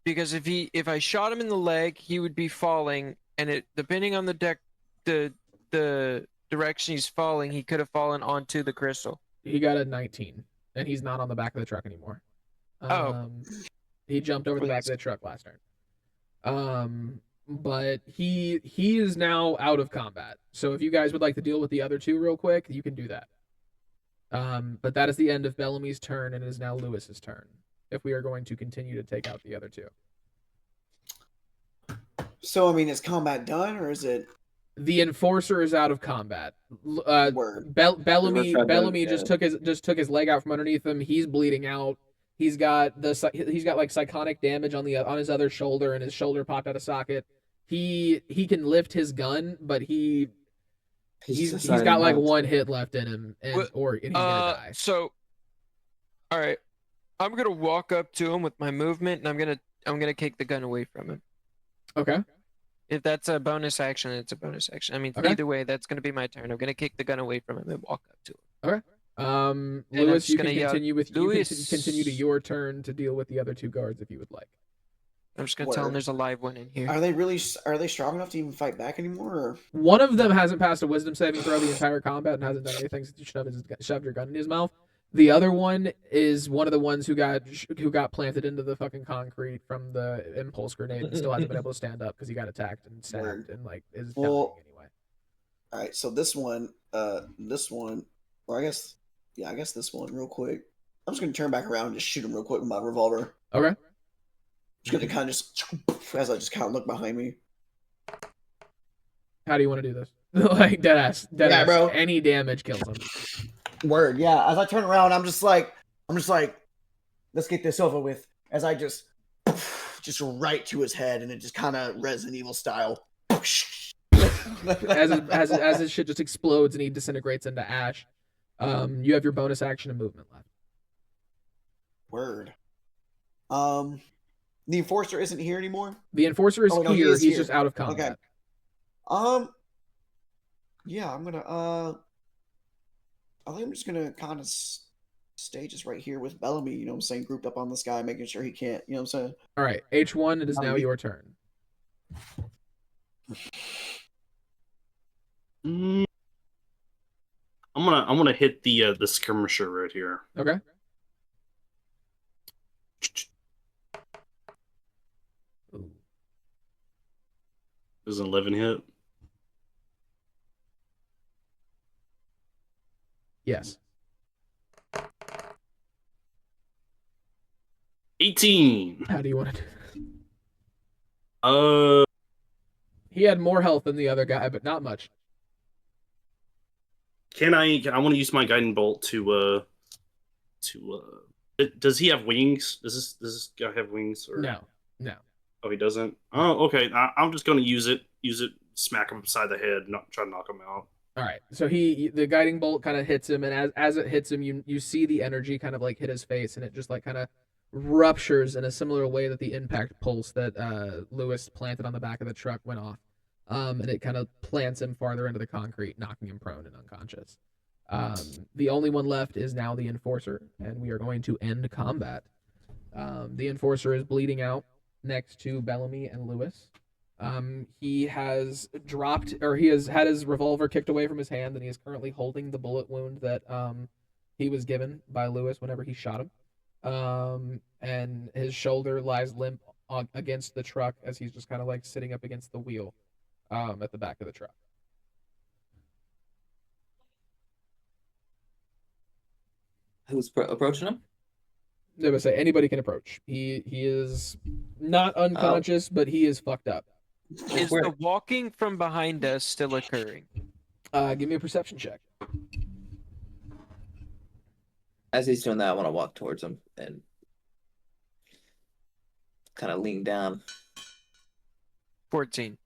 because if I shot him in the leg, he would be falling, and it depending on the direction he's falling, he could have fallen onto the crystal. he got a 19, and he's not on the back of the truck anymore. He jumped over the back of the truck last turn. But he is now out of combat. So if you guys would like to deal with the other two real quick, you can do that. But that is the end of Bellamy's turn, and it is now Lewis's turn. If we are going to continue to take out the other two, So I mean, is combat done or is it the enforcer is out of combat. word? Bellamy just took his leg out from underneath him. He's bleeding out. He's got like psychotic damage on his other shoulder, and his shoulder popped out of socket. He can lift his gun, but he's got like 1 hit left in him, and he's gonna die. So, all right, I'm gonna walk up to him with my movement, and I'm gonna kick the gun away from him. Okay. If that's a bonus action, it's a bonus action. I mean, Okay. either way, that's gonna be my turn. I'm gonna kick the gun away from him and walk up to him. And I'm Lewis, just you can gonna yell, continue "Lewis!" continue to your turn to deal with the other two guards if you would like. I'm just gonna tell him Word. there's a live one in here. Are they strong enough to even fight back anymore? Or? One of them hasn't passed a wisdom saving throw the entire combat and hasn't done anything since you shoved your gun in his mouth. The other one is one of the ones who got planted into the fucking concrete from the impulse grenade and still hasn't been able to stand up because he got attacked and stabbed Word. and like is Well, dying anyway. All right, so this one, or I guess this one, real quick. I'm just gonna turn back around and just shoot him real quick with my revolver. Okay. Just gonna kind of just as I just kind of look behind me. How do you want to do this? Like deadass, Yeah, bro. Any damage kills him. Word, yeah. As I turn around, I'm just like, let's get this over with. As I just right to his head, and it just kind of Resident Evil style. as his shit just explodes and he disintegrates into ash. You have your bonus action and movement left. Word. The enforcer isn't here anymore. The enforcer is Oh, no, he here. is He's here. just out of combat. Yeah, I'm gonna I think I'm just gonna kind of stay just right here with Bellamy, you know what I'm saying, grouped up on this guy, making sure he can't, you know what I'm saying. All right, H1. It is now your turn. I'm gonna hit the skirmisher right here. Okay. Ooh. Does an 11 hit? Yes. 18. How do you want to do Uh, He had more health than the other guy, but not much. I want to use my guiding bolt to Does he have wings? Does this guy have wings? Or... No, no. Oh, he doesn't. Oh, okay. I'm just gonna use it. Smack him upside the head. Not try to knock him out. All right. So the guiding bolt kind of hits him, and as it hits him, you see the energy kind of like hit his face, and it just like kind of ruptures in a similar way that the impact pulse that Lewis planted on the back of the truck went off. And it kind of plants him farther into the concrete, knocking him prone and unconscious. The only one left is now the Enforcer, and we are going to end combat. The Enforcer is bleeding out next to Bellamy and Lewis. He has dropped, or he has had his revolver kicked away from his hand, and he is currently holding the bullet wound that he was given by Lewis whenever he shot him. And his shoulder lies limp against the truck as he's just kind of like sitting up against the wheel at the back of the truck. Who's approaching him? I would say anybody can approach. He is not unconscious, but he is fucked up. Is Where- the walking from behind us still occurring? Give me a perception check. As he's doing that, I want to walk towards him and kind of lean down. 14.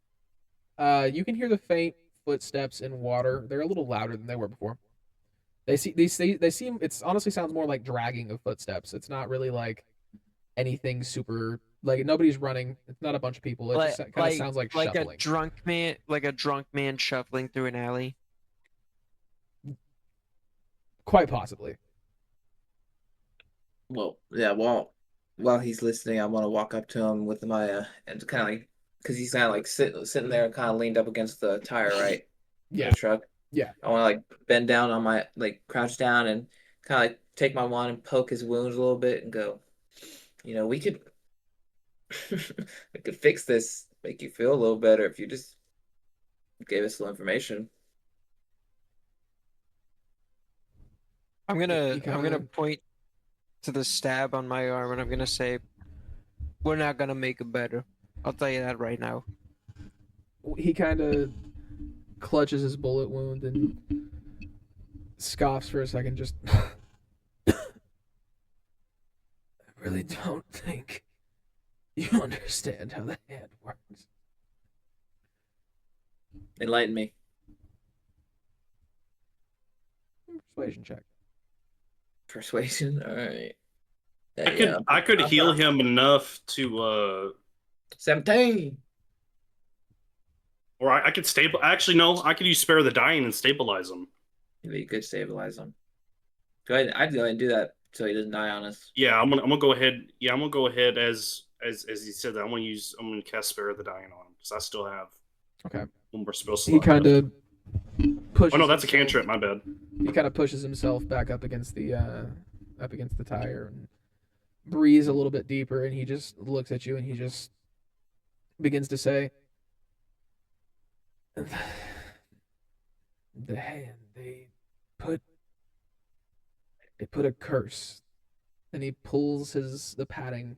You can hear the faint footsteps in water. They're a little louder than they were before. They seem. It's honestly sounds more like dragging of footsteps. It's not really like anything super. Like nobody's running. It's not a bunch of people. It just kind of sounds like shuffling. a drunk man shuffling through an alley. Quite possibly. Well, yeah. While he's listening, I want to walk up to him with my and kind of like, because he's kind of like sitting there and kind of leaned up against the tire, right? Yeah. The truck. Yeah. I want to like bend down on my crouch down and kind of like take my wand and poke his wounds a little bit and go, we could we could fix this, make you feel a little better if you just gave us a little information. I'm gonna kinda- point to the stab on my arm and I'm gonna say, we're not gonna make it better. I'll tell you that right now. He kind of clutches his bullet wound and scoffs for a second. Just, I really don't think you understand how the hand works. Enlighten me. Persuasion check. Persuasion. All right. I could heal him enough to 17. or I could stable. Actually, no, I could use Spare the Dying and stabilize him. You could stabilize him. Go ahead. I'd go ahead and do that so he doesn't die on us. Yeah, I'm gonna go ahead. Yeah, I'm gonna go ahead as he said that. I'm gonna cast Spare the Dying on him because I still have Okay. one more spell slot. He kind of pushes. Oh no, that's a himself- cantrip. My bad. He kind of pushes himself back up against the tire and breathes a little bit deeper, and he just looks at you and he just begins to say, "The hand they put a curse," and he pulls the padding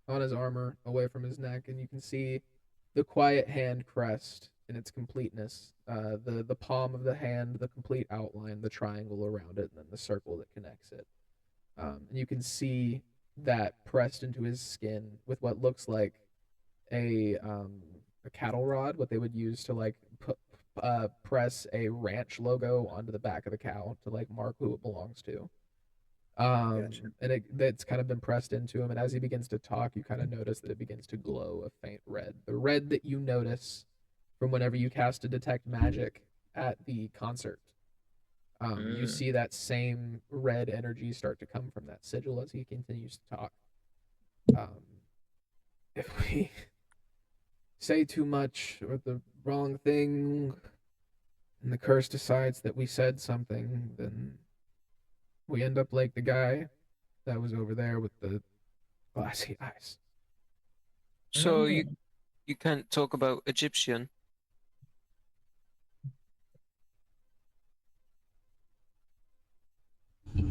on his armor away from his neck, and you can see the quiet hand crest in its completeness, the palm of the hand, the complete outline, the triangle around it, and then the circle that connects it. And you can see that pressed into his skin with what looks like a cattle rod, what they would use to like press a ranch logo onto the back of the cow to like mark who it belongs to. Gotcha. And that's kind of been pressed into him. And as he begins to talk, you kind of notice that it begins to glow a faint red. The red that you notice from whenever you cast to detect magic at the concert. You see that same red energy start to come from that sigil as he continues to talk. If we say too much or the wrong thing, and the curse decides that we said something, then we end up like the guy that was over there with the glassy eyes. So you can't talk about Egyptian.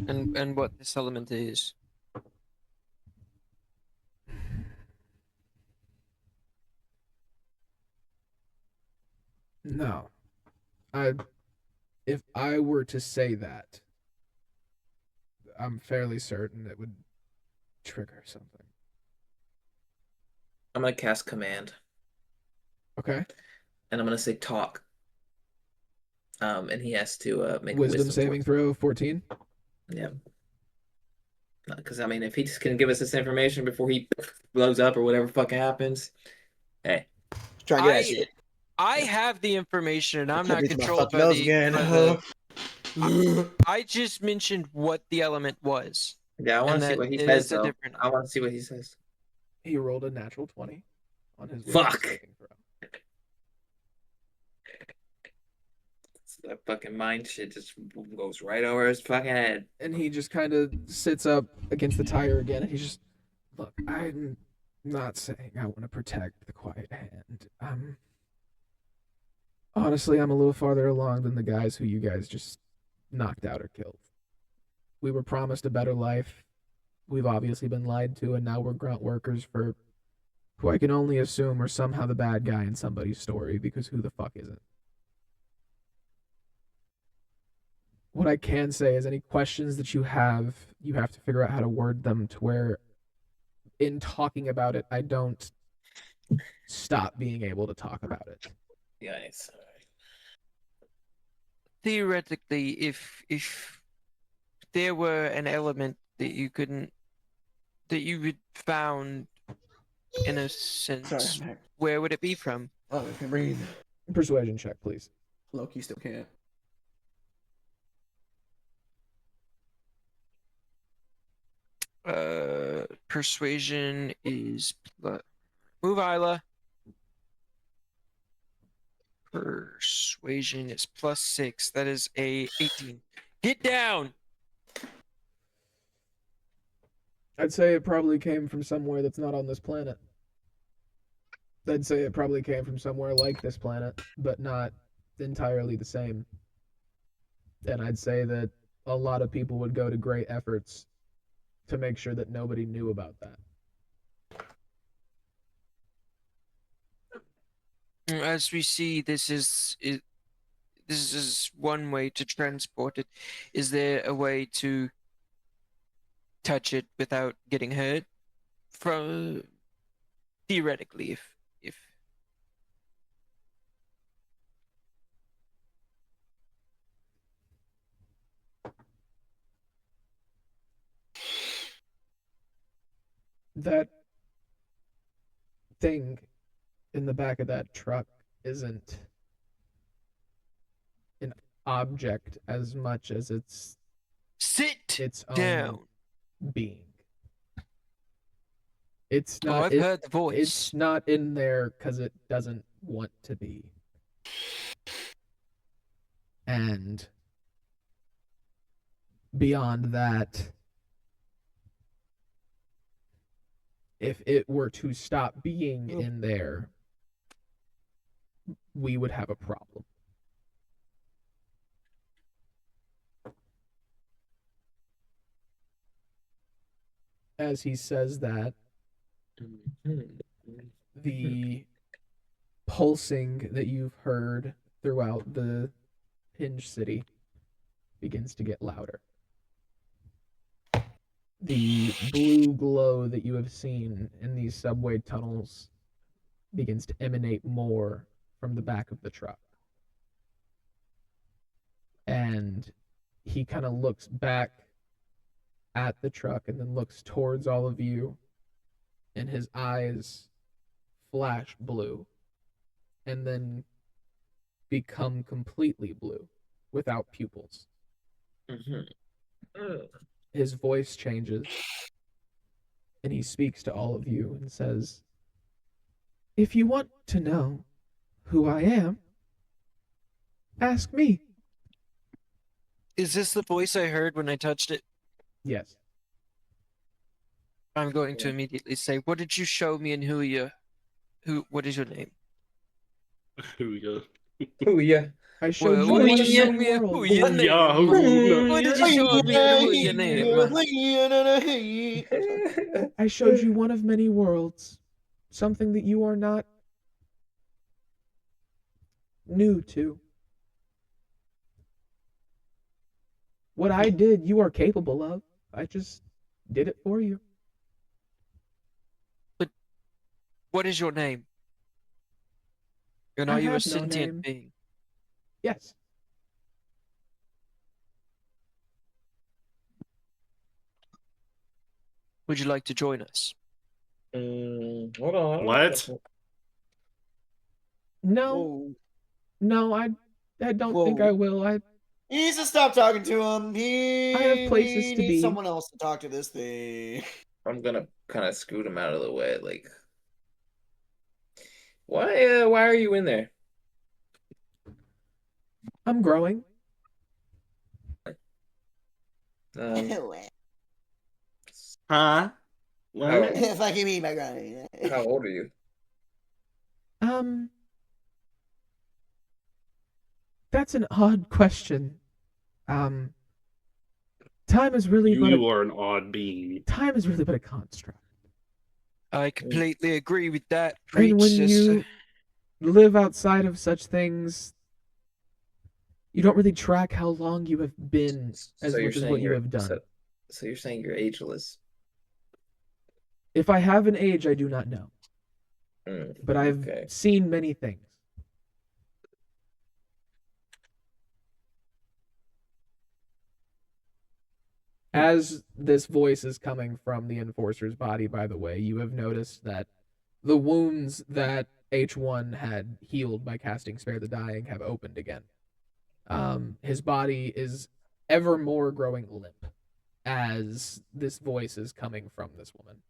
And what this element is. No. If I were to say that, I'm fairly certain it would trigger something. I'm gonna cast command, Okay. and I'm gonna say talk. And he has to make a Wisdom saving throw 14. Yeah. Because I mean, if he just can give us this information before he blows up or whatever fucking happens, hey, Try and get that shit. I have the information, and I'm Can't not reach my controlled fucking by nose the. again. by the- I just mentioned what the element was. yeah, I want And to see that what he it says is a though. different- I want to see what he says. He rolled a natural 20 on his Fuck. wisdom saving throw. That fucking mind shit just goes right over his fucking head. And he just kind of sits up against the tire again, and he's just, look, I'm not saying I want to protect the Quiet Hand. Honestly, I'm a little farther along than the guys who you guys just knocked out or killed. We were promised a better life. We've obviously been lied to, and now we're grunt workers for who I can only assume are somehow the bad guy in somebody's story, because who the fuck isn't? What I can say is any questions that you have to figure out how to word them to where, in talking about it, I don't stop being able to talk about it. Yikes. Theoretically, if there were an element that you had found, in a sense, Sorry, I'm hacked. where would it be from? Oh, I can breathe. Persuasion check, please. Loki still can't. Persuasion is move Isla. Persuasion is +6. That is a 18. Get down. I'd say it probably came from somewhere that's not on this planet. I'd say it probably came from somewhere like this planet, but not entirely the same. And I'd say that a lot of people would go to great efforts to make sure that nobody knew about that. As we see, this is one way to transport it. Is there a way to touch it without getting hurt? From theoretically, if that thing in the back of that truck isn't an object as much as it's sit its own down. being. It's Oh, not. I've heard the voice. It's not in there because it doesn't want to be. And beyond that, if it were to stop being in there, we would have a problem. As he says that, the pulsing that you've heard throughout the Hinge City begins to get louder. The blue glow that you have seen in these subway tunnels begins to emanate more from the back of the truck. And he kind of looks back at the truck and then looks towards all of you, and his eyes flash blue and then become completely blue without pupils. His voice changes and he speaks to all of you and says, "If you want to know who I am, ask me." Is this the voice I heard when I touched it? Yes. I'm going to immediately say, "What did you show me, and who are you? What is your name?" Here we go. Oh yeah. I showed What you did one you of show many me? Who worlds. your name? Yeah, What did you show me, and who your name? I showed you one of many worlds, something that you are not new to. What I did, you are capable of. I just did it for you. What is your name? And I are you a have no sentient name. being? Yes. Would you like to join us? Hold on. I don't What? know. No, Whoa. no, I don't think I Whoa. will. He needs to stop talking to him. He I have places to needs be. someone else to talk to this thing. I'm gonna kind of scoot him out of the way. Like, why are you in there? I'm growing. Um, Huh? What? Fucking me, my god. how old are you? That's an odd question. Time is really but You a are an odd being. time is really but a construct. I completely agree with that. And Preach, when sister. you live outside of such things, you don't really track how long you have been as So you're much as saying what you you're have done. So you're saying you're ageless. If I have an age, I do not know. But I've Okay. seen many things. As this voice is coming from the enforcer's body, by the way, you have noticed that the wounds that H1 had healed by casting Spare the Dying have opened again. His body is ever more growing limp as this voice is coming from this woman.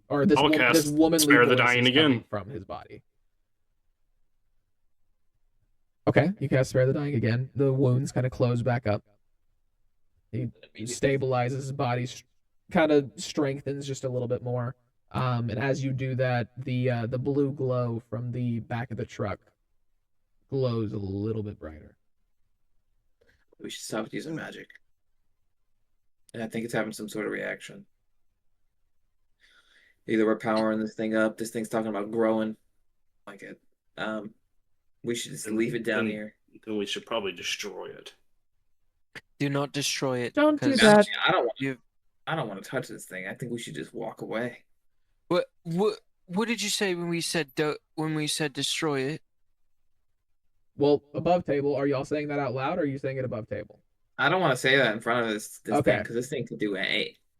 Or this, I'll this cast womanly Spare the voice Dying is coming again. from his body. Okay, you cast Spare the Dying again. The wounds kind of close back up. He stabilizes his body, kind of strengthens just a little bit more. And as you do that, the blue glow from the back of the truck glows a little bit brighter. We should stop using magic. And I think it's having some sort of reaction. Either we're powering this thing up, this thing's talking about growing. Like it. We should just leave it down here. Then we should probably destroy it. Do not destroy it. Don't do 'cause that. I don't want. You. I don't want to touch this thing. I think we should just walk away. What did you say when we said destroy it? Well, above table, are y'all saying that out loud or are you saying it above table? I don't want to say that in front of this thing Okay. because this thing could do at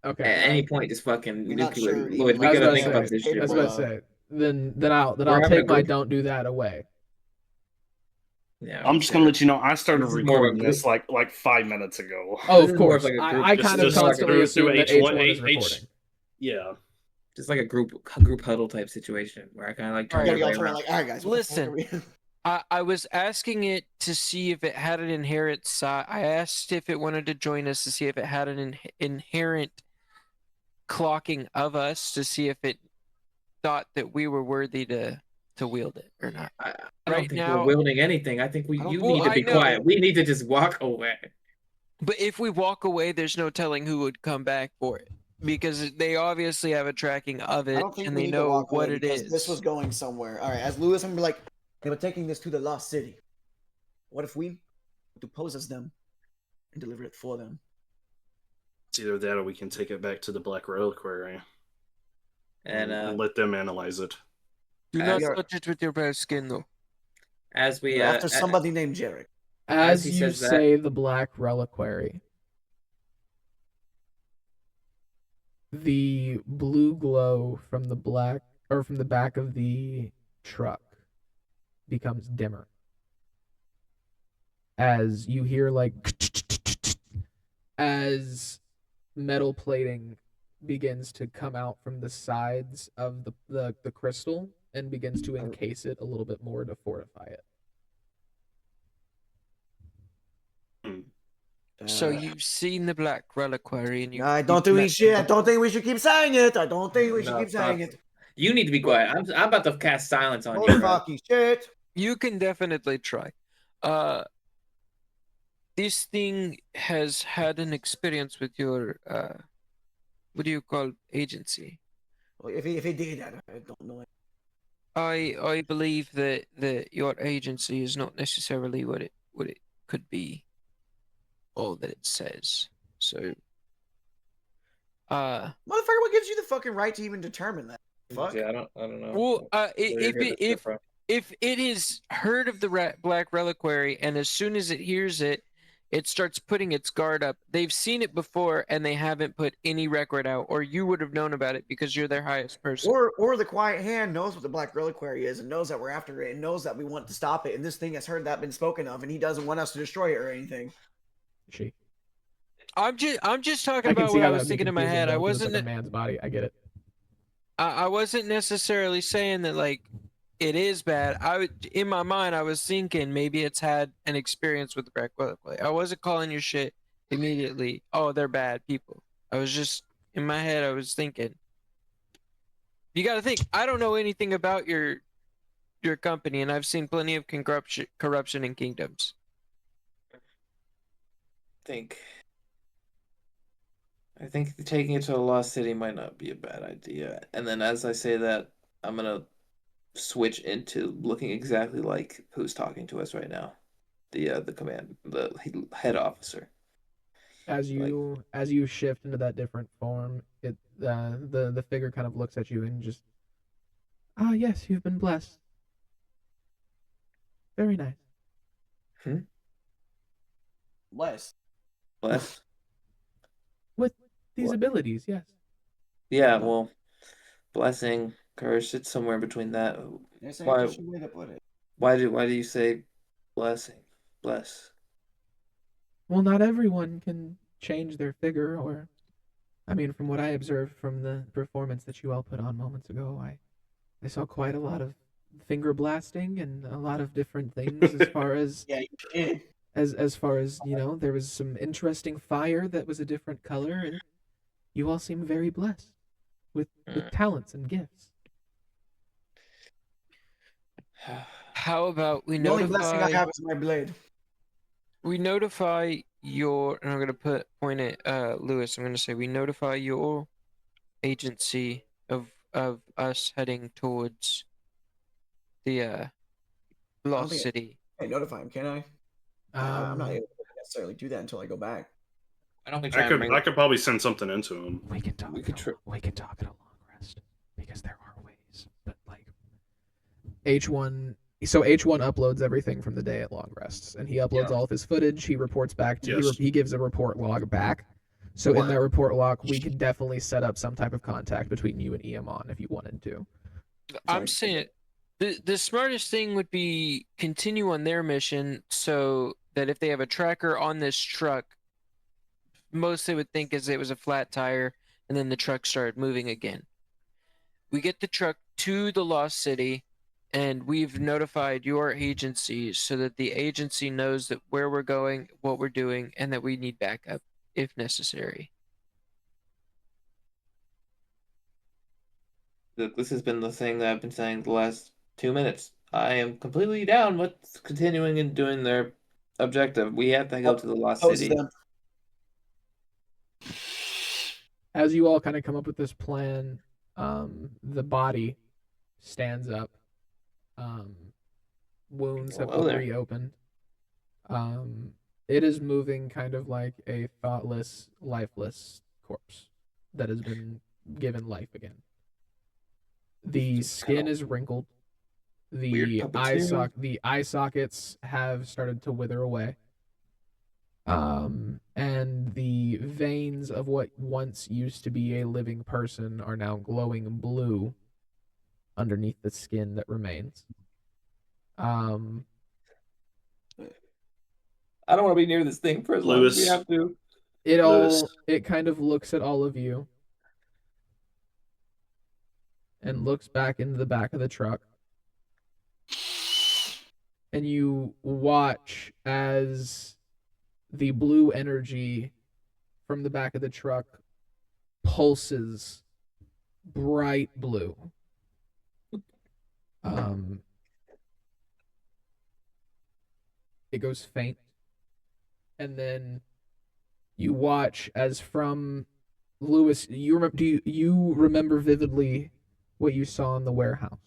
Okay. any point just fucking You're not nuclear. sure Lloyd, even, we I was gotta about think to about say, this shit. I was bro. about to say. Then I'll We're having take a my group- don't do that away. Yeah, I'm just gonna let you know I started This is more of a recording this like 5 minutes ago. Oh, This of is more course. of like a group- I just- kind of just like a constantly group assume that H1 H1 is H- recording. Yeah. just like a group huddle type situation where I kind of like turn Alright. Yeah, y'all everybody turn around. like, all right, guys. what the fuck Listen. are we-" I was asking it to see if it had an inherent size. I asked if it wanted to join us to see if it had an inherent clocking of us to see if it thought that we were worthy to wield it or not. I don't Right think now- we're wielding anything. I think I don't- you Well, need to I be know. quiet. We need to just walk away. But if we walk away, there's no telling who would come back for it because they obviously have a tracking of I it don't think and we they need to know walk what away it because is. this was going somewhere. All right, as Lewis, I'm gonna be like, they were taking this to the lost city. What if we depose as them and deliver it for them? It's either that or we can take it back to the Black Reliquary And let them analyze it. Do not you're- touch it with your bare skin, though. as we They're after somebody named Jarek. As As he you says that- say the Black Reliquary, the blue glow from the back of the truck becomes dimmer. As you hear like as metal plating begins to come out from the sides of the crystal and begins to encase it a little bit more to fortify it. So you've seen the Black Reliquary, and you. I don't you've think we met should. I them. don't think we should keep saying it. I don't think we should No, keep saying stop. it. You need to be quiet. I'm about to cast silence on Holy you. Bro. fucking shit! You can definitely try. This thing has had an experience with your what do you call agency? Well, if he did that, I don't know. I believe that your agency is not necessarily what it could be, all that it says. So Motherfucker, what gives you the fucking right to even determine that? Fuck. Yeah, I don't know. Well, where you're if getting it, this shit from. if it is heard of the Black Reliquary, and as soon as it hears it, it starts putting its guard up. They've seen it before, and they haven't put any record out, or you would have known about it because you're their highest person. Or the Quiet Hand knows what the Black Reliquary is and knows that we're after it and knows that we want to stop it. And this thing has heard that been spoken of, and he doesn't want us to destroy it or anything. She. I'm just talking I can about see what how I that was would be thinking in my confusing, head. I though, 'cause it's wasn't like a man's body. I get it. I wasn't necessarily saying that like it is bad. In my mind I was thinking maybe it's had an experience with the Black Reliquary. I wasn't calling your shit immediately. Oh, they're bad people. I was just in my head I was thinking. You got to think I don't know anything about your company, and I've seen plenty of corruption in kingdoms. I think taking it to a lost city might not be a bad idea. And then as I say that, I'm gonna switch into looking exactly like who's talking to us right now. The head officer. As you shift into that different form, the figure kind of looks at you and just, yes, you've been blessed. Very nice. Bless. Bless. With these What? abilities, yes. Yeah, well, blessing, curse, it's somewhere between that. Why why do you say blessing? Bless. Well, not everyone can change their figure, or, I mean, from what I observed from the performance that you all put on moments ago, I saw quite a lot of finger blasting and a lot of different things as far as Yeah, you did. as far as, there was some interesting fire that was a different color, and you all seem very blessed with talents and gifts. How about we The only blessing I notify have is my blade. we notify your, and I'm gonna point at Lewis. I'm gonna say we notify your agency of us heading towards the lost think city. I notify him, can I? I'm not able to necessarily do that until I go back. I don't think I could probably send something into him. We can talk. We could we can talk at a long rest because there are ways, but like H1. So H1 uploads everything from the day at long rests, and he uploads all of his footage. He reports back to. Yes. He gives a report log back. So in that report log, we can definitely set up some type of contact between you and Eamon if you wanted to. I'm saying the smartest thing would be continue on their mission so that if they have a tracker on this truck, most they would think is it was a flat tire, and then the truck started moving again. We get the truck to the lost city, and we've notified your agency so that the agency knows that where we're going, what we're doing, and that we need backup if necessary. Look, this has been the thing that I've been saying the last 2 minutes. I am completely down with continuing and doing their objective. We have to go to the lost city. As you all kind of come up with this plan, the body stands up. Wounds have Hello there. reopened. It is moving kind of like a thoughtless, lifeless corpse that has been given life again. The skin is wrinkled. The eye sockets have started to wither away. And the veins of what once used to be a living person are now glowing blue underneath the skin that remains. I don't want to be near this thing for as long as we have to. It kind of looks at all of you and looks back into the back of the truck. And you watch as the blue energy from the back of the truck pulses bright blue. It goes faint, and then you watch as from Lewis. Do you remember vividly what you saw in the warehouse?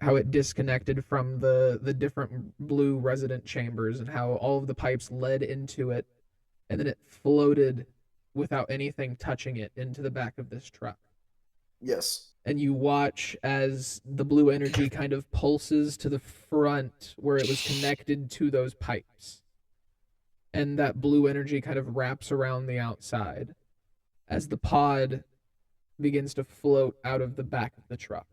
How it disconnected from the different blue resident chambers, and how all of the pipes led into it, and then it floated without anything touching it into the back of this truck. Yes. And you watch as the blue energy kind of pulses to the front where it was connected to those pipes. And that blue energy kind of wraps around the outside as the pod begins to float out of the back of the truck.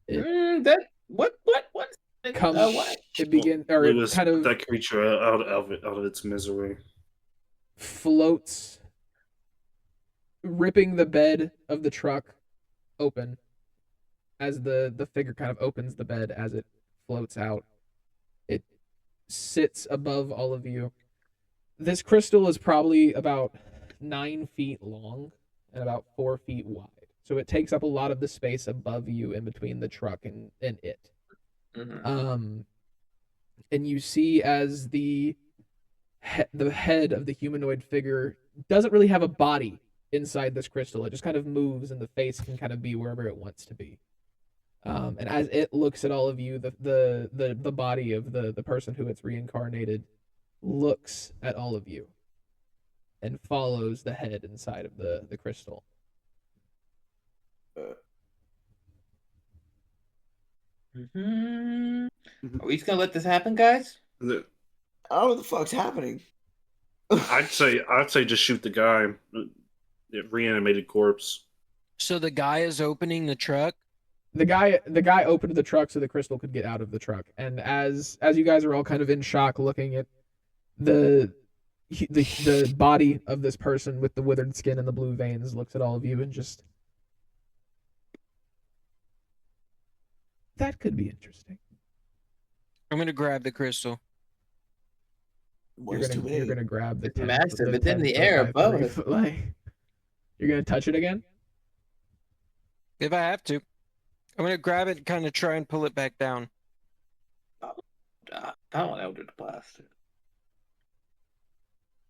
It What? comes, What? it begins, or it Lewis, kind put of that creature out of its misery. floats, ripping the bed of the truck open as the figure kind of opens the bed as it floats out. It sits above all of you. This crystal is probably about 9 feet long and about 4 feet wide. So it takes up a lot of the space above you in between the truck and it. Mhm. And you see as the head of the humanoid figure doesn't really have a body inside this crystal. It just kind of moves, and the face can kind of be wherever it wants to be. And as it looks at all of you, the body of the person who it's reincarnated looks at all of you and follows the head inside of the crystal. Are we just gonna let this happen, guys? I don't know what the fuck's happening. I'd say just shoot the guy. The reanimated corpse. So the guy is opening the truck. The guy opened the truck so the crystal could get out of the truck. And as you guys are all kind of in shock looking at the body of this person with the withered skin and the blue veins, looks at all of you and just, that could be interesting. I'm gonna grab the crystal. Boy, it's too You're big. gonna grab the It's massive. It's in 10 the foot air by above 3 us. foot, like, you're gonna touch it again? If I have to, I'm gonna grab it and kind of try and pull it back down. I don't want Eldritch Blast.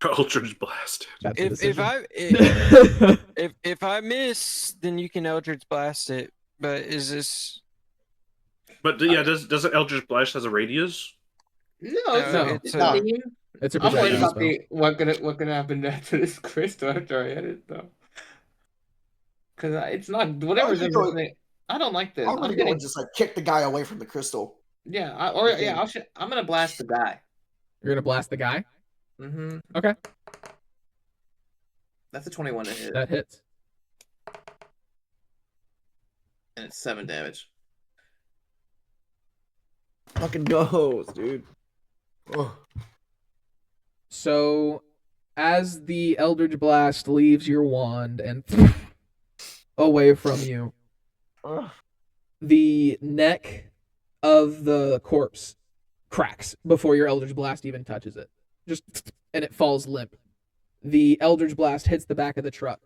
Eldritch Blast. That's the If decision. if I miss, then you can Eldritch Blast it. But is this? But yeah, doesn't Eldritch Blast has a radius? No, No, it's it's not. a- It's a I'm worried projectile about spell. what gonna happen to this crystal after I hit it though. Because it's not whatever's in this thing. I don't like this. I'm I'm gonna go getting and just like kick the guy away from the crystal. I'm gonna blast the guy. You're gonna blast the guy? Mm-hmm. Okay. That's a 21 to hit, That hits. and it's 7 damage. Fucking goes, dude. Oh. So, as the Eldritch Blast leaves your wand and away from you, Ugh. the neck of the corpse cracks before your Eldritch Blast even touches it. And it falls limp. The Eldritch Blast hits the back of the truck.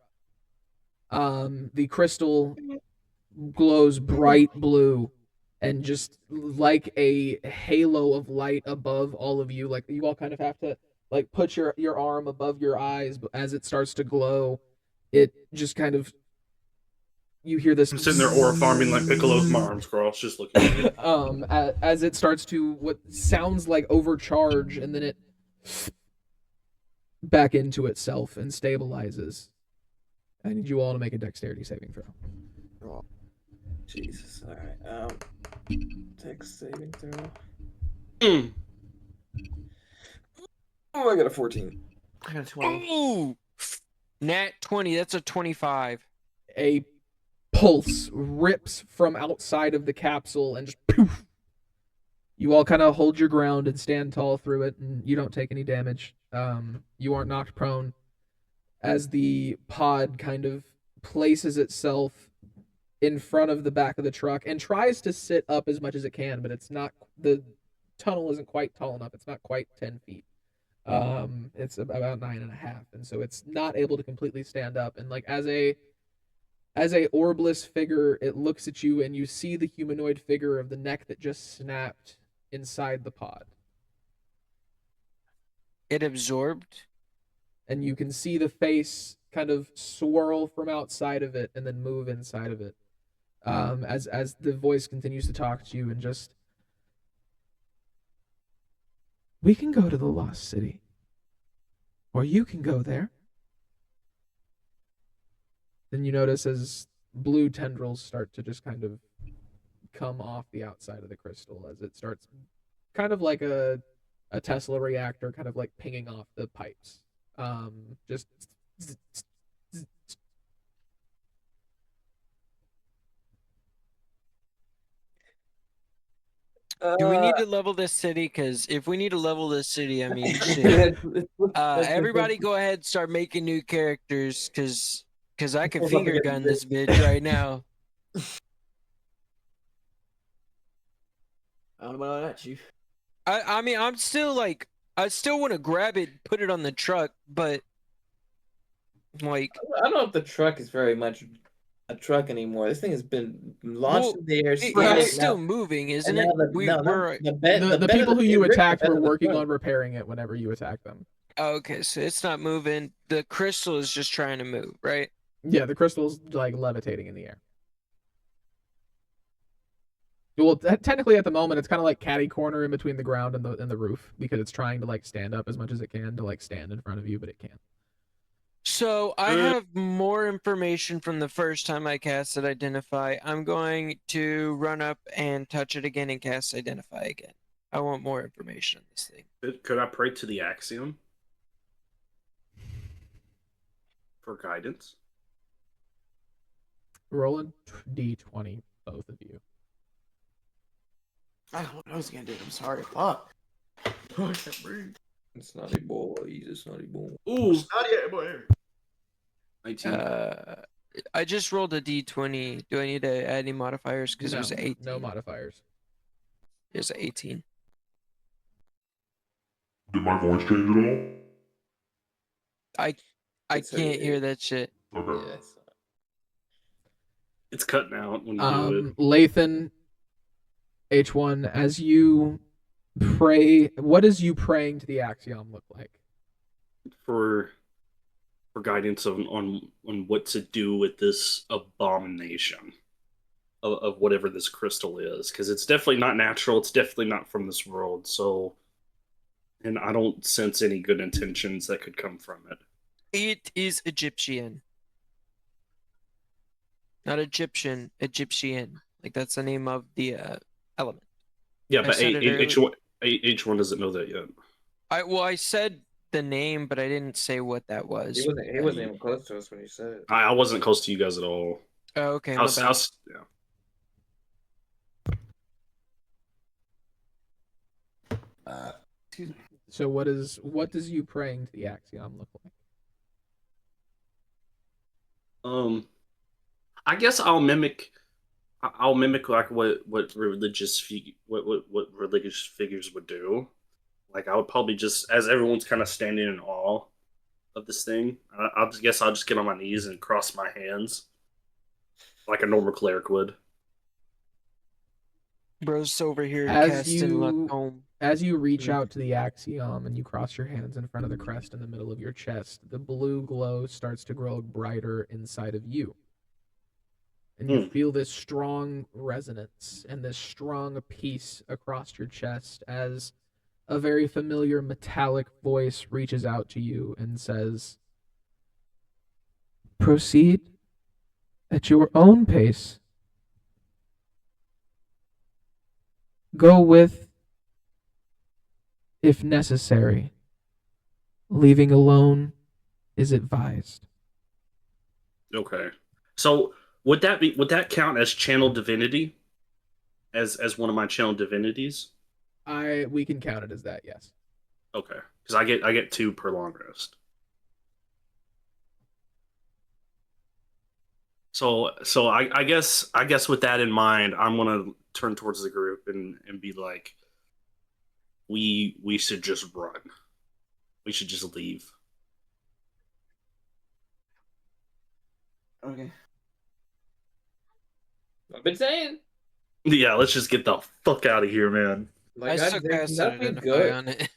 The crystal glows bright blue and just like a halo of light above all of you. Like, you all kind of have to like put your arm above your eyes, but as it starts to glow, it just kind of, you hear this. I'm sitting there aura farming like Piccolo with my arms crossed, just looking at it. As it starts to what sounds like overcharge, and then it back into itself and stabilizes. I need you all to make a dexterity saving throw. Jesus. All right. Dex saving throw. Mm. Oh, I got a 14. I got a 12. Ooh, nat 20. That's a 25. A pulse rips from outside of the capsule and just poof. You all kind of hold your ground and stand tall through it, and you don't take any damage. You aren't knocked prone as the pod kind of places itself in front of the back of the truck and tries to sit up as much as it can, but it's not, the tunnel isn't quite tall enough. It's not quite 10 feet. It's about 9.5, and so it's not able to completely stand up. And like as a orbless figure, it looks at you, and you see the humanoid figure of the neck that just snapped inside the pod, It absorbed. and you can see the face kind of swirl from outside of it and then move inside of it. As the voice continues to talk to you and just, We can go to the Lost City. Or you can go there. Then you notice as blue tendrils start to just kind of come off the outside of the crystal as it starts kind of like a Tesla reactor, kind of like pinging off the pipes. Just Do we need to level this city? Because if we need to level this city, I mean, shit. Everybody go ahead, start making new characters, because I can finger gun this bitch right now. I don't know about that, Chief. I mean, I'm still like, I still want to grab it, put it on the truck, but like, I don't know if the truck is very much a truck anymore. This thing has been launched Well, in the air. it's still moving, isn't it? We're the people who you attacked were working on repairing it whenever you attacked them. okay, so it's not moving. The crystal is just trying to move, right? Yeah, the crystal's like levitating in the air. Well, technically at the moment it's kind of like catty corner in between the ground and the roof because it's trying to like stand up as much as it can to like stand in front of you, but it can't. So I have more information from the first time I casted Identify. I'm going to run up and touch it again and cast Identify again. I want more information on this thing. Could I pray to the axiom for guidance? Roll a d20, both of you. I don't know what I was gonna do. I'm sorry. Fuck. I can't breathe. Snotty boy. He's a snotty boy. Ooh, Not yet, boy. 19. I just rolled a d20. Do I need to add any modifiers? Because No, there's an 18. no modifiers. There's an 18. Did my voice change at all? I It's a- can't hear that shit. Okay. Yes. It's cutting out when you do it. Lathan, H1, as you pray, what does you praying to the axiom look like? For guidance on what to do with this abomination of whatever this crystal is, because it's definitely not natural. It's definitely not from this world. So, and I don't sense any good intentions that could come from it. It is Egyptian. Not Egyptian, Egyptian. Like that's the name of the element. Yeah, I but said it earlier. H1 doesn't know that yet. I said the name, but I didn't say what that was. He wasn't even close to us when he said it. I wasn't close to you guys at all. Oh, okay. I my was, bad. yeah. Excuse me. So what does you praying to the axiom look like? I guess I'll mimic like what religious figures would do. Like I would probably just, as everyone's kind of standing in awe of this thing, I'll just get on my knees and cross my hands like a normal cleric would. Bro's over here As casting you- luck home. As you reach out to the axiom and you cross your hands in front of the crest in the middle of your chest, the blue glow starts to grow brighter inside of you. And you feel this strong resonance and this strong peace across your chest as a very familiar metallic voice reaches out to you and says, "Proceed at your own pace. Go with, if necessary. Leaving alone is advised." Okay. So would that count as channel divinity? As one of my channel divinities? We can count it as that, yes. Okay. Because I get 2 per long rest. So I guess with that in mind, I'm gonna turn towards the group and be like, we should just run. We should just leave. Okay. I've been saying. Yeah, let's just get the fuck out of here, man. Like, I still there's cast nothing Identify good. on it.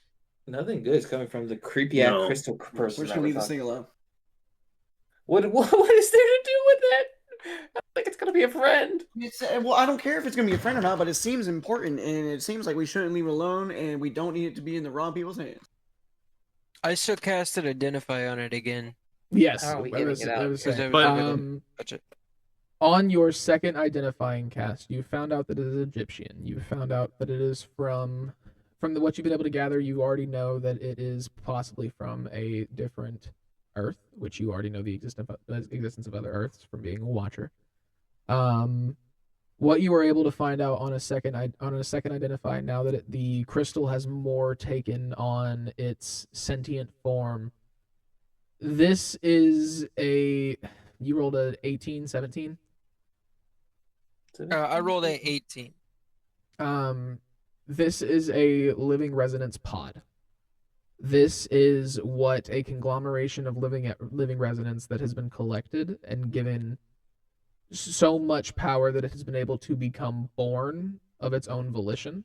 Nothing good is coming from the creepy ass No. crystal person. We're just gonna leave this thing alone. What is there to do with that? I think it's gonna be be a friend. Well, I don't care if it's gonna be a friend or not, but it seems important, and it seems like we shouldn't leave it alone, and we don't need it to be in the wrong people's hands. I still casted Identify on it again. Yes, How are we I getting was- it I out? was Because saying, I But- was gonna touch it. on your second identifying cast, you found out that it is Egyptian. You found out that it is from what you've been able to gather. You already know that it is possibly from a different Earth, which you already know the existence of other Earths from being a Watcher. What you were able to find out on a second identify, now that the crystal has more taken on its sentient form. This is you rolled a 18, 17. I rolled a 18. This is a living resonance pod. This is what a conglomeration of living resonance that has been collected and given so much power that it has been able to become born of its own volition.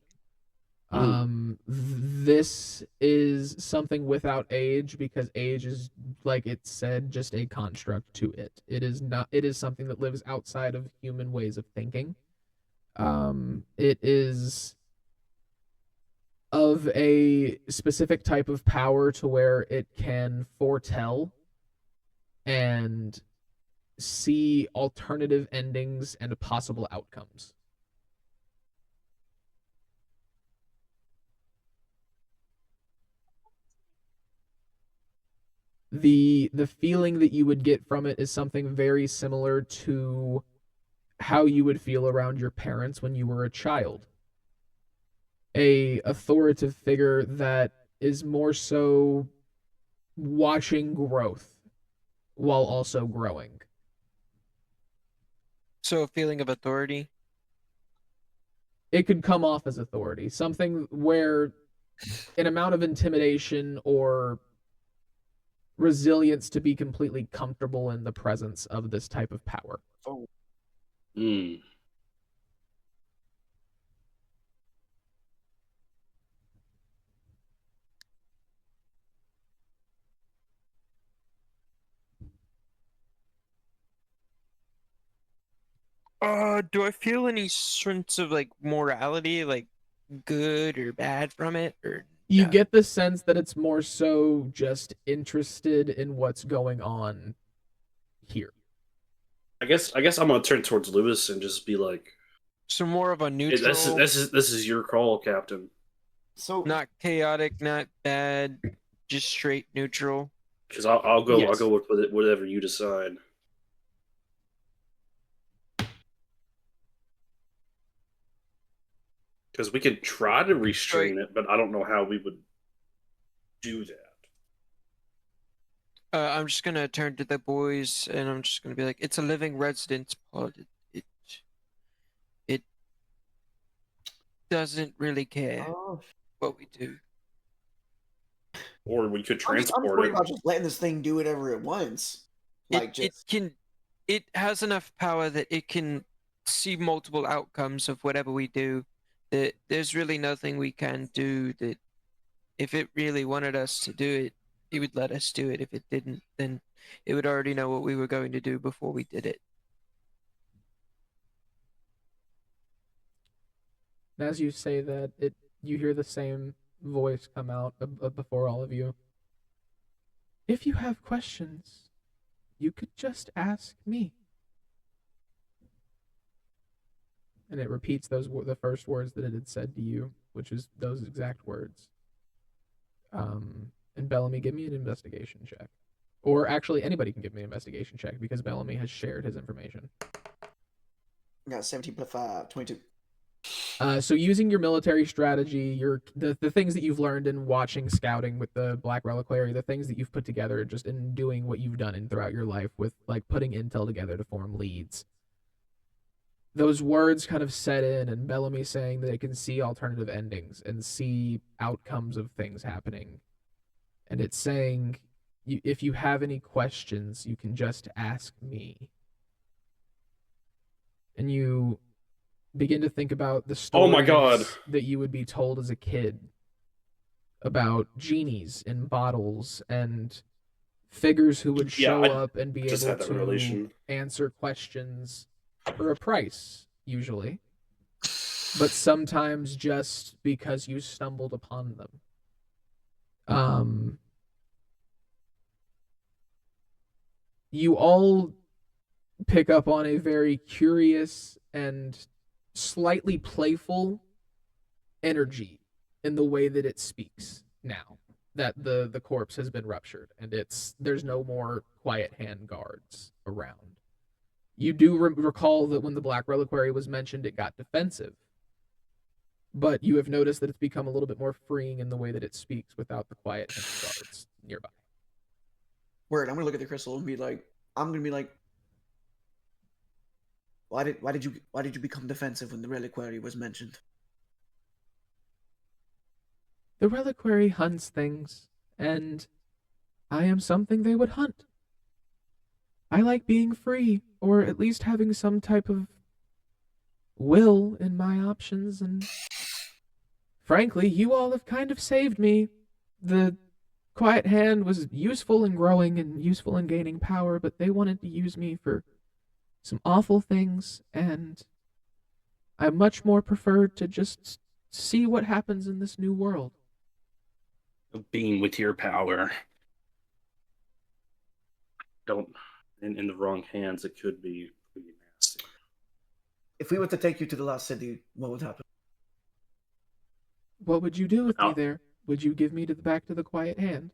This is something without age, because age is, like it said, just a construct to it. It is something that lives outside of human ways of thinking. It is of a specific type of power to where it can foretell and see alternative endings and possible outcomes. The feeling that you would get from it is something very similar to how you would feel around your parents when you were a child. A authoritative figure that is more so watching growth while also growing. So a feeling of authority. It could come off as authority, something where an amount of intimidation or resilience to be completely comfortable in the presence of this type of power. Hmm. Do I feel any sense of like morality, like good or bad from it, or You no? get the sense that it's more so just interested in what's going on here. I guess I'm gonna turn towards Lewis and just be like, So more of a "Hey, neutral, this is your call, Captain." So not chaotic, not bad, just straight neutral. Because I'll go Yes. with whatever you decide. Because we could try to restrain it, but I don't know how we would do that. I'm just gonna turn to the boys and I'm just gonna be like, it's a living residence pod. It doesn't really care what we do. Or we could I'm just transport worried it. about just letting this thing do whatever it wants. Like It has enough power that it can see multiple outcomes of whatever we do. That there's really nothing we can do that if it really wanted us to do it, it would let us do it. If it didn't, then it would already know what we were going to do before we did it. And as you say that, you hear the same voice come out before all of you. If you have questions, you could just ask me. And it repeats the first words that it had said to you, which is those exact words. And Bellamy, give me an investigation check. Or actually, anybody can give me an investigation check because Bellamy has shared his information. I got 17 plus 5, 22. So using your military strategy, the things that you've learned in watching scouting with the Black Reliquary, the things that you've put together just in doing what you've done throughout your life with like putting intel together to form leads. Those words kind of set in, and Bellamy saying that it can see alternative endings and see outcomes of things happening. And it's saying, if you have any questions, you can just ask me. And you begin to think about the stories Oh my God. that you would be told as a kid about genies in bottles and figures who would Yeah, show I up and be just able had that to revelation. answer questions for a price, usually, but sometimes just because you stumbled upon them. You all pick up on a very curious and slightly playful energy in the way that it speaks now that the corpse has been ruptured and there's no more quiet hand guards around. You do recall that when the Black Reliquary was mentioned, it got defensive, but you have noticed that it's become a little bit more freeing in the way that it speaks without the quiet hand guards nearby. Word. I'm gonna look at the crystal and be like, why did you become defensive when the reliquary was mentioned? The reliquary hunts things, and I am something they would hunt. I like being free, or at least having some type of will in my options, and frankly, you all have kind of saved me. The Quiet Hand was useful in growing and useful in gaining power, but they wanted to use me for some awful things, and I much more prefer to just see what happens in this new world. Being with your power. Don't in the wrong hands, it could be pretty nasty. If we were to take you to the Lost City, what would happen? What would you do with me Oh. there? Would you give me back to the Quiet Hand?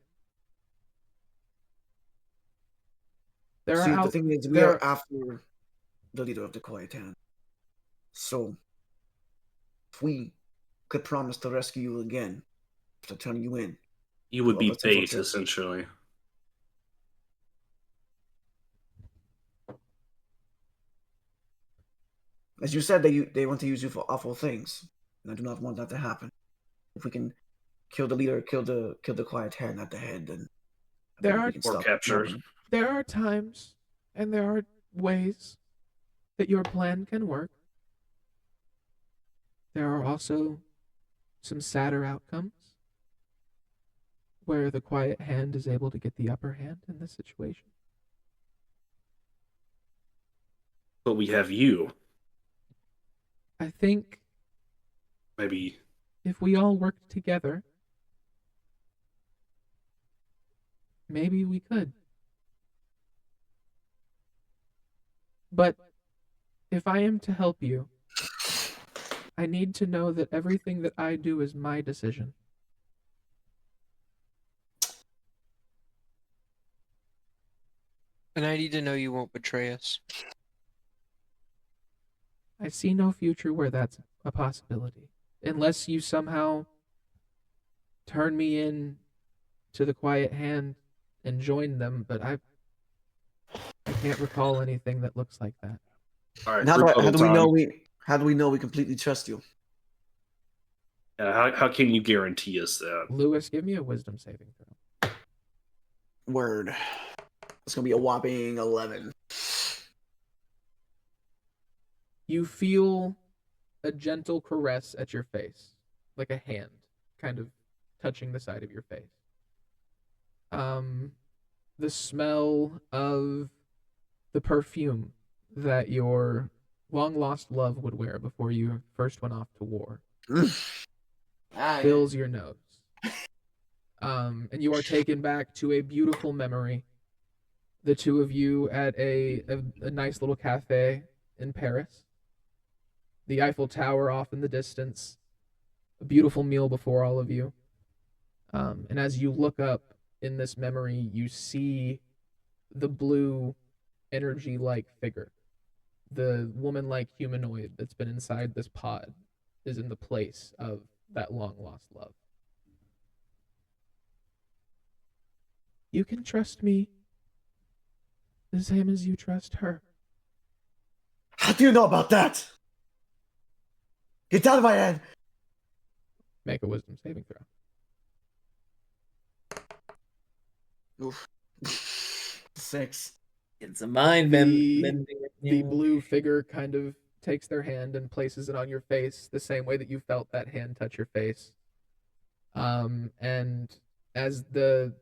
There See, are the thing is, we there are after the leader of the Quiet Hand. So, if we could promise to rescue you again after turning you in, You would Well, be that's a bait, future. essentially. as you said, they want to use you for awful things, and I do not want that to happen. If we can kill the leader, kill the Quiet Hand at the head, then I There believe are- we can Or stop capture. them. there are times and there are ways that your plan can work. There are also some sadder outcomes where the Quiet Hand is able to get the upper hand in this situation. But we have you. I think Maybe if we all worked together, maybe we could. But if I am to help you, I need to know that everything that I do is my decision. And I need to know you won't betray us. I see no future where that's a possibility. Unless you somehow turn me in to the Quiet Hand and join them, but I can't recall anything that looks like that. all right. And how group do huddle we know time. how do we know we completely trust you? How can you guarantee us that? Lewis, give me a wisdom saving throw. Word. It's gonna be a whopping 11. You feel a gentle caress at your face, like a hand kind of touching the side of your face. The smell of the perfume that your long lost love would wear before you first went off to war fills your nose. And you are taken back to a beautiful memory. The two of you at a nice little cafe in Paris. The Eiffel Tower off in the distance. A beautiful meal before all of you. And as you look up in this memory, you see the blue energy-like figure. The woman-like humanoid that's been inside this pod is in the place of that long-lost love. You can trust me the same as you trust her. How do you know about that? Get out of my head! Make a wisdom saving throw. Oof. 6. It's a mind The- bending. The blue figure kind of takes their hand and places it on your face the same way that you felt that hand touch your face. And as the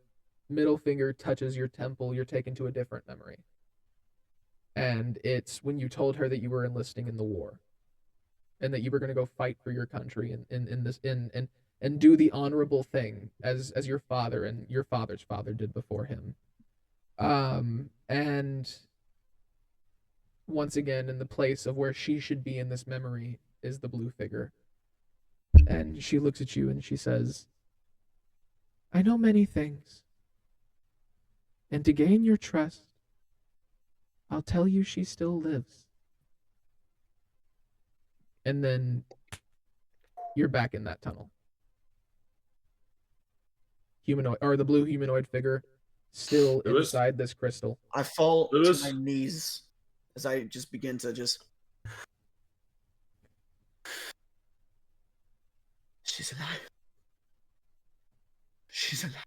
middle finger touches your temple, you're taken to a different memory. and it's when you told her that you were enlisting in the war, and that you were going to go fight for your country in this and do the honorable thing as your father and your father's father did before him. And once again, in the place of where she should be in this memory is the blue figure. And she looks at you and she says, I know many things. And to gain your trust, I'll tell you she still lives. And then you're back in that tunnel. Humanoid, or the blue humanoid figure, still Lewis? inside this crystal. I fall Lewis? to my knees as I just begin to just. She's alive. She's alive.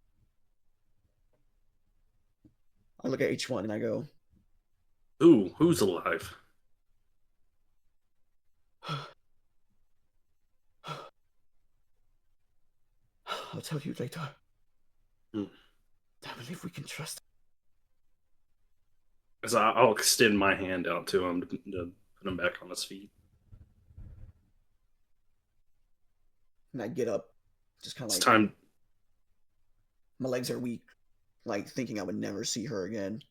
I look at each one and I go, Ooh, who's alive? I'll tell you later. Hmm. I believe we can trust. Because I'll extend my hand out to him to put him back on his feet. And I get up, just kind of It's like time. my legs are weak, like thinking I would never see her again.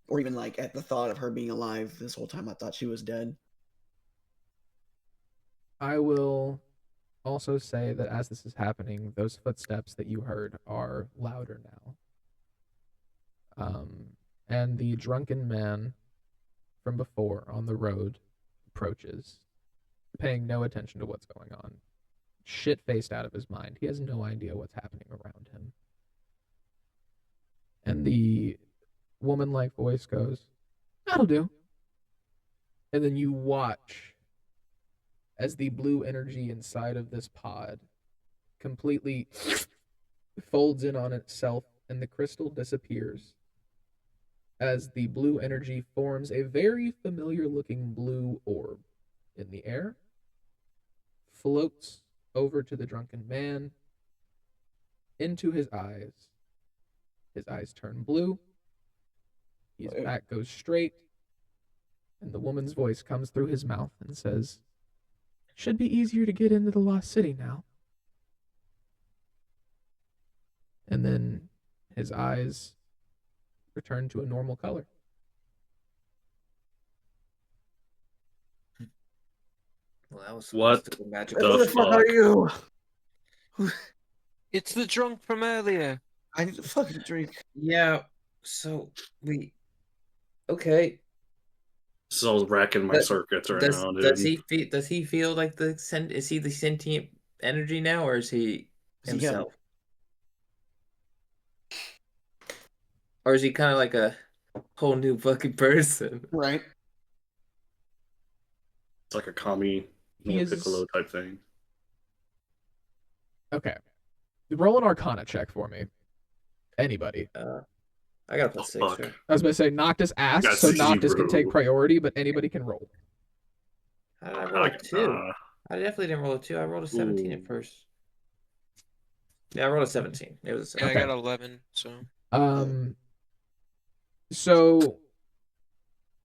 Or even like at the thought of her being alive this whole time, I thought she was dead. I will also say that as this is happening, those footsteps that you heard are louder now. And the drunken man from before on the road approaches, paying no attention to what's going on. Shit-faced out of his mind. He has no idea what's happening around him. And the woman-like voice goes, that'll do. And then you watch as the blue energy inside of this pod completely folds in on itself and the crystal disappears as the blue energy forms a very familiar looking blue orb in the air, floats over to the drunken man, into his eyes. His eyes turn blue, his back goes straight, and the woman's voice comes through his mouth and says, should be easier to get into the Lost City now. And then his eyes return to a normal color. Well, that was What super magical. Who the fuck are you? It's the drunk from earlier. I need a fucking drink. Yeah. So we. Okay. This is all racking my Does- circuits right Does now, dude. does he feel like is he the sentient energy now, or is he Is he him? himself? Or is he kind of like a whole new fucking person? Right. It's like a commie He is- Piccolo type thing. Okay. Roll an Arcana check for me. Anybody. I got a plus 6. fuck. Sure. I was going to say Noctis asked, Got so 60, Noctis can take bro. priority, but anybody can roll. How did I roll a 2? Uh, I definitely didn't roll a 2. I rolled a 17 Ooh. at first. Yeah, I rolled a 17. It was a Yeah, 17. I got 11, so. So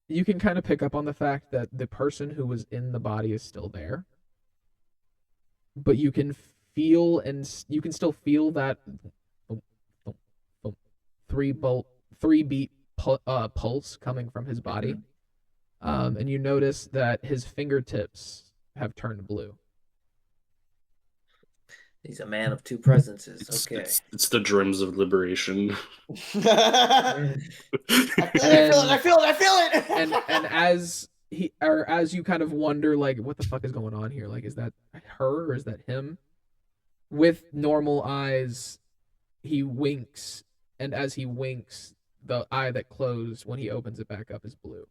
you can kind of pick up on the fact that the person who was in the body is still there, but you can feel you can still feel that 3-beat pulse coming from his body. And you notice that his fingertips have turned blue. He's a man of two presences. Okay. it's the dreams of liberation. I feel it. and as you kind of wonder, like, what the fuck is going on here? Like, is that her or is that him? With normal eyes, he winks, and as he winks, the eye that closed when he opens it back up is blue,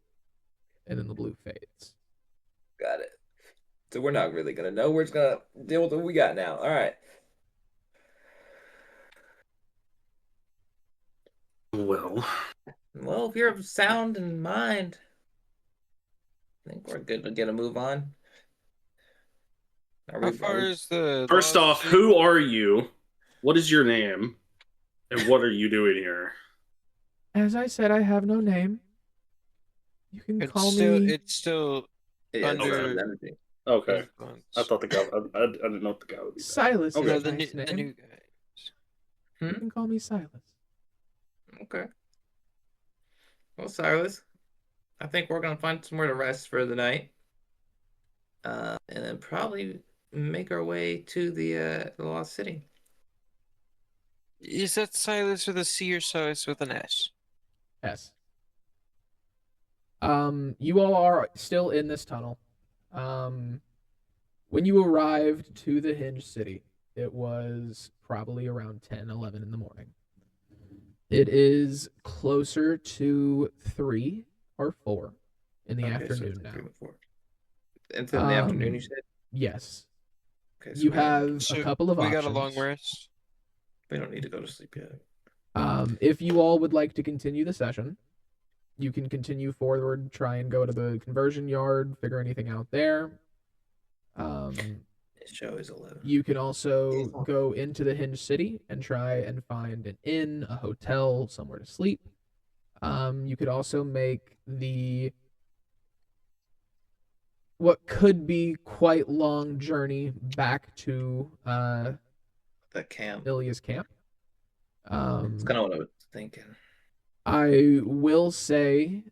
and then the blue fades. Got it. So we're not really gonna know. We're just gonna deal with what we got now. All right. Well, Well, if you're of sound in mind, I think we're good to get a move on. How far is the first Lost off, City? who are you? What is your name? And what are you doing here? As I said, I have no name. You can It's call still me. it's still Yeah, Under- it's energy. Okay. influence. I thought the guy. I didn't know if the guy would be back. Silas Okay. is No, a the nice new, the name. new guy. You can call me Silas. Okay. Well, Silas, I think we're gonna find somewhere to rest for the night, and then probably make our way to the Lost City. Is that Silas with a C or Silas with an S? Yes. You all are still in this tunnel. When you arrived to the Hinge City, it was probably around 10, 11 in the morning. It is closer to 3 or 4 in the Okay, so afternoon it's now. 3 before. It's in the afternoon, you Um, said? Yes. Okay, so You we don't- have a So couple of we options. got a long rest. we don't need to go to sleep yet. If you all would like to continue the session, you can continue forward, try and go to the conversion yard, figure anything out there. This show is 11. You can also go into the Hinge City and try and find an inn, a hotel, somewhere to sleep. You could also make what could be quite long journey back to The camp. Ilya's camp. It's kind of what I was thinking. I will say,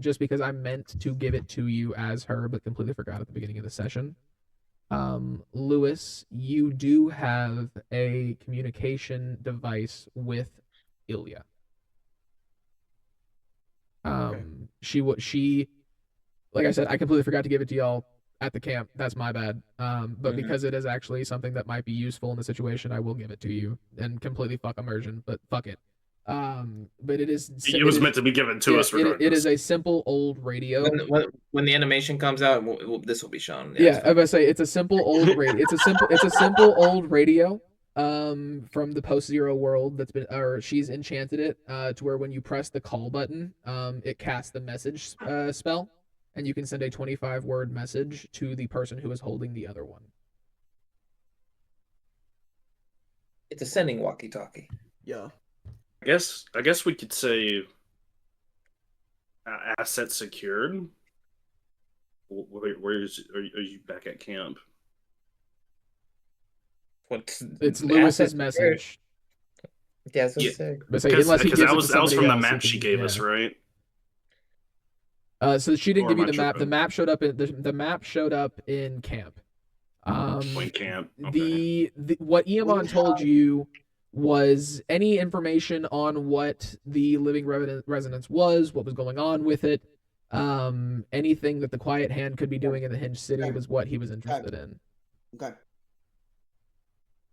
just because I meant to give it to you as her, but completely forgot at the beginning of the session. Lewis, you do have a communication device with Ilya. She, like I said, I completely forgot to give it to y'all at the camp. That's my bad. But because it is actually something that might be useful in the situation, I will give it to you and completely fuck immersion, but fuck it. But it is. It was meant to be given to us regardless. It is a simple old radio. When the animation comes out, this will be shown. Yeah, it's I was gonna say it's a simple old radio. It's a simple old radio. From the post-zero world that's been, or she's enchanted it to where when you press the call button, it casts the message spell, and you can send a 25-word message to the person who is holding the other one. It's a sending walkie-talkie. Yeah. I guess we could say asset secured. Are you back at camp? It's Lewis's message. Yeah, so Yeah. sick. But say, unless he gives it to that was from somebody the else, map he can- she gave yeah. us, right? So she didn't Or give you am I the map. The tripping? map showed up in the map showed up in camp. Point camp. Okay. The what Iamon told you was any information on what the living resonance was, what was going on with it, anything that the Quiet Hand could be doing in the Hinge City was what he was interested in. Okay.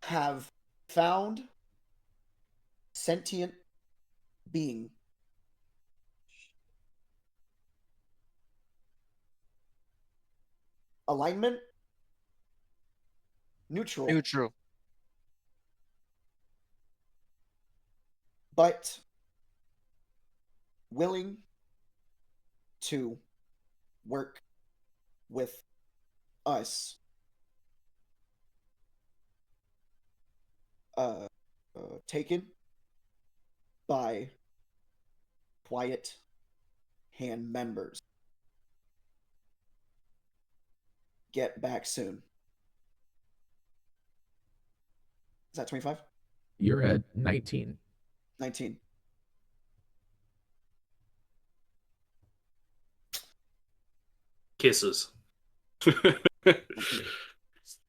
Have found sentient being. Alignment. Neutral. Neutral. But willing to work with us. Taken by Quiet Hand members. Get back soon. Is that 25? You're at 19. 19. Kisses.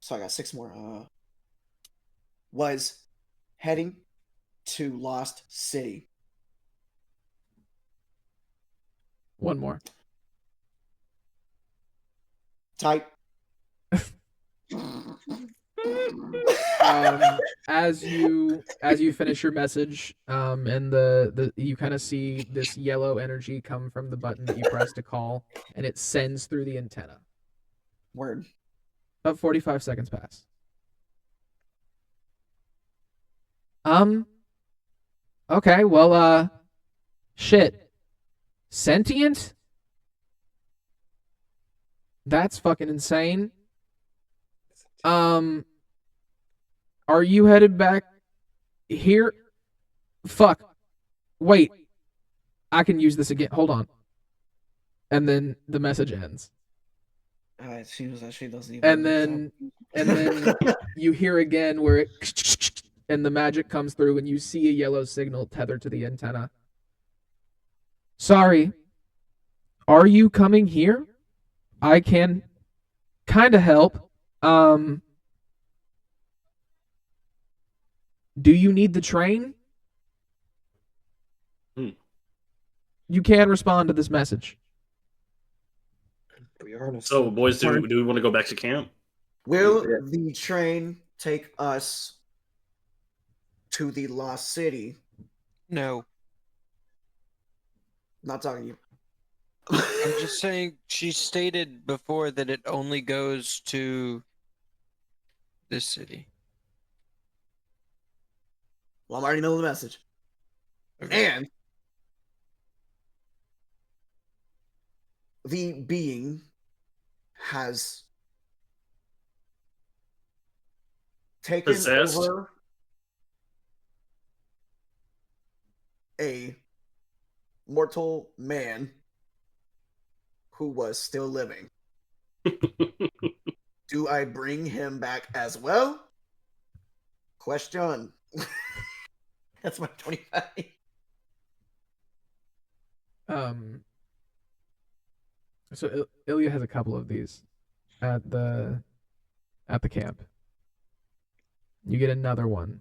So I got 6 more. Was heading to Lost City. One more. Type. As you finish your message, and the you kind of see this yellow energy come from the button that you press to call, and it sends through the antenna. Word. About 45 seconds pass. Okay, well, shit. Sentient? That's fucking insane. Are you headed back here? Fuck. Wait. I can use this again. Hold on. and then the message ends. She doesn't even. And then you hear again where it and the magic comes through and you see a yellow signal tethered to the antenna. Sorry, are you coming here? I can kind of help. Do you need the train? You can respond to this message. We are in a So, boys, do we want to go back to camp? Will the train take us to the lost city? No, Not talking to you. I'm just saying she stated before that it only goes to this city. Well, I'm already know the message. Okay. And the being has taken Possessed? over a mortal man who was still living. Do I bring him back as well? Question. That's my 25. So Ilya has a couple of these at the camp. You get another one.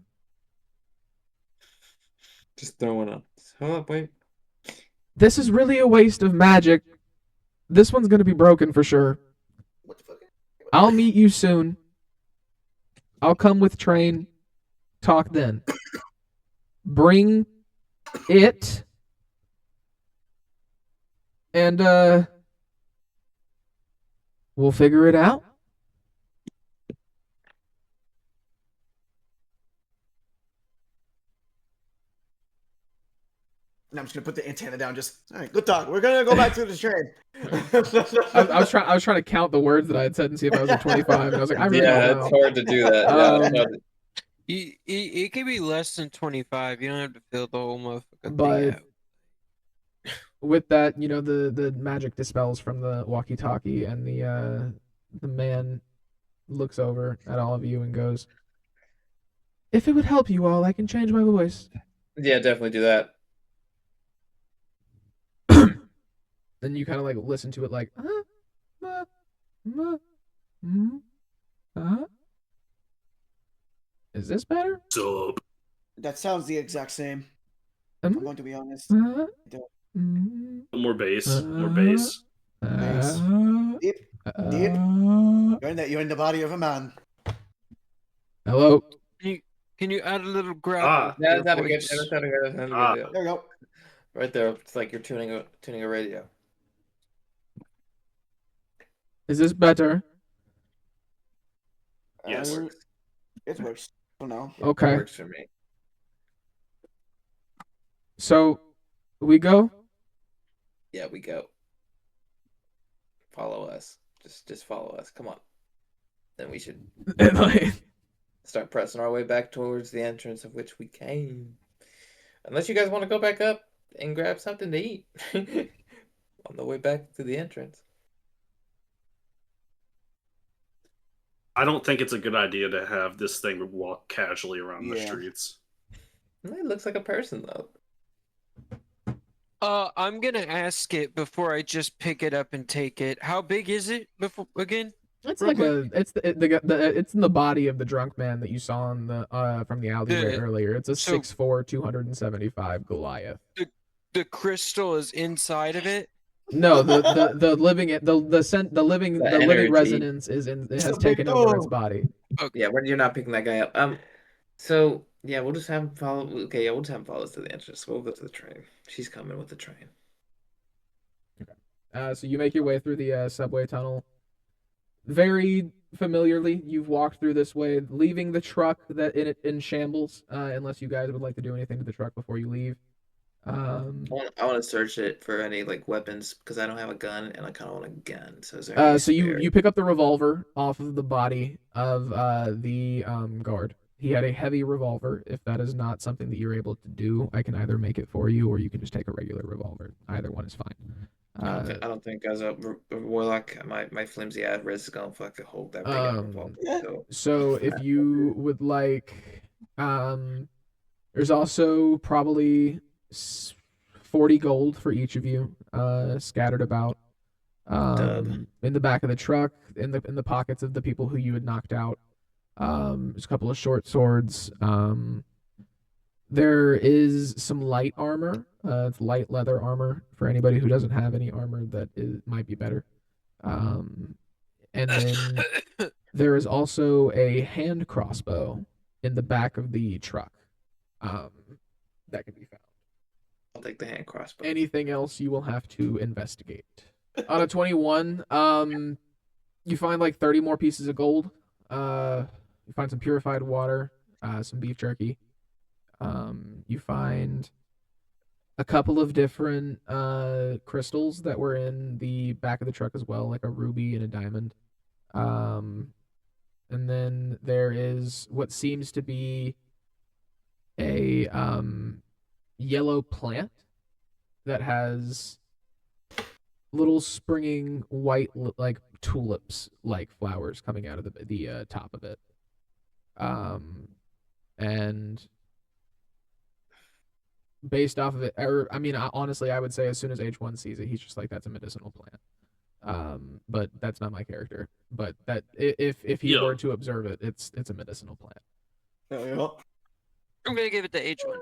Just throwing up. Hold up, wait. This is really a waste of magic. This one's gonna be broken for sure. What the fuck? I'll meet you soon. I'll come with train. Talk then. Bring it. And we'll figure it out. And I'm just gonna put the antenna down. Just all right. Good talk. We're gonna go back to the train. I was trying to count the words that I had said and see if I was at 25, and I was like, I really Yeah, don't it's know. hard to do that. Yeah, it's hard to- It could be less than 25. You don't have to fill the whole motherfucking But thing out. with that, you know, the magic dispels from the walkie-talkie, and the man looks over at all of you and goes, "If it would help you all, I can change my voice." Yeah, definitely do that. Then you kind of like listen to it like, is this better? Sup? That sounds the exact same. I'm going to be honest. More bass. More bass. Bass. Deep. You're in the body of a man. Hello. Can you add a little gravel? Ah. to Yeah, your that's not a good. voice? That's not a good. That's not a good Ah. deal. There we go. Right there, it's like you're tuning a radio. Is this better? Yes. It works. For now. Okay. It works for me. So we go. Yeah, we go. Follow us. Just follow us. Come on. Then we should And like, start pressing our way back towards the entrance of which we came. Unless you guys want to go back up and grab something to eat on the way back to the entrance. I don't think it's a good idea to have this thing walk casually around the Yeah. streets. It looks like a person though. I'm gonna ask it before I just pick it up and take it. How big is it before again? it's Real like it's in the body of the drunk man that you saw in the from the alleyway The- earlier. It's a so- 6'4", 275 Goliath. The crystal is inside of it. No, the living living energy. resonance is in it has taken over its body. Yeah, you're not picking that guy up. So yeah, we'll just have him follow. Okay, yeah, we'll just have him follow us to the entrance. We'll go to the train. She's coming with the train. So you make your way through the subway tunnel. Very familiarly, you've walked through this way, leaving the truck that in shambles. Unless you guys would like to do anything to the truck before you leave. I want to search it for any like weapons because I don't have a gun and I kind of want a gun. So is there? any So you spare- pick up the revolver off of the body of the guard. He had a heavy revolver. If that is not something that you're able to do, I can either make it for you or you can just take a regular revolver. Either one is fine. I don't think as a warlock, my flimsy ass wrist is gonna fucking hold that big ass revolver. So So if you would like, there's also probably 40 gold for each of you, scattered about, in the back of the truck, in the pockets of the people who you had knocked out. There's a couple of short swords. There is some light armor. It's light leather armor for anybody who doesn't have any armor might be better. And then there is also a hand crossbow in the back of the truck, that can be found. I'll take the hand crossbow. Anything else you will have to investigate. On a 21, you find like 30 more pieces of gold. You find some purified water, some beef jerky. You find a couple of different crystals that were in the back of the truck as well, like a ruby and a diamond. And then there is what seems to be a yellow plant that has little springing white like tulips like flowers coming out of the top of it. And based off of it, or I mean, honestly, I would say as soon as H1 sees it, he's just like, that's a medicinal plant. But that's not my character. But that if he were to observe it, it's a medicinal plant. Yeah. I'm gonna give it to H1.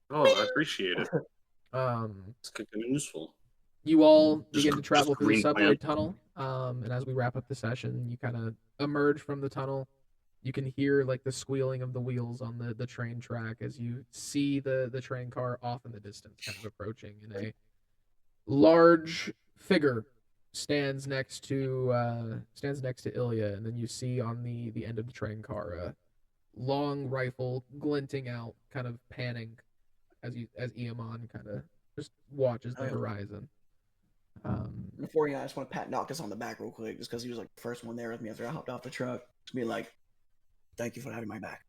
Oh, I appreciate it. It's kind of useful. You all Just- begin to travel just through the green subway plant. tunnel. And as we wrap up the session, you kind of emerge from the tunnel. You can hear like the squealing of the wheels on the train track as you see the train car off in the distance, kind of approaching. And a large figure stands next to Ilya, and then you see on the end of the train car a long rifle glinting out, kind of panning as Eamon kind of just watches the horizon. Before I just want to pat Noctis on the back real quick, just because he was like the first one there with me after I hopped off the truck. Just be like, thank you for having my back.